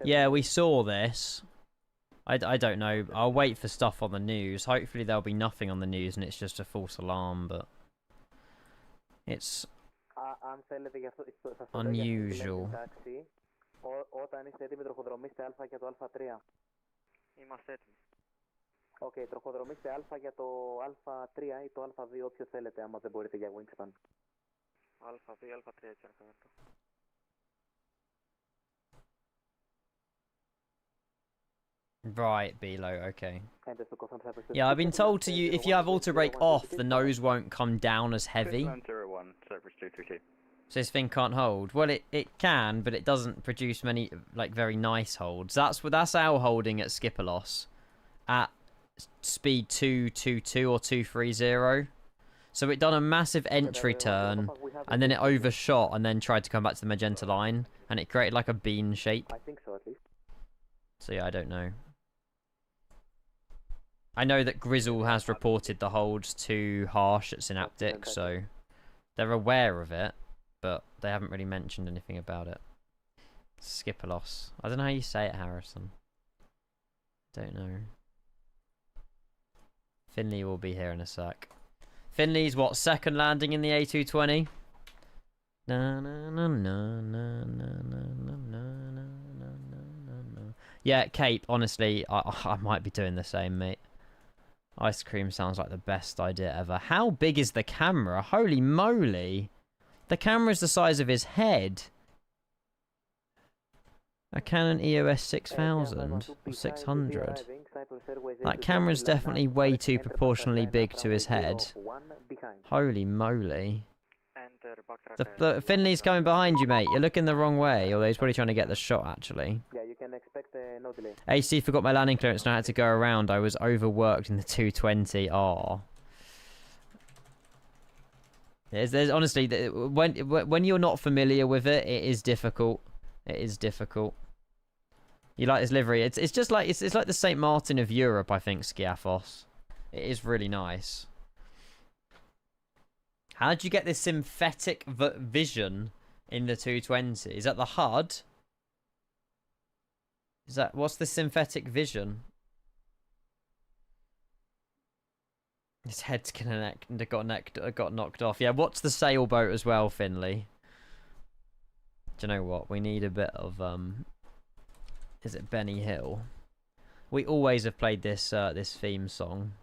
Yeah, we saw this. I don't know. I'll wait for stuff on the news. Hopefully there'll be nothing on the news and it's just a false alarm, but it's unusual. Όταν είστε έτοιμοι, τροχοδρομήστε Α για το Α3. Είμαστε έτοιμοι. Οκ, τροχοδρομήστε Α για το Α3 ή το Α2, όποιο θέλετε, άμα δεν μπορείτε για Wingspan. Α2, Α3, έτσι αν θέλετε. Right, below, okay. Yeah, I've been told to you, if you have auto brake off, the nose won't come down as heavy. 01, Cyprus 232. So this thing can't hold. Well, it can, but it doesn't produce many, like, very nice holds. That's our holding at Skiathos at speed 222 or 230. So it done a massive entry turn, and then it overshot, and then tried to come back to the magenta line, and it created like a bean shape. I think so, at least. So yeah, I don't know. I know that Grizzle has reported the holds too harsh at Synaptic, so they're aware of it, but they haven't really mentioned anything about it. Skiathos. I don't know how you say it, Harrison. Don't know. Finley will be here in a sec. Finley's what, second landing in the A220? Yeah, Cape, honestly, I might be doing the same, mate. Ice cream sounds like the best idea ever. How big is the camera? Holy moly. The camera's the size of his head. A Canon EOS 6000 or 600. That camera's definitely way too proportionally big to his head. Holy moly. Finley's coming behind you, mate. You're looking the wrong way, although he's probably trying to get the shot, actually. Yeah, you can expect no delay. AC forgot my landing clearance and I had to go around. I was overworked in the 220. Oh. There's honestly, when you're not familiar with it, it is difficult. It is difficult. You like this livery? It's just like it's like the St. Martin of Europe, I think. Skiathos. It is really nice. How did you get this synthetic vision in the 220? Is that the HUD? Is that what's the synthetic vision? His head's got knocked off. Yeah, what's the sailboat as well, Finley? Do you know what? We need a bit of is it Benny Hill? We always have played this this theme song.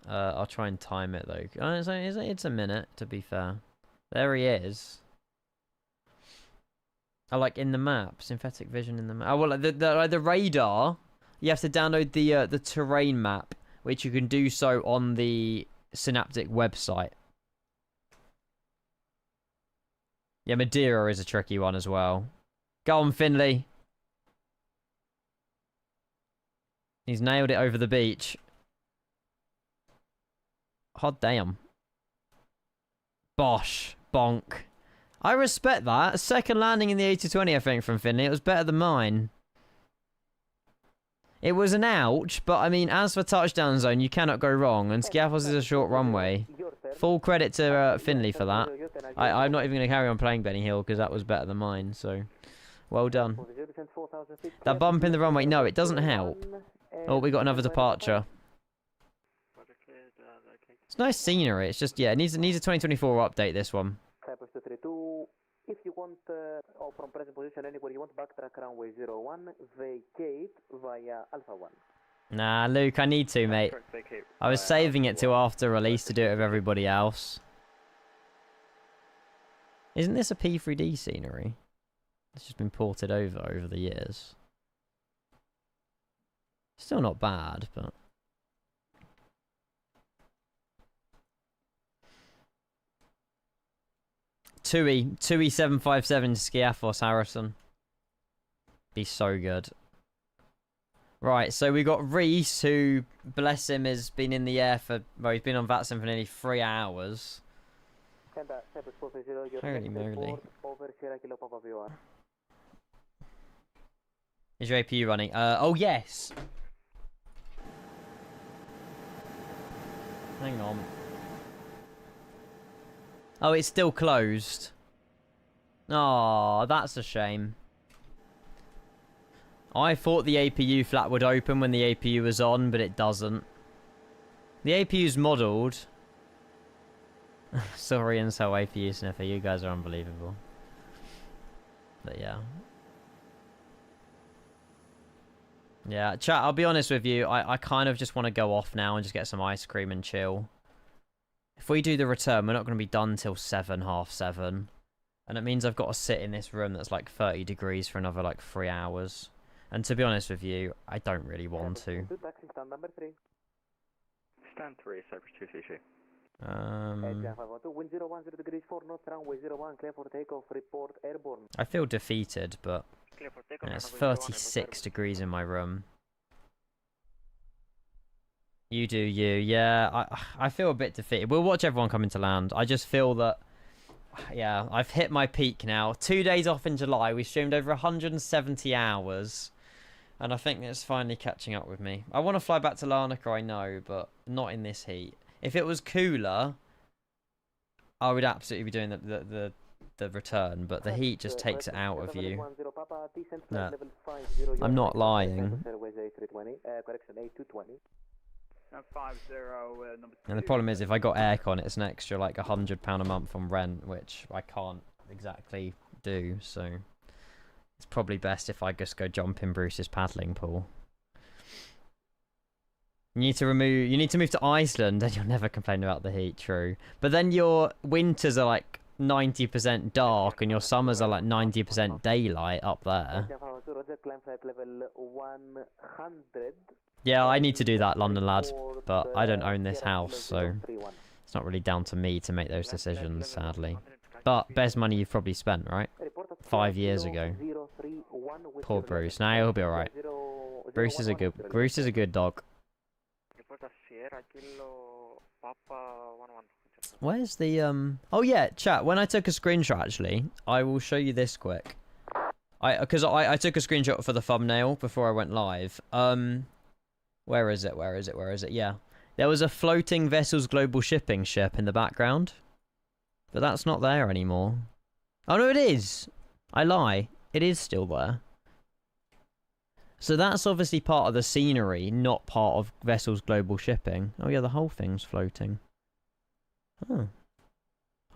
I'll try and time it though. Oh, it's a minute, to be fair. There he is. I like in the map, synthetic vision in the map. Oh well, the radar. You have to download the terrain map, which you can do so on the Synaptic website. Yeah, Madeira is a tricky one as well. Go on, Finley. He's nailed it over the beach. Hot damn. Bosh. Bonk. I respect that. Second landing in the A220, I think, from Finley. It was better than mine. It was an ouch, but I mean, as for touchdown zone, you cannot go wrong. And Skiathos is a short runway. Full credit to Finley for that. I'm not even going to carry on playing Benny Hill because that was better than mine. So, well done. That bump in the runway, no, it doesn't help. Oh, we got another departure. It's nice scenery. It's just, yeah, it needs a 2024 update, this one. If you want, from present position anywhere you want, backtrack runway 01, vacate via Alpha 1. Nah, Luke, I need to, mate. I was saving it till after release to do it with everybody else. Isn't this a P3D scenery? It's just been ported over the years. Still not bad, but... Tui 757 Skiathos, Harrison. Be so good. Right, so we got Reese, who, bless him, has been in the air for... Well, he's been on VATSIM for nearly 3 hours. Holy moly. Is your APU running? Oh, yes. Hang on. Oh, it's still closed. Oh, that's a shame. I thought the APU flap would open when the APU was on, but it doesn't. The APU's modelled. Sorry, and so APU sniffer, you guys are unbelievable. But yeah. Yeah, chat, I'll be honest with you, I kind of just want to go off now and just get some ice cream and chill. If we do the return, we're not going to be done till 7, half 7. And it means I've got to sit in this room that's like 30 degrees for another like 3 hours. And to be honest with you, I don't really want to. Stand 3, Cyprus 232. I feel defeated, but it's 36 degrees in my room. You do you, yeah. I feel a bit defeated. We'll watch everyone come into land. I just feel that, yeah, I've hit my peak now. 2 days off in July. We streamed over 170 hours. And I think it's finally catching up with me. I want to fly back to Larnaca, I know, but not in this heat. If it was cooler, I would absolutely be doing the return, but the heat just takes it out of you. No, I'm not lying. And the problem is, if I got aircon, it's an extra like £100 a month on rent, which I can't exactly do, so it's probably best if I just go jump in Bruce's paddling pool. You need to move to Iceland, and you'll never complain about the heat, true. But then your winters are like 90% dark, and your summers are like 90% daylight up there. Yeah, I need to do that, London lad, but I don't own this house, so it's not really down to me to make those decisions, sadly. But best money you've probably spent, right? 5 years ago. Poor Bruce. Nah, he'll be alright. Bruce is a good dog. Where's the oh yeah, chat, when I took a screenshot, actually, I will show you this quick. Because I took a screenshot for the thumbnail before I went live. Where is it? Yeah. There was a floating Vessels Global Shipping ship in the background. But that's not there anymore. Oh no, it is! I lie. It is still there. So that's obviously part of the scenery, not part of Vessels Global Shipping. Oh yeah, the whole thing's floating. Oh.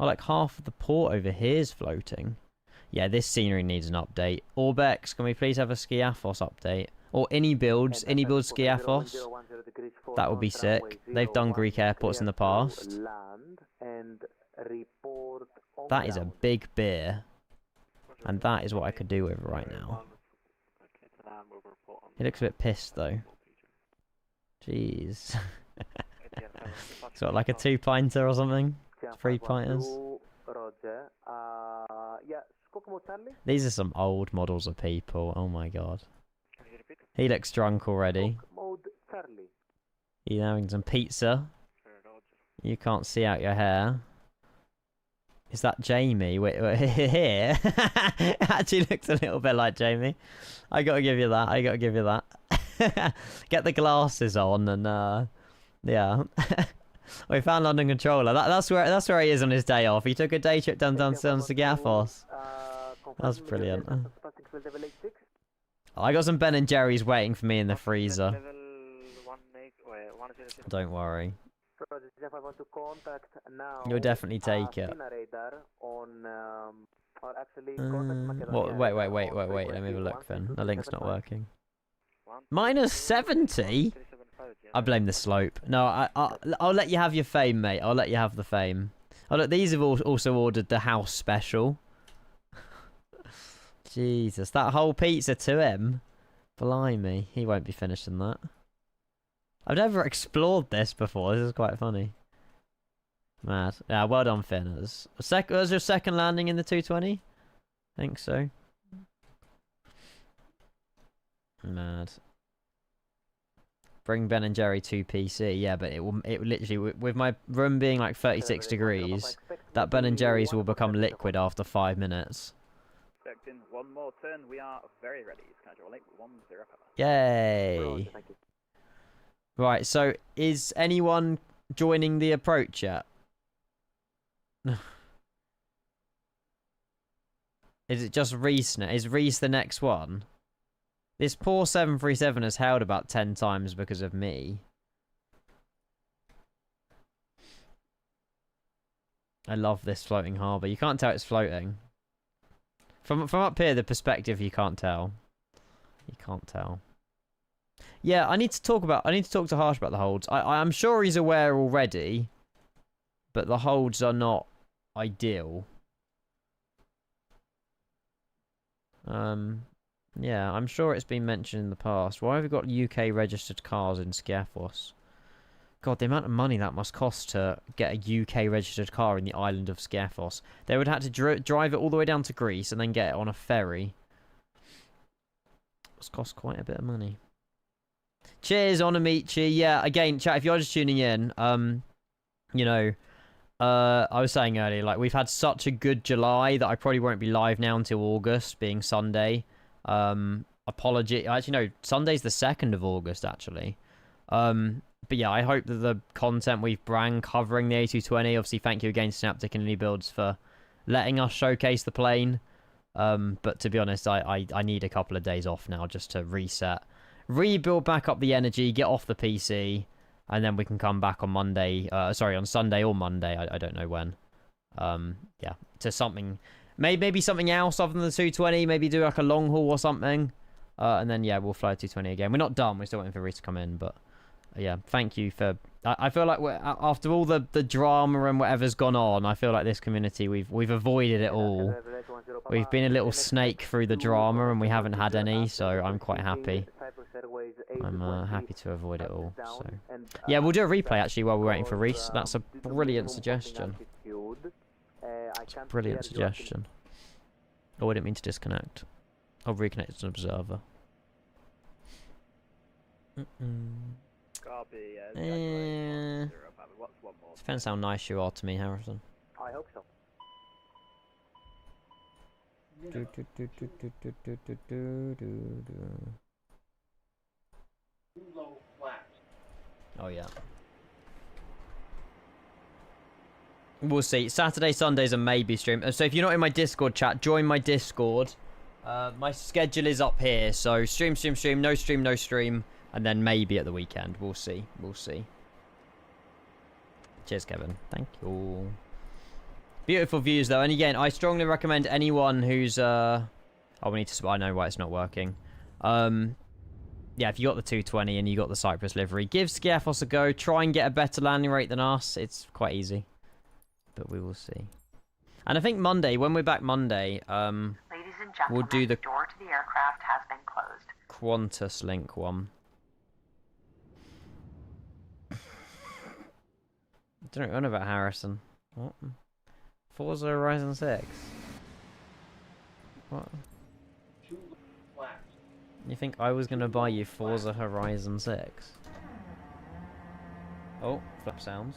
Oh, like half of the port over here is floating. Yeah, this scenery needs an update. Orbex, can we please have a Skiathos update? Or any builds Skiathos. That would be sick. They've done Greek airports in the past. That is a big beer. And that is what I could do with right now. He looks a bit pissed though. Jeez. It's got like a 2-pinter or something? 3-pinters? These are some old models of people. Oh my god. He looks drunk already. He's having some pizza. You can't see out your hair. Is that Jamie? Wait, here? Actually looks a little bit like Jamie. I gotta give you that. Get the glasses on and yeah. We found London Controller. That's where he is on his day off. He took a day trip down to Skiathos. That's brilliant. I got some Ben and Jerry's waiting for me in the freezer. Don't worry. You'll definitely take it. Wait. Let me have a look then. The link's not working. Minus 70? I blame the slope. No, I'll let you have your fame, mate. I'll let you have the fame. Oh, look, these have also ordered the house special. Jesus, that whole pizza to him? Blimey, he won't be finishing that. I've never explored this before. This is quite funny. Mad. Yeah, well done, Finn. Was your second landing in the 220? I think so. Mad. Bring Ben and Jerry to PC. Yeah, but it literally, with my room being like 36 degrees, that Ben and Jerry's will become liquid after 5 minutes. In one more turn, we are very ready. Schedule 810. Yay! Right, so is anyone joining the approach yet? Is it just Reese now? Is Reese the next one? This poor 737 has held about 10 times because of me. I love this floating harbour. You can't tell it's floating. From up here, the perspective, you can't tell. You can't tell. Yeah, I need to talk to Harsh about the holds. I'm sure he's aware already, but the holds are not ideal. Yeah, I'm sure it's been mentioned in the past. Why have we got UK registered cars in Skiathos? God, the amount of money that must cost to get a UK registered car in the island of Skiathos. They would have to drive it all the way down to Greece and then get it on a ferry. It's cost quite a bit of money. Cheers, Onamichi. Yeah, again, chat, if you're just tuning in, you know, I was saying earlier, like, we've had such a good July that I probably won't be live now until August, being Sunday. Apology. Actually, no, Sunday's the 2nd of August, actually. But yeah, I hope that the content we've brang covering the A220, obviously thank you again to Synaptic and Builds for letting us showcase the plane. But to be honest, I need a couple of days off now just to reset. Rebuild back up the energy, get off the PC, and then we can come back on Monday. Sorry, on Sunday or Monday. I don't know when. Yeah, to something. Maybe something else other than the 220. Maybe do like a long haul or something. And then, yeah, we'll fly 220 again. We're not done. We're still waiting for Reese to come in. But, yeah, thank you for... I feel like after all the drama and whatever's gone on, I feel like this community, we've avoided it all. We've been a little snake through the drama and we haven't had any, so I'm quite happy. I'm happy to avoid it all. So yeah, we'll do a replay actually while we're waiting for Reese. That's a brilliant suggestion. It's a brilliant suggestion. Oh, I didn't mean to disconnect. I'll reconnect as an observer. Copy. Depends how nice you are to me, Harrison. I hope so. Oh yeah. We'll see. Saturday, Sundays are maybe stream. So if you're not in my Discord chat, join my Discord. My schedule is up here. So stream, no stream. And then maybe at the weekend. We'll see. We'll see. Cheers, Kevin. Thank you. Beautiful views, though. And again, I strongly recommend anyone who's... Oh, we need to... I know why it's not working. Yeah, if you got the 220 and you got the Cyprus livery, give Skiathos a go. Try and get a better landing rate than us. It's quite easy. But we will see. And I think Monday, when we're back Monday, we'll do the... door to the aircraft has been closed. Qantas link one. I don't know about Harrison. What? Forza Horizon 6? What? You think I was going to buy you Forza Horizon 6? Oh, flip sounds.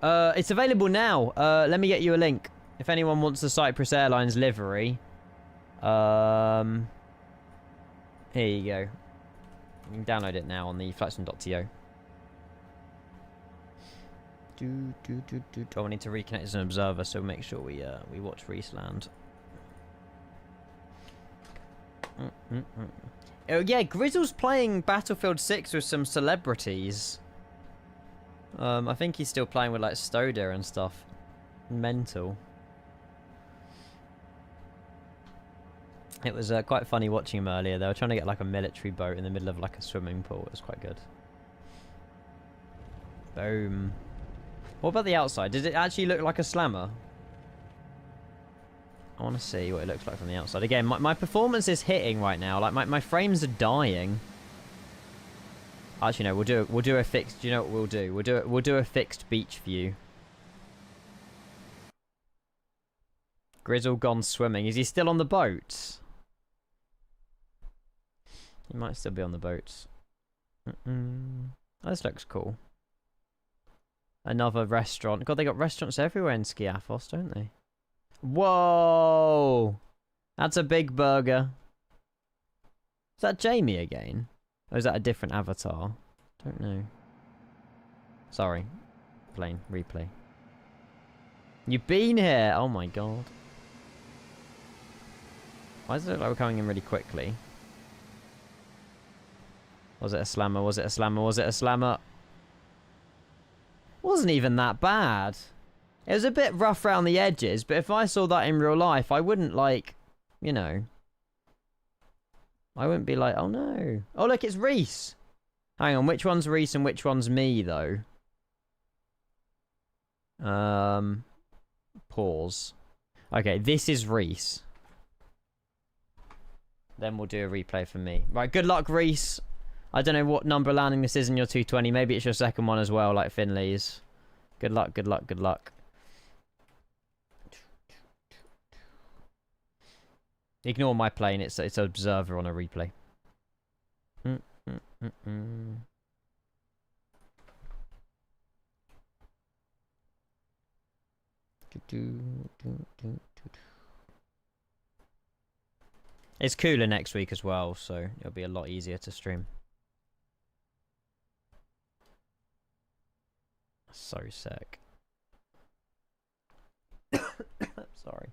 It's available now. Let me get you a link. If anyone wants the Cyprus Airlines livery. Here you go. You can download it now on the flightsim.to. Oh, I need to reconnect as an observer, so make sure we watch Reese land. Oh yeah, Grizzle's playing Battlefield 6 with some celebrities. I think he's still playing with like Stoda and stuff. Mental. It was quite funny watching him earlier. They were trying to get like a military boat in the middle of like a swimming pool. It was quite good. Boom. What about the outside? Does it actually look like a slammer? I want to see what it looks like from the outside. Again, my performance is hitting right now. Like my frames are dying. Actually, no. We'll do a fixed. Do you know what we'll do? We'll do a fixed beach view. Grizzle gone swimming. Is he still on the boat? He might still be on the boat. This looks cool. Another restaurant. God, they got restaurants everywhere in Skiathos, don't they? Whoa! That's a big burger. Is that Jamie again? Or is that a different avatar? Don't know. Sorry. Plane. Replay. You've been here! Oh my god. Why does it look like we're coming in really quickly? Was it a slammer? Was it a slammer? Was it a slammer? Wasn't even that bad. It was a bit rough around the edges, but if I saw that in real life, I wouldn't like, you know. I wouldn't be like, oh no. Oh look, it's Reese. Hang on, which one's Reese and which one's me though? Pause. Okay, this is Reese. Then we'll do a replay for me. Right, good luck, Reese. I don't know what number landing this is in your 220. Maybe it's your second one as well, like Finley's. Good luck, good luck, good luck. Ignore my plane. It's observer on a replay. It's cooler next week as well, so it'll be a lot easier to stream. So sick. Sorry.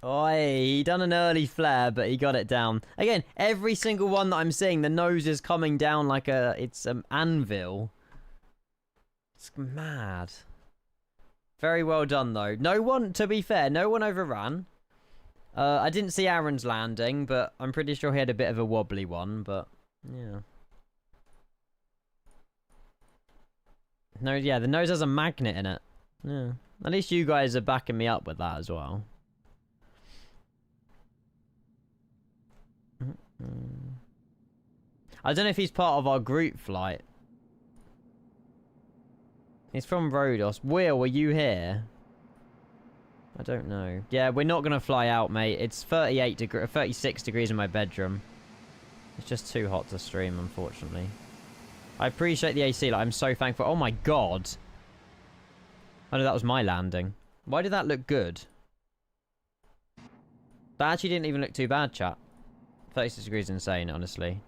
Oi, he done an early flare, but he got it down. Again, every single one that I'm seeing, the nose is coming down like it's an anvil. It's mad. Very well done, though. No one, to be fair, no one overran. I didn't see Aaron's landing, but I'm pretty sure he had a bit of a wobbly one, but yeah. No, yeah, the nose has a magnet in it. Yeah. At least you guys are backing me up with that as well. I don't know if he's part of our group flight. He's from Rhodos. Will, are you here? I don't know. Yeah, we're not going to fly out, mate. It's 36 degrees in my bedroom. It's just too hot to stream, unfortunately. I appreciate the AC. Like, I'm so thankful. Oh my god. I know that was my landing. Why did that look good? That actually didn't even look too bad, chat. 36 degrees is insane, honestly.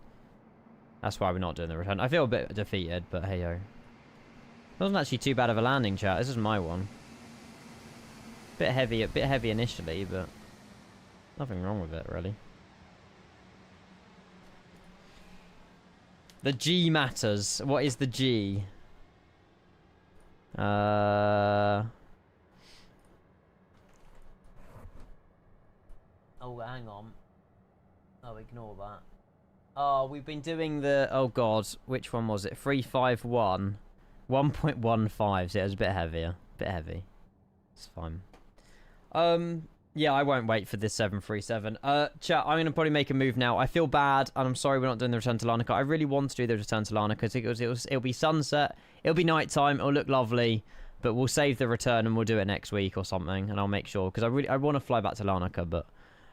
That's why we're not doing the return. I feel a bit defeated, but hey yo. It wasn't actually too bad of a landing, chat. This is my one. Bit heavy initially, but nothing wrong with it, really. The G matters. What is the G? Oh, hang on. Oh, ignore that. Oh, we've been doing the... Oh, God. Which one was it? 351. 1.15. So it was a bit heavier. Bit heavy. It's fine. Yeah, I won't wait for this 737. Chat, I'm going to probably make a move now. I feel bad, and I'm sorry we're not doing the return to Larnaca. I really want to do the return to Larnaca because it'll be sunset. It'll be nighttime. It'll look lovely. But we'll save the return and we'll do it next week or something. And I'll make sure. Because I want to fly back to Larnaca, but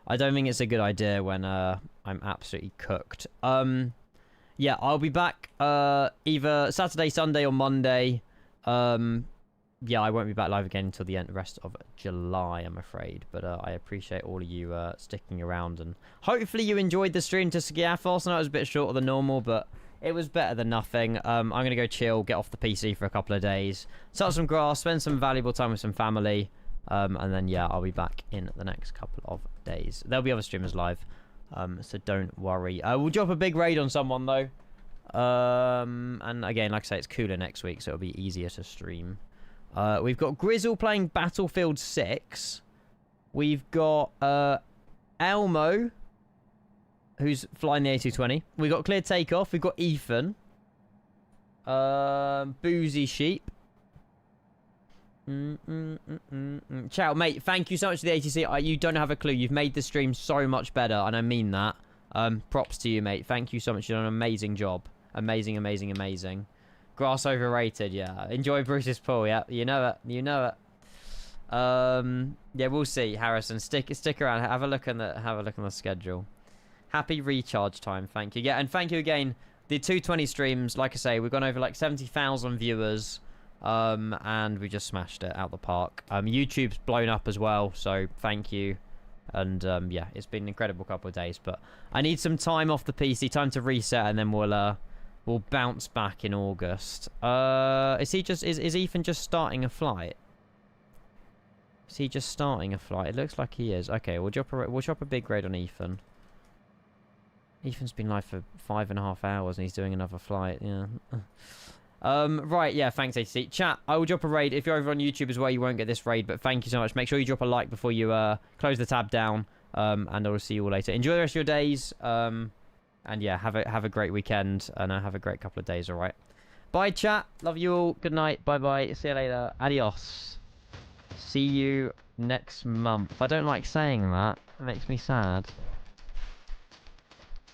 I don't think it's a good idea when I'm absolutely cooked. Yeah, I'll be back either Saturday, Sunday, or Monday. Yeah, I won't be back live again until the rest of July, I'm afraid. But I appreciate all of you sticking around. And hopefully you enjoyed the stream to Skiathos. I know it was a bit shorter than normal, but it was better than nothing. I'm going to go chill, get off the PC for a couple of days. Touch some grass, spend some valuable time with some family. And then, yeah, I'll be back in the next couple of days. There'll be other streamers live, so don't worry. We'll drop a big raid on someone, though. And again, like I say, it's cooler next week, so it'll be easier to stream. We've got Grizzle playing Battlefield 6. We've got Elmo, who's flying the A220. We've got Clear Takeoff. We've got Ethan. Boozy Sheep. Ciao, mate. Thank you so much for the ATC. You don't have a clue. You've made the stream so much better, and I mean that. Props to you, mate. Thank you so much. You've done an amazing job. Amazing, amazing, amazing. Grass overrated, yeah. Enjoy Bruce's pool, yeah. You know it. You know it. Yeah, we'll see, Harrison. Stick around. Have a look on the schedule. Happy recharge time. Thank you. Yeah, and thank you again. The 220 streams, like I say, we've gone over like 70,000 viewers. And we just smashed it out the park. YouTube's blown up as well, so thank you. And yeah, it's been an incredible couple of days, but I need some time off the PC, time to reset, and then we'll will bounce back in August. Is Ethan just starting a flight? Is he just starting a flight? It looks like he is. Okay, we'll drop a big grade on Ethan. Ethan's been live for 5.5 hours and he's doing another flight. Yeah. Right, yeah, thanks, ATC. Chat, I will drop a raid. If you're over on YouTube as well, you won't get this raid, but thank you so much. Make sure you drop a like before you close the tab down, and I will see you all later. Enjoy the rest of your days, and yeah, have a great weekend, and have a great couple of days, all right? Bye, chat. Love you all. Good night. Bye-bye. See you later. Adios. See you next month. I don't like saying that. It makes me sad.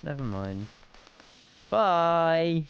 Never mind. Bye.